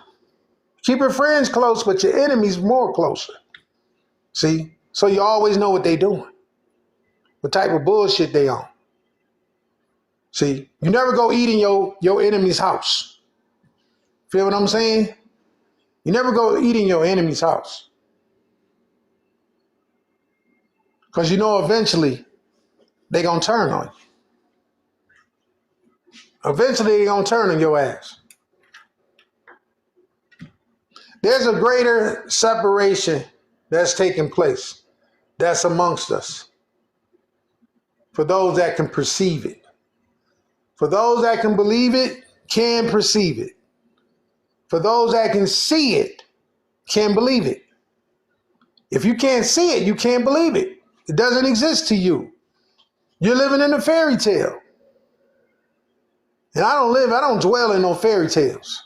Keep your friends close, but your enemies more closer. See? So you always know what they doing. What type of bullshit they on. See? You never go eat in your enemy's house. Feel what I'm saying? You never go eat in your enemy's house. Because you know eventually they gonna turn on you. Eventually they gonna turn on your ass. There's a greater separation that's taking place. That's amongst us. For those that can perceive it. For those that can believe it, can perceive it. For those that can see it, can believe it. If you can't see it, you can't believe it. It doesn't exist to you. You're living in a fairy tale. And I don't dwell in no fairy tales.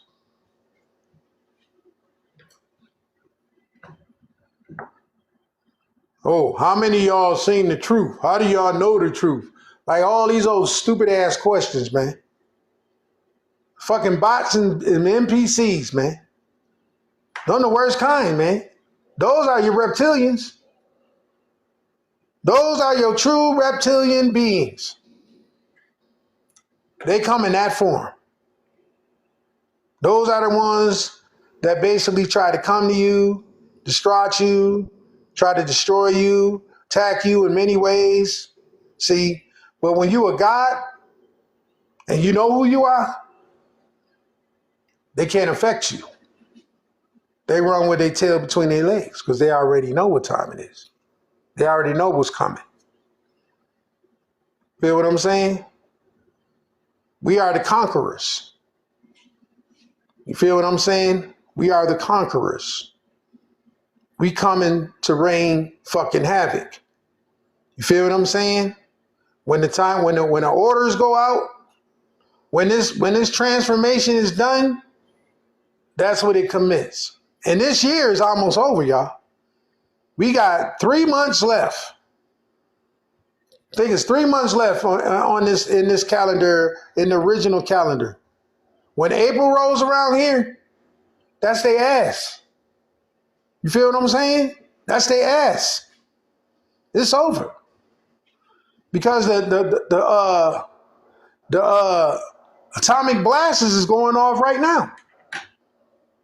Oh, how many of y'all seen the truth? How do y'all know the truth? Like all these old stupid ass questions, man. Fucking bots and NPCs, man. They're the worst kind, man. Those are your reptilians. Those are your true reptilian beings. They come in that form. Those are the ones that basically try to come to you, distract you, try to destroy you, attack you in many ways. See, but when you a God and you know who you are, they can't affect you. They run with their tail between their legs because they already know what time it is. They already know what's coming. Feel what I'm saying? We are the conquerors. You feel what I'm saying? We are the conquerors. We coming to reign fucking havoc. You feel what I'm saying? When the orders go out, when this transformation is done, that's what it commits. And this year is almost over, y'all. We got 3 months left. I think it's 3 months left in this calendar, in the original calendar. When April rolls around here, that's their ass. You feel what I'm saying? That's their ass. It's over. Because the atomic blasts is going off right now.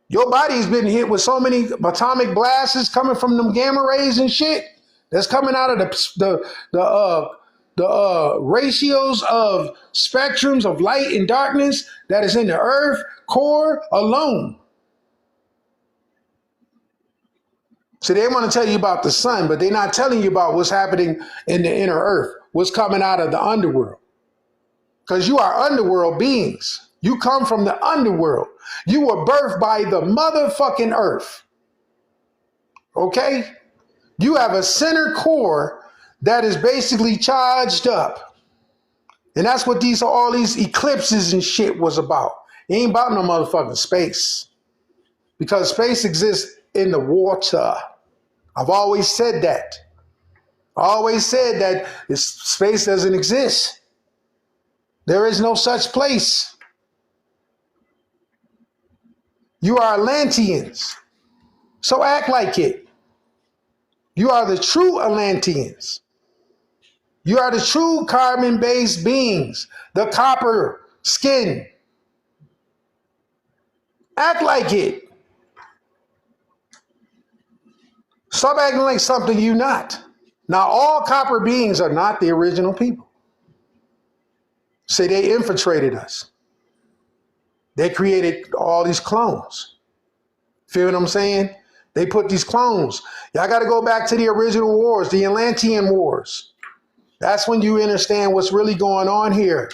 Your body's been hit with so many atomic blasts coming from them gamma rays and shit that's coming out of the ratios of spectrums of light and darkness that is in the earth core alone. So they want to tell you about the sun, but they're not telling you about what's happening in the inner earth, what's coming out of the underworld. Because you are underworld beings. You come from the underworld. You were birthed by the motherfucking earth. Okay? You have a center core that is basically charged up. And that's what all these eclipses and shit was about. It ain't about no motherfucking space. Because space exists in the water. I've always said that. I always said that space doesn't exist. There is no such place. You are Atlanteans. So act like it. You are the true Atlanteans. You are the true carbon-based beings, the copper skin. Act like it. Stop acting like something you're not. Now, all copper beings are not the original people. See, they infiltrated us. They created all these clones. Feel what I'm saying? They put these clones. Y'all got to go back to the original wars, the Atlantean Wars. That's when you understand what's really going on here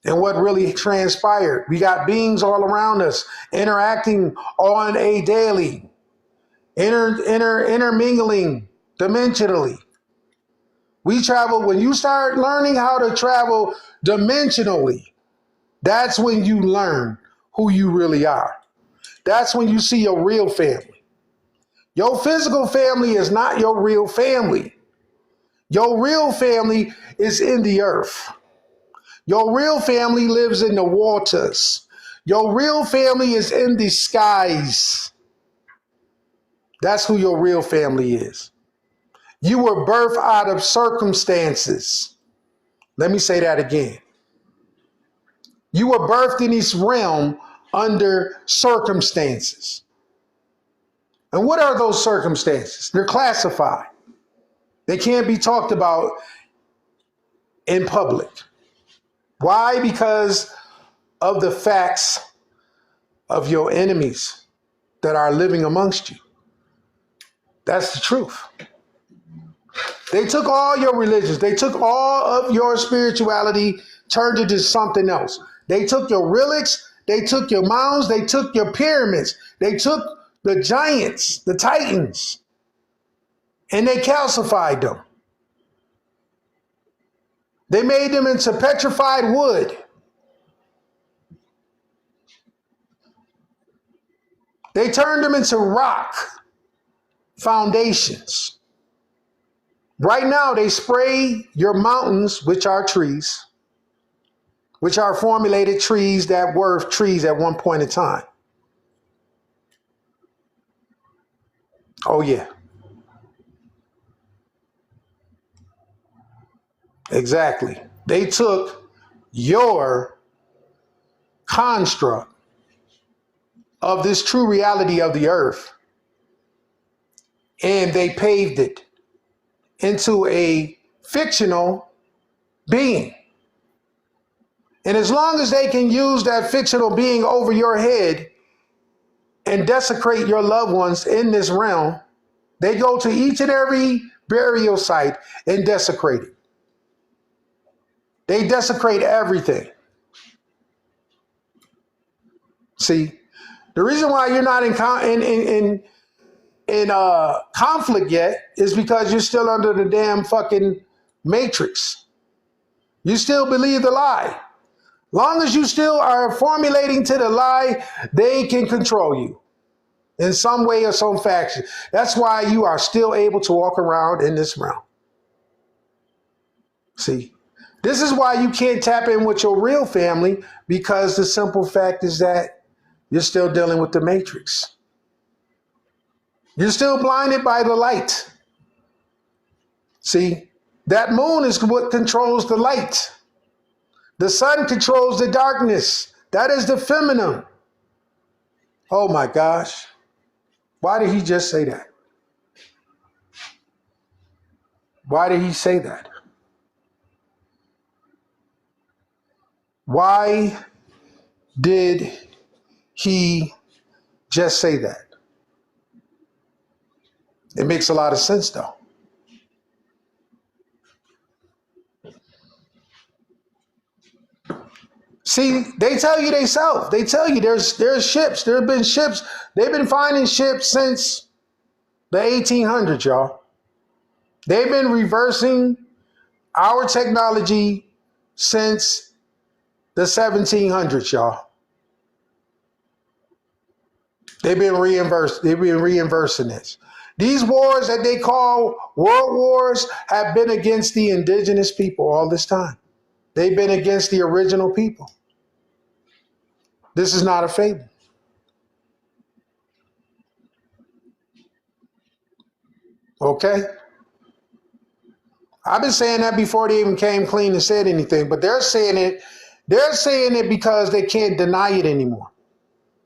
and what really transpired. We got beings all around us interacting on a daily, intermingling dimensionally. We travel, when you start learning how to travel dimensionally, that's when you learn who you really are. That's when you see your real family. Your physical family is not your real family. Your real family is in the earth. Your real family lives in the waters. Your real family is in the skies. That's who your real family is. You were birthed out of circumstances. Let me say that again. You were birthed in this realm under circumstances. And what are those circumstances? They're classified. They can't be talked about in public. Why? Because of the facts of your enemies that are living amongst you. That's the truth. They took all your religions. They took all of your spirituality, turned it to something else. They took your relics. They took your mounds. They took your pyramids. They took the giants, the titans. and they calcified them. They made them into petrified wood. They turned them into rock foundations. Right now, they spray your mountains, which are trees, which are formulated trees that were trees at one point in time. Oh, yeah. Exactly. They took your construct of this true reality of the earth and they paved it into a fictional being. And as long as they can use that fictional being over your head and desecrate your loved ones in this realm, they go to each and every burial site and desecrate it. They desecrate everything. See, the reason why you're not in conflict yet is because you're still under the damn fucking matrix. You still believe the lie. Long as you still are formulating to the lie, they can control you in some way or some fashion. That's why you are still able to walk around in this realm. See, this is why you can't tap in with your real family, because the simple fact is that you're still dealing with the matrix. You're still blinded by the light. See, that moon is what controls the light. The sun controls the darkness. That is the feminine. Oh my gosh. Why did he just say that? Why did he say that? Why did he just say that? It makes a lot of sense though. See, they tell you themselves. They tell you there's ships. There have been ships. They've been finding ships since the 1800s, y'all. They've been reversing our technology since the 1700s, y'all. They've been reversing this. These wars that they call world wars have been against the indigenous people all this time. They've been against the original people. This is not a fable. Okay? I've been saying that before they even came clean and said anything, but they're saying it because they can't deny it anymore.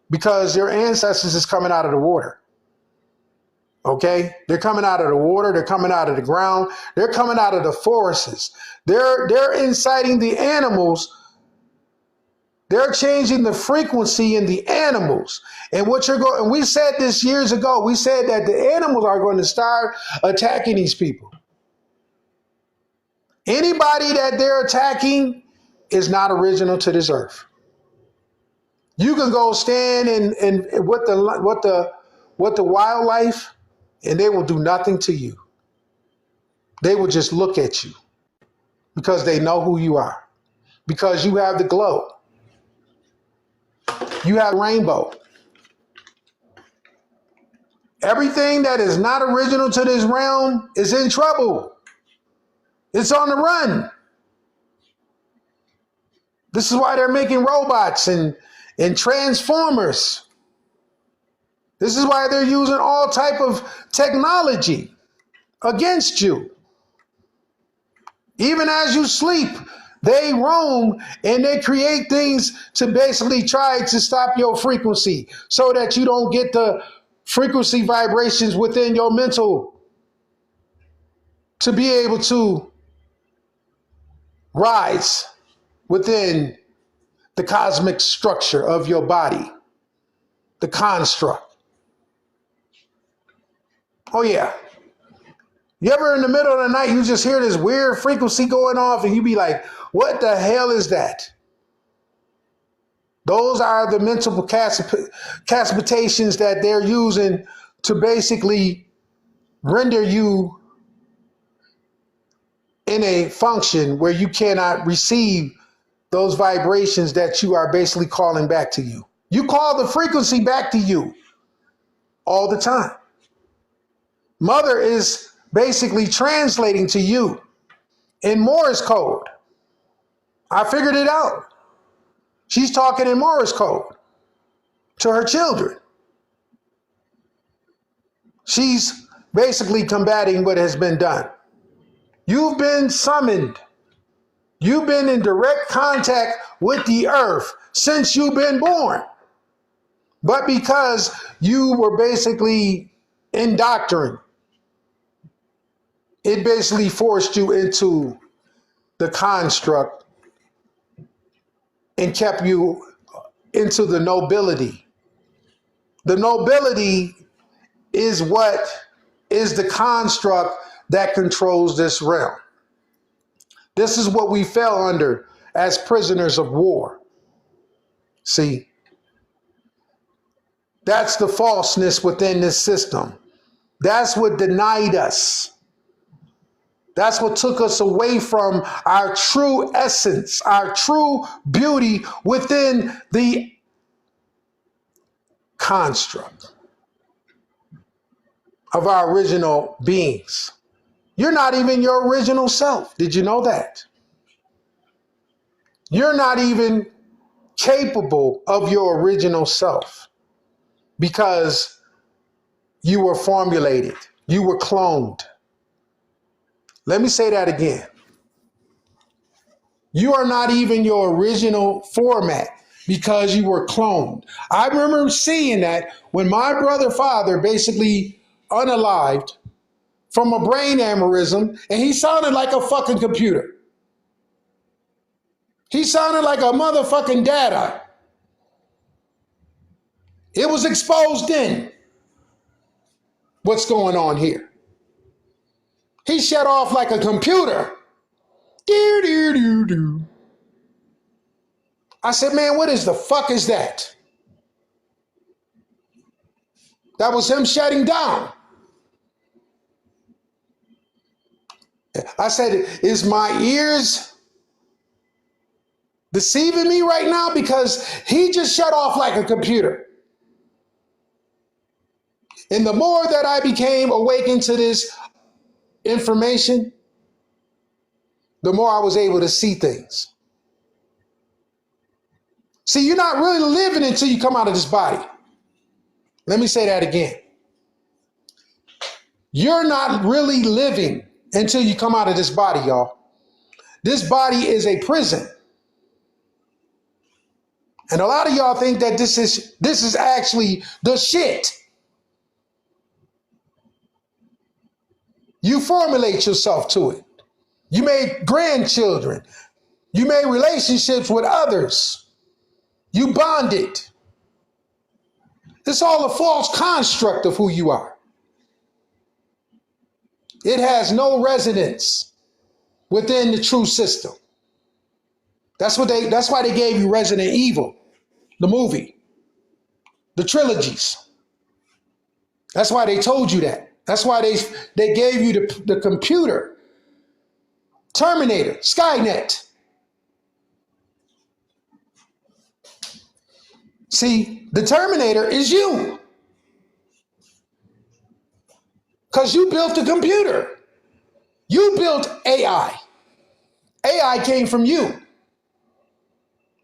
Because their ancestors is coming out of the water. Okay? They're coming out of the water, they're coming out of the ground, they're coming out of the forests. They're inciting the animals. They're changing the frequency in the animals. And and we said this years ago, we said that the animals are going to start attacking these people. Anybody that they're attacking is not original to this earth. You can go stand in with the wildlife, and they will do nothing to you. They will just look at you because they know who you are. Because you have the glow. You have rainbow. Everything that is not original to this realm is in trouble. It's on the run. This is why they're making robots and transformers. This is why they're using all type of technology against you. Even as you sleep, they roam and they create things to basically try to stop your frequency so that you don't get the frequency vibrations within your mental to be able to rise within the cosmic structure of your body, the construct. Oh yeah. You ever in the middle of the night, you just hear this weird frequency going off and you be like, what the hell is that? Those are the mental capacitations that they're using to basically render you in a function where you cannot receive those vibrations that you are basically calling back to you. You call the frequency back to you all the time. Mother is basically translating to you in Morse code. I figured it out. She's talking in Morse code to her children. She's basically combating what has been done. You've been summoned. You've been in direct contact with the earth since you've been born. But because you were basically indoctrinated, it basically forced you into the construct and kept you into the nobility. The nobility is what is the construct that controls this realm. This is what we fell under as prisoners of war. See, that's the falseness within this system. That's what denied us. That's what took us away from our true essence, our true beauty within the construct of our original beings. You're not even your original self. Did you know that? You're not even capable of your original self because you were formulated, you were cloned. Let me say that again. You are not even your original format because you were cloned. I remember seeing that when my brother father basically unalived from a brain aneurysm, and he sounded like a fucking computer. He sounded like a motherfucking data. It was exposed then. What's going on here? He shut off like a computer. I said, man, what is the fuck is that? That was him shutting down. I said, is my ears deceiving me right now? Because he just shut off like a computer. And the more that I became awakened to this information, the more I was able to see things. See, you're not really living until you come out of this body. Let me say that again. You're not really living until you come out of this body, y'all. This body is a prison. And a lot of y'all think that this is actually the shit. You formulate yourself to it. You made grandchildren. You made relationships with others. You bonded. It's all a false construct of who you are. It has no resonance within the true system. That's why they gave you Resident Evil, the movie, the trilogies. That's why they told you that. That's why they gave you the computer, Terminator, Skynet. See, the Terminator is you. Because you built the computer. You built AI. AI came from you.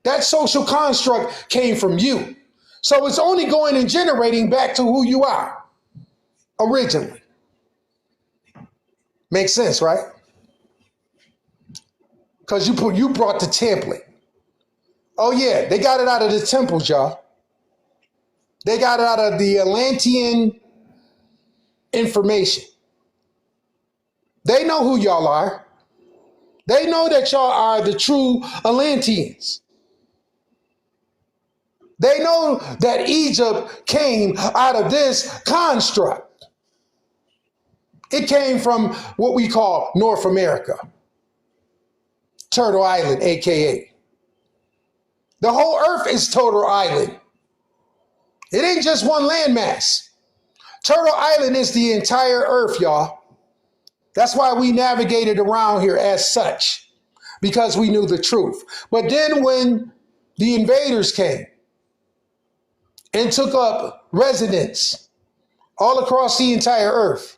That social construct came from you. So it's only going and generating back to who you are originally. Makes sense, right? Because you brought the template. Oh yeah, they got it out of the temples, y'all. They got it out of the Atlantean information. They know who y'all are. They know that y'all are the true Atlanteans. They know that Egypt came out of this construct. It came from what we call North America. Turtle Island, AKA. The whole earth is Turtle Island. It ain't just one landmass. Turtle Island is the entire earth, y'all. That's why we navigated around here as such, because we knew the truth. But then when the invaders came and took up residence all across the entire earth,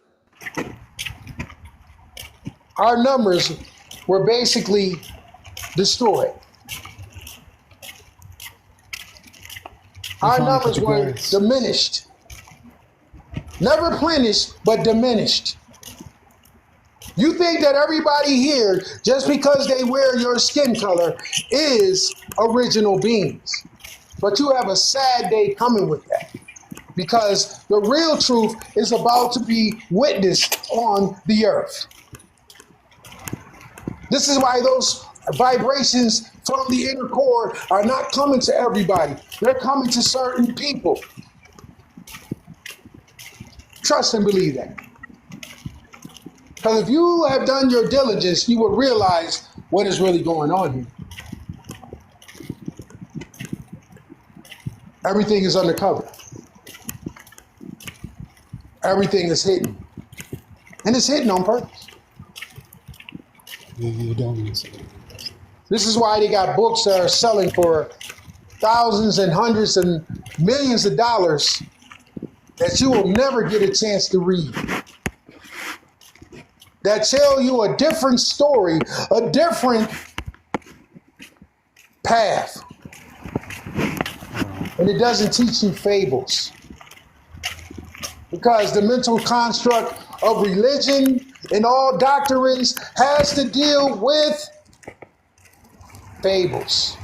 our numbers were basically destroyed. Our numbers were diminished. Never replenished, but diminished. You think that everybody here, just because they wear your skin color, is original beings. But you have a sad day coming with that. Because the real truth is about to be witnessed on the earth. This is why those vibrations from the inner core are not coming to everybody. They're coming to certain people. Trust and believe that. Because if you have done your diligence, you would realize what is really going on here. Everything is undercover. Everything is hidden. And it's hidden on purpose. This is why they got books that are selling for thousands and hundreds and millions of dollars that you will never get a chance to read. That tell you a different story, a different path. And it doesn't teach you fables. Because the mental construct of religion and all doctrines has to deal with fables.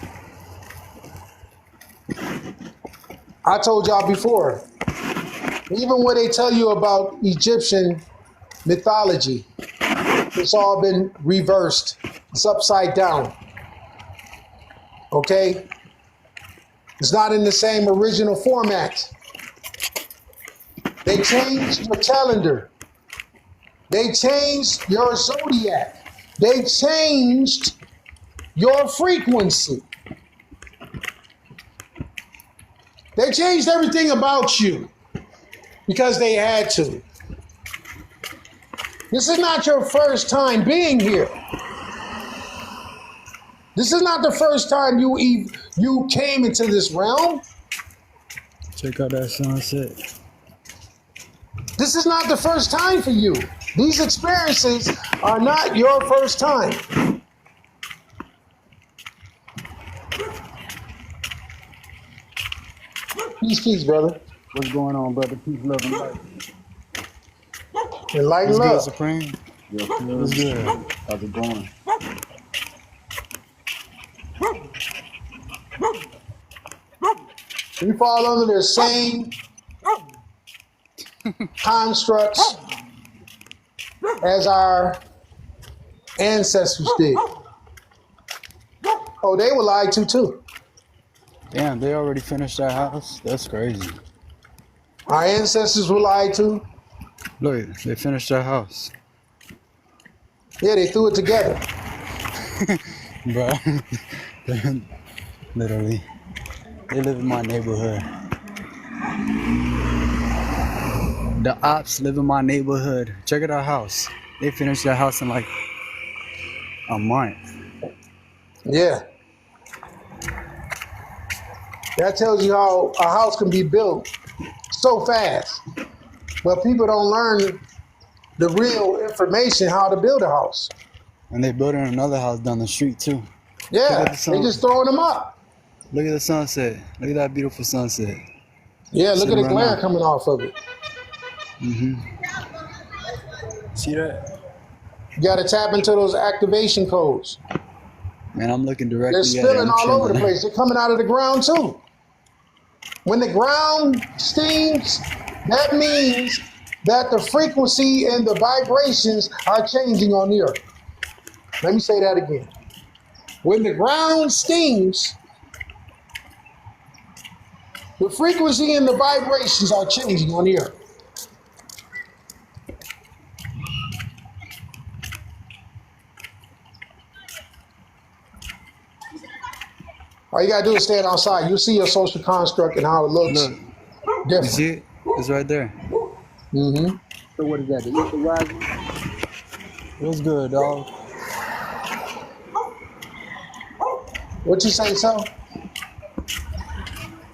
I told y'all before, even when they tell you about Egyptian mythology, it's all been reversed. It's upside down. Okay? It's not in the same original format. They changed your calendar. They changed your zodiac. They changed your frequency. They changed everything about you because they had to. This is not your first time being here. This is not the first time you came into this realm. Check out that sunset. This is not the first time for you. These experiences are not your first time. Peace, brother. What's going on, brother? Peace, love, and light. And light and What's love. good, Supreme? What's good? How's it going? We fall under the same constructs as our ancestors did. Oh, they were lied to too. Damn, they already finished that house? That's crazy. Our ancestors were lied to. Look, they finished that house. Yeah, they threw it together. Bro, literally. They live in my neighborhood. The ops live in my neighborhood. Check out our house. They finished that house in like a month. Yeah. That tells you how a house can be built so fast. But people don't learn the real information how to build a house. And they building another house down the street too. Yeah, they just throwing them up. Look at the sunset. Look at that beautiful sunset. Yeah, look at the glare coming off of it. See that? You got to tap into those activation codes. Man, I'm looking directly They're at it. spilling all over the place. They're coming out of the ground too. When the ground steams, that means that the frequency and the vibrations are changing on the earth. Let me say that again. When the ground steams, the frequency and the vibrations are changing on the earth. All you gotta do is stand outside. You'll see your social construct and how it looks. Look, you see it? It's right there. Mm-hmm. So what is that? The ether rising? What's good, dog? What you say, so?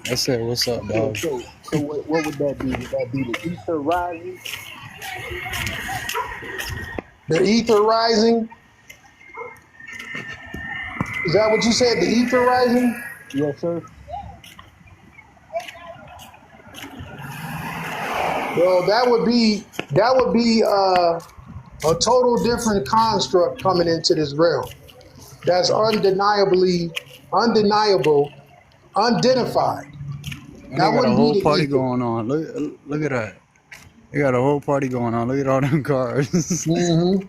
I said, what's up, dog? So what would that be? Would that be the ether rising? The ether rising? Is that what you said? The ether rising? Yes, sir. Well, that would be a total different construct coming into this realm. That's undeniable, unidentified. And That they got a wouldn't whole be the party ether. going on. Look at that. They got a whole party going on. Look at all them cars. Mm-hmm.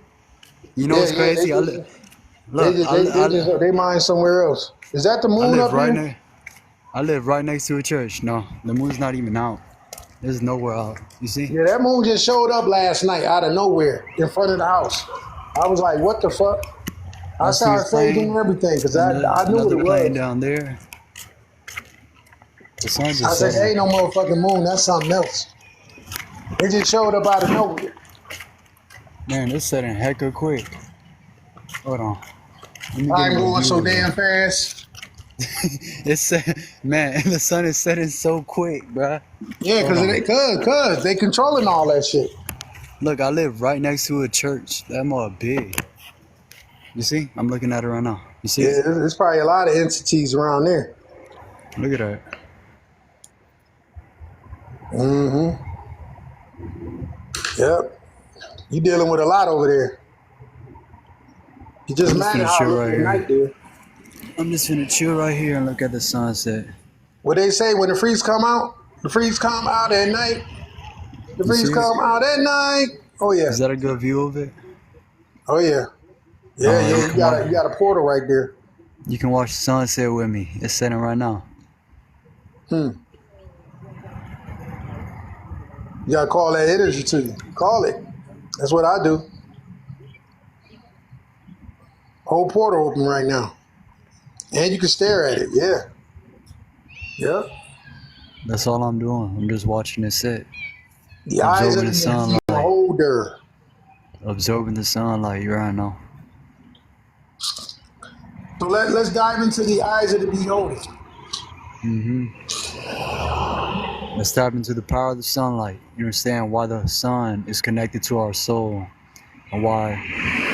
You know what's crazy? They mine somewhere else. Is that the moon up here? I live right next to a church. No, the moon's not even out. There's nowhere out. You see? Yeah, that moon just showed up last night out of nowhere in front of the house. I was like, what the fuck? I started saving everything because I knew what it plane was. down there. The sun I just said, set. there ain't no motherfucking moon. That's something else. It just showed up out of nowhere. Man, it's setting hecka quick. Hold on. Let me I get ain't a going so view of it. damn fast. It's set, man. The sun is setting so quick, bruh. Yeah, cause they controlling all that shit. Look, I live right next to a church. That more big. You see? I'm looking at it right now. You see? Yeah, there's probably a lot of entities around there. Look at that. Mm-hmm. Yep. You dealing with a lot over there. You just I'm mad finna at how it chill look right at here. night there. I'm just gonna chill right here and look at the sunset. What they say when the freeze come out? The freeze come out at night. The You freeze see? come out at night. Oh yeah. Is that a good view of it? Oh yeah. Yeah, you got a portal right there. You can watch the sunset with me. It's setting right now. You gotta call that energy to you. Call it. That's what I do. Whole portal open right now. And you can stare at it. Yeah. Yep. That's all I'm doing. I'm just watching it set. The eyes of Absorbing the the sunlight. beholder. Absorbing the sunlight. You already know. So let's dive into the eyes of the beholder. Let's tap into the power of the sunlight. You understand why the sun is connected to our soul and why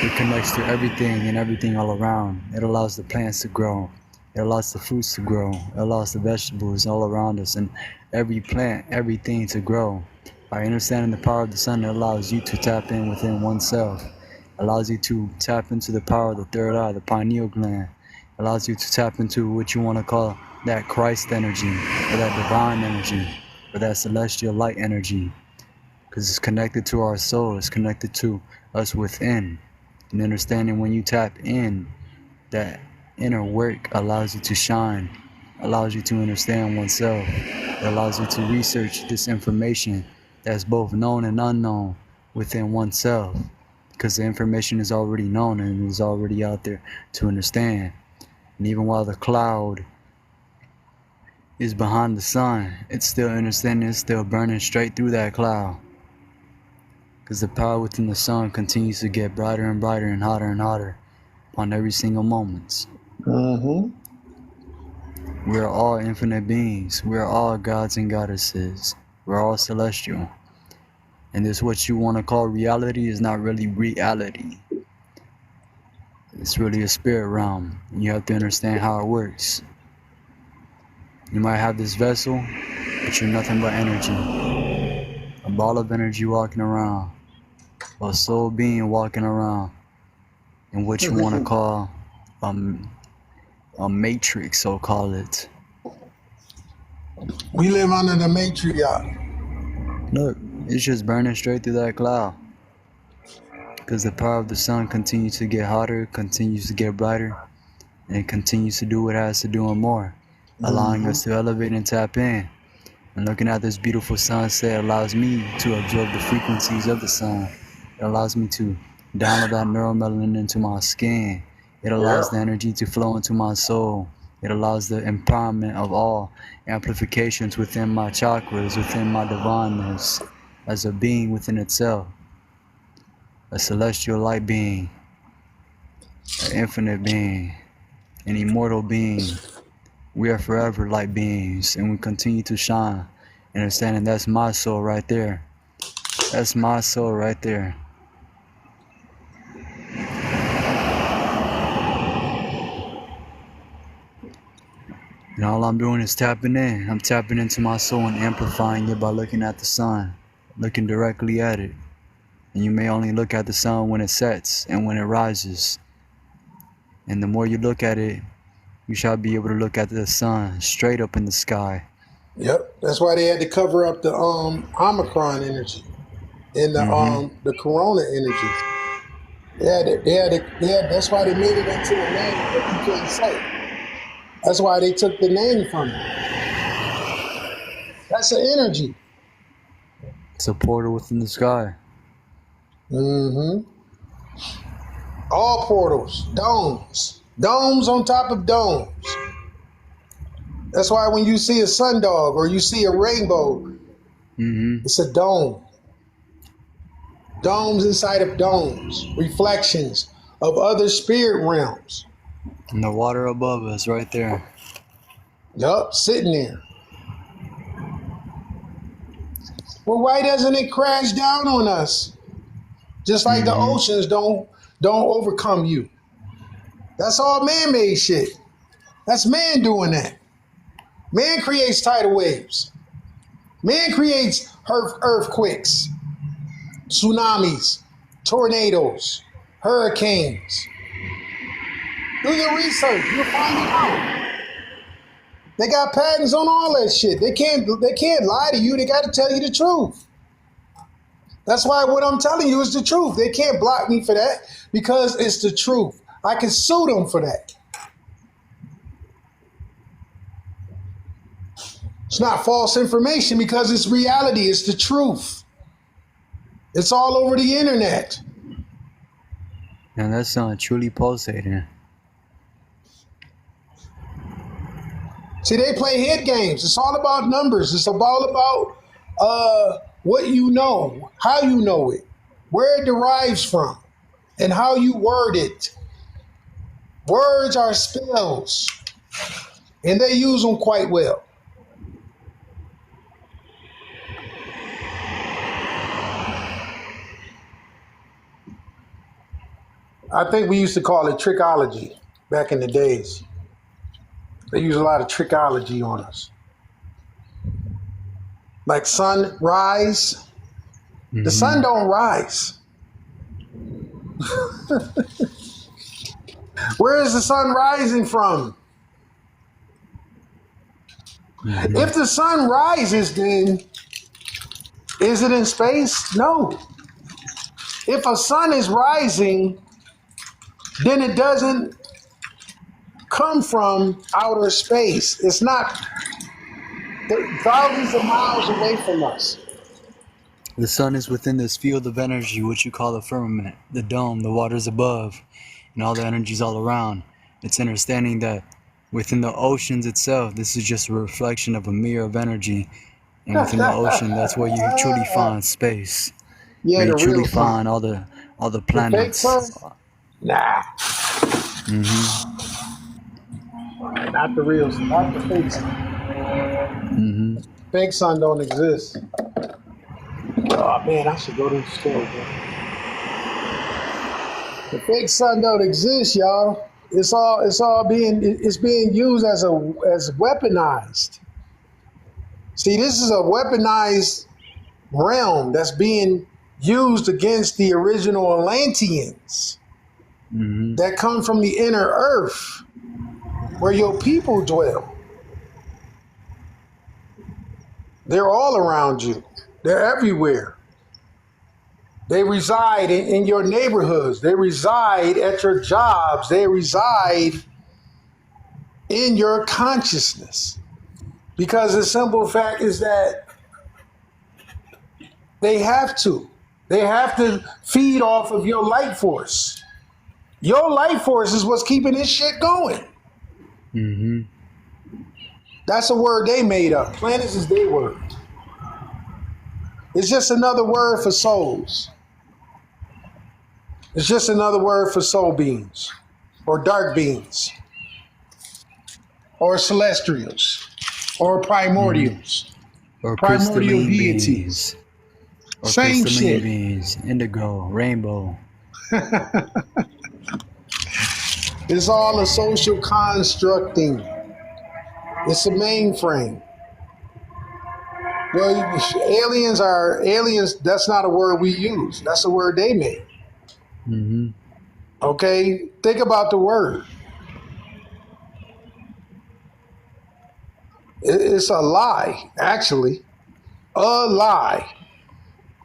it connects to everything and everything all around. It allows the plants to grow. It allows the fruits to grow. It allows the vegetables all around us and every plant, everything to grow. By understanding the power of the sun, it allows you to tap in within oneself. It allows you to tap into the power of the third eye, the pineal gland. It allows you to tap into what you want to call that Christ energy or that divine energy or that celestial light energy. Because it's connected to our soul. It's connected to us within. And understanding when you tap in, that inner work allows you to shine, allows you to understand oneself. It allows you to research this information that's both known and unknown within oneself. Because the information is already known and is already out there to understand. And even while the cloud is behind the sun, it's still understanding, it's still burning straight through that cloud. Because the power within the sun continues to get brighter and brighter and hotter on every single moment. We are all infinite beings. We are all gods and goddesses. We're all celestial. And this what you want to call reality is not really reality. It's really a spirit realm. You have to understand how it works. You might have this vessel, but you're nothing but energy. A ball of energy walking around. A soul being walking around. In what you want to call a matrix, so call it. We live under the matrix. Look, it's just burning straight through that cloud. Because the power of the sun continues to get hotter, continues to get brighter, and it continues to do what it has to do and more. Allowing us to elevate and tap in. And looking at this beautiful sunset allows me to absorb the frequencies of the sun. It allows me to download that neuromelanin into my skin. It allows the energy to flow into my soul. It allows the empowerment of all amplifications within my chakras, within my divineness. as a being within itself, a celestial light being, an infinite being, an immortal being. We are forever light beings, and we continue to shine. Understanding that's my soul right there. That's my soul right there. And all I'm doing is tapping in. I'm tapping into my soul and amplifying it by looking at the sun, looking directly at it. And you may only look at the sun when it sets and when it rises. And the more you look at it, you shall be able to look at the sun straight up in the sky. Yep. That's why they had to cover up the Omicron energy and the Corona energy. That's why they made it into a name that you couldn't say. That's why they took the name from it. That's an energy. It's a portal within the sky. All portals, domes on top of domes. That's why when you see a sundog or you see a rainbow, it's a dome. Domes inside of domes, reflections of other spirit realms. And the water above us right there. Yup, sitting there. Well, why doesn't it crash down on us? Just like the oceans don't overcome you. That's all man-made shit. That's man doing that. Man creates tidal waves. Man creates earthquakes, tsunamis, tornadoes, hurricanes. Do your research. You'll find it out. They got patents on all that shit. They can't lie to you. They got to tell you the truth. That's why what I'm telling you is the truth. They can't block me for that because it's the truth. I can sue them for that. It's not false information because it's reality. It's the truth. It's all over the internet. And that sounds truly pulsating. See, they play head games. It's all about numbers. It's all about what you know, how you know it, where it derives from, and how you word it. Words are spells, and they use them quite well. I think we used to call it trickology back in the days. They use a lot of trickology on us. Like sunrise. The sun don't rise. Where is the sun rising from? If the sun rises, then is it in space? No. If a sun is rising, then it doesn't come from outer space. It's not thousands of miles away from us. The sun is within this field of energy, which you call the firmament, the dome, the waters above, and all the energies all around. It's understanding that within the oceans itself, this is just a reflection of a mirror of energy. And within the ocean, that's where you truly find space. Yeah, where you the truly real find all the planets. The fake sun? Nah. Not the real sun, not the fake sun. Fake sun don't exist. Oh man, I should go to the store, bro. The fake sun don't exist, y'all. It's being used as weaponized. See, this is a weaponized realm that's being used against the original Atlanteans that come from the inner earth where your people dwell. They're all around you. They're everywhere. They reside in your neighborhoods. They reside at your jobs. They reside in your consciousness. Because the simple fact is that they have to. They have to feed off of your light force. Your light force is what's keeping this shit going. That's a word they made up. Planets is their word. It's just another word for souls. It's just another word for soul beings or dark beings or celestials or primordials, Or primordial crystalline deities. beings. Or Same crystalline shit. beings. Indigo, rainbow. It's all a social constructing. It's a mainframe. Well, aliens. That's not a word we use. That's a word they made. Mm-hmm. Okay, think about the word. It's a lie, actually. A lie.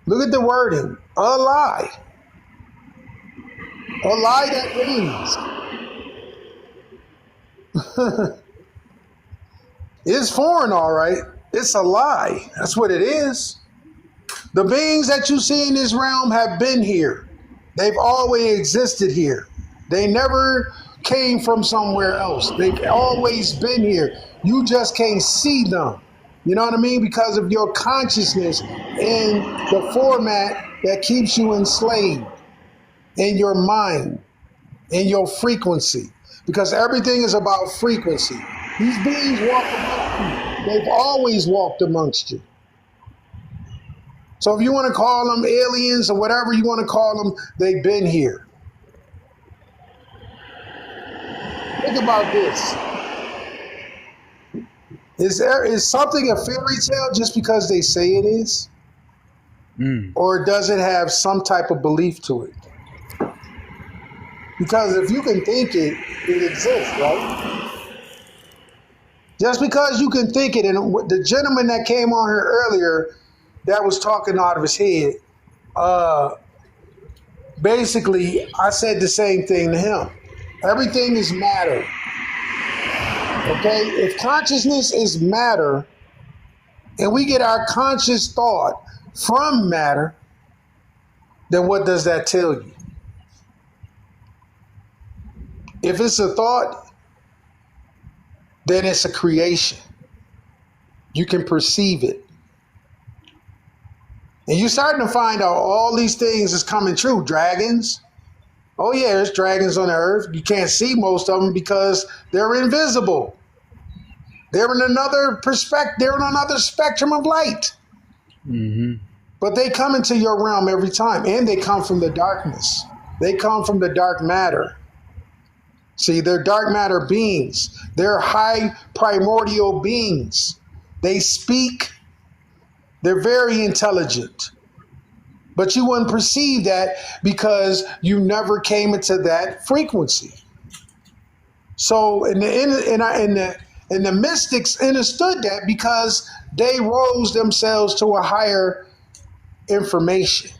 Look at the wording. A lie. A lie that means. It's foreign, all right. It's a lie. That's what it is. The beings that you see in this realm have been here. They've always existed here. They never came from somewhere else. They've always been here. You just can't see them. You know what I mean? Because of your consciousness and the format that keeps you enslaved in your mind, in your frequency. Because everything is about frequency. These beings walk amongst you. They've always walked amongst you. So if you want to call them aliens or whatever you want to call them, they've been here. Think about this. Is something a fairy tale just because they say it is? Or does it have some type of belief to it? Because if you can think it, it exists, right? Just because you can think it, and the gentleman that came on here earlier that was talking out of his head, basically, I said the same thing to him. Everything is matter. Okay? If consciousness is matter, and we get our conscious thought from matter, then what does that tell you? If it's a thought, then it's a creation. You can perceive it. And you're starting to find out all these things is coming true. Dragons. Oh yeah, there's dragons on the earth. You can't see most of them because they're invisible. They're in another perspective. They're in another spectrum of light. Mm-hmm. But they come into your realm every time. And they come from the darkness. They come from the dark matter. See, they're dark matter beings. They're high primordial beings. They speak. They're very intelligent. But you wouldn't perceive that because you never came into that frequency. So in the mystics understood that because they rose themselves to a higher information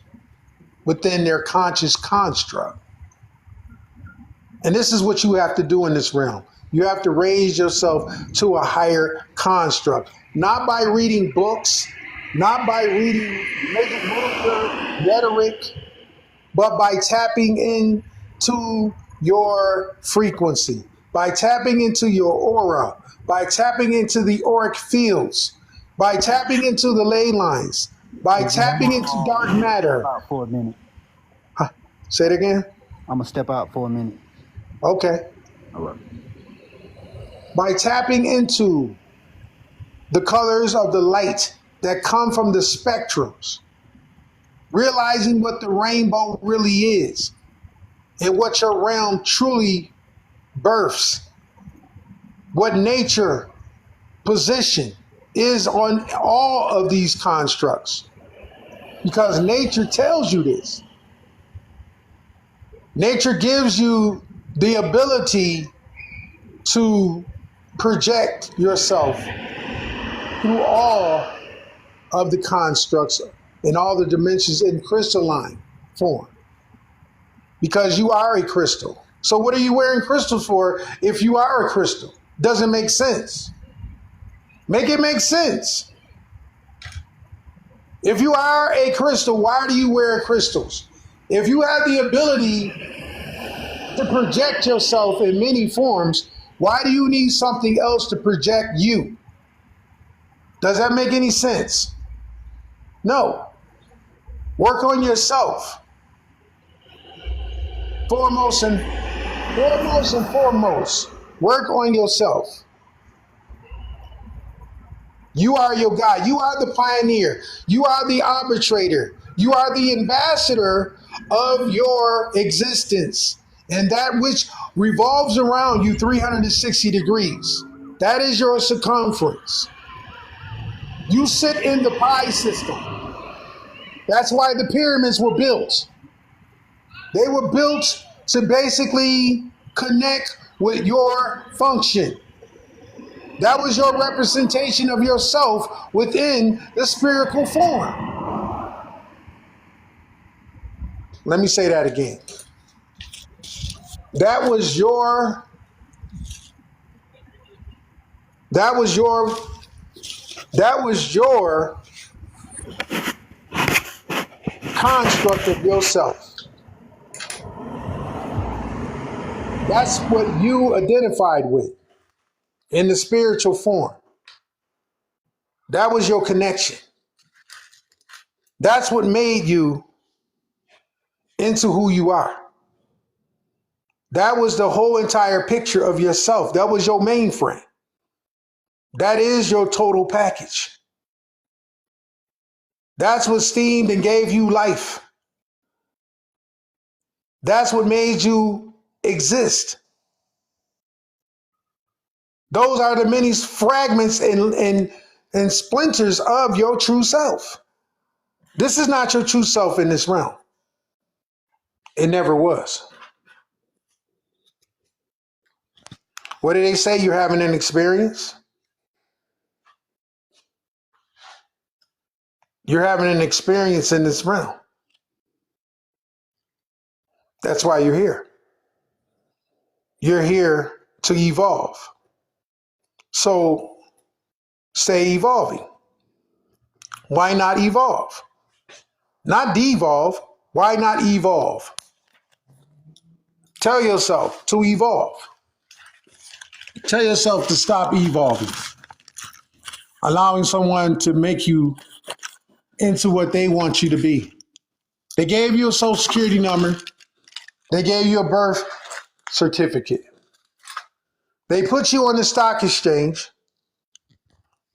within their conscious construct. And this is what you have to do in this realm. You have to raise yourself to a higher construct, not by reading books, not by reading rhetoric, but by tapping into your frequency, by tapping into your aura, by tapping into the auric fields, by tapping into the ley lines, by tapping into dark matter. Out for a minute. Huh. Say it again. I'm gonna step out for a minute. Okay. All right. By tapping into the colors of the light that come from the spectrums, realizing what the rainbow really is and what your realm truly births, what nature position is on all of these constructs, because nature tells you this. Nature gives you the ability to project yourself through all of the constructs in all the dimensions in crystalline form. Because you are a crystal. So what are you wearing crystals for if you are a crystal? Doesn't make sense. Make it make sense. If you are a crystal, why do you wear crystals? If you have the ability to project yourself in many forms, why do you need something else to project you? Does that make any sense? No. Work on yourself. Foremost and foremost, work on yourself. You are your guide. You are the pioneer. You are the arbitrator. You are the ambassador of your existence. And that which revolves around you 360 degrees. That is your circumference. You sit in the pi system. That's why the pyramids were built. They were built to basically connect with your function. That was your representation of yourself within the spherical form. Let me say that again. That was your construct of yourself. That's what you identified with in the spiritual form. That was your connection. That's what made you into who you are. That was the whole entire picture of yourself. That was your mainframe. That is your total package. That's what steamed and gave you life. That's what made you exist. Those are the many fragments and splinters of your true self. This is not your true self in this realm. It never was. What did they say? You're having an experience? You're having an experience in this realm. That's why you're here. You're here to evolve. So stay evolving. Why not evolve? Not devolve. Why not evolve? Tell yourself to evolve. Tell yourself to stop evolving. Allowing someone to make you into what they want you to be. They gave you a social security number. They gave you a birth certificate. They put you on the stock exchange.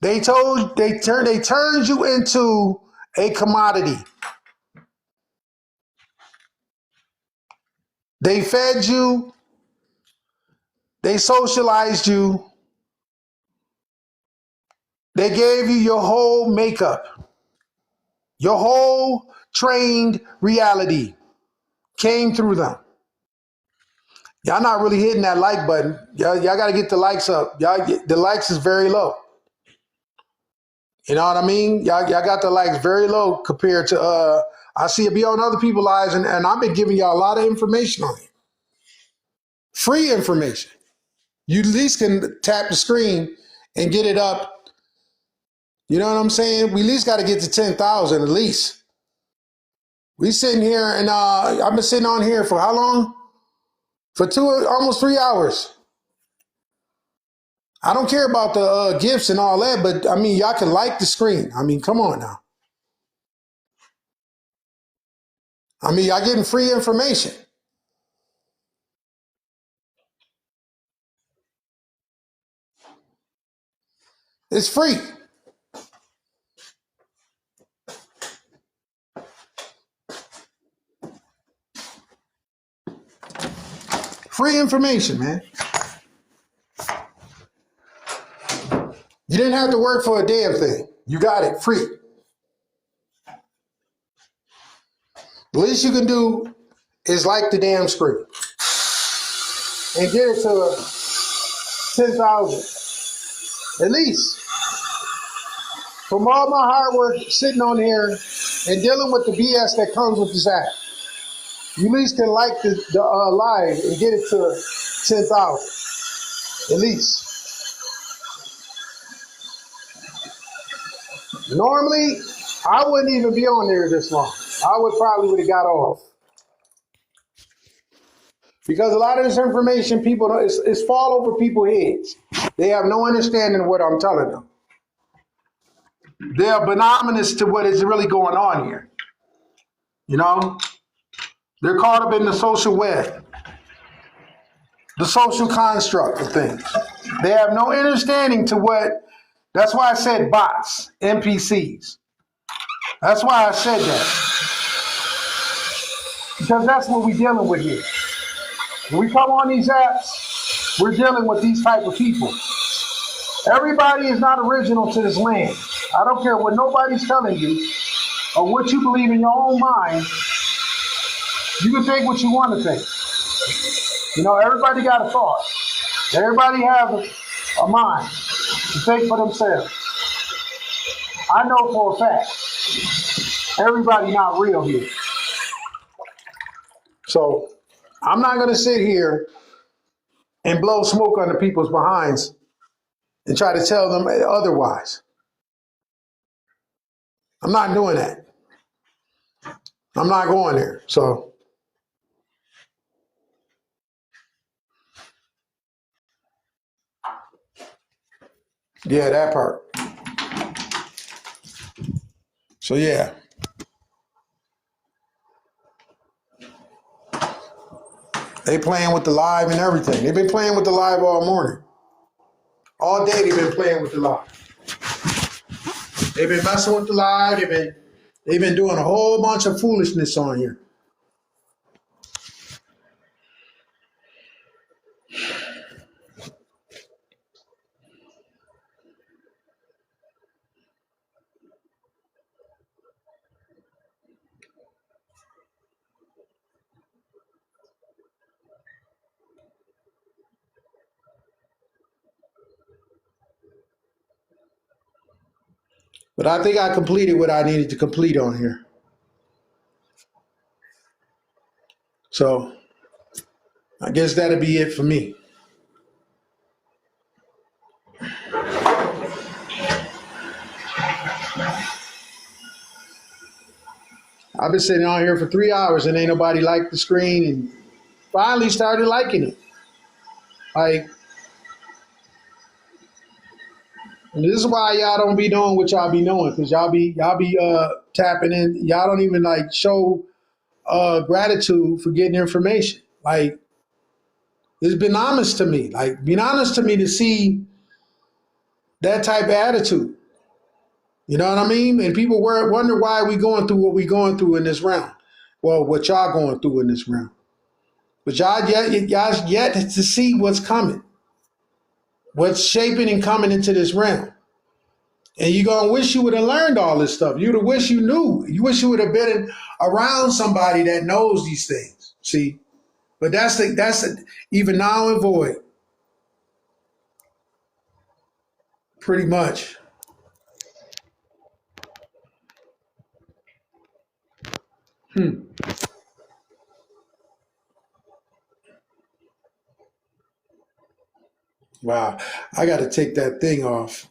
They turned you into a commodity. They fed you. They socialized you. They gave you your whole makeup. Your whole trained reality came through them. Y'all not really hitting that like button. Y'all got to get the likes up. The likes is very low. You know what I mean? Y'all got the likes very low compared to, I see it be on other people's lives, and I've been giving y'all a lot of information on it. Free information. You at least can tap the screen and get it up. You know what I'm saying? We at least got to get to 10,000 at least. We sitting here, and I've been sitting on here for how long? For almost 3 hours. I don't care about the gifts and all that, but I mean, y'all can like the screen. I mean, come on now. I mean, y'all getting free information. It's free. Free information, man. You didn't have to work for a damn thing. You got it free. The least you can do is like the damn screen and get it to 10,000 at least. From all my hard work sitting on here and dealing with the BS that comes with this app, you at least can like the live and get it to 10,000 at least. Normally, I wouldn't even be on there this long. I would have got off. Because a lot of this information, people, it's fall over people's heads. They have no understanding of what I'm telling them. They are benominous to what is really going on here. You know, they're caught up in the social web, the social construct of things. They have no understanding to what, that's why I said bots, NPCs. That's why I said that. Because that's what we're dealing with here. When we come on these apps, we're dealing with these type of people. Everybody is not original to this land. I don't care what nobody's telling you or what you believe in your own mind. You can think what you want to think. You know, everybody got a thought. Everybody has a mind to think for themselves. I know for a fact, everybody not real here. So I'm not going to sit here and blow smoke under people's behinds and try to tell them otherwise. I'm not doing that. I'm not going there. So yeah, that part. So yeah. They playing with the live and everything. They've been playing with the live all morning. All day they've been playing with the live. They've been messing with the live. They've been doing a whole bunch of foolishness on here. But I think I completed what I needed to complete on here. So I guess that'll be it for me. I've been sitting on here for 3 hours and ain't nobody liked the screen, and finally started liking it. Like, and this is why y'all don't be doing what y'all be doing, because y'all be tapping in. Y'all don't even like show gratitude for getting information. Like, it's been honest to me. Like, being honest to me to see that type of attitude. You know what I mean? And people wonder why we going through what we going through in this realm. Well, what y'all going through in this realm. But y'all yet to see what's coming. What's shaping and coming into this realm. And you're going to wish you would have learned all this stuff. You'd have wished you knew. You wish you would have been around somebody that knows these things. See? But that's even now and void. Pretty much. Wow. I got to take that thing off.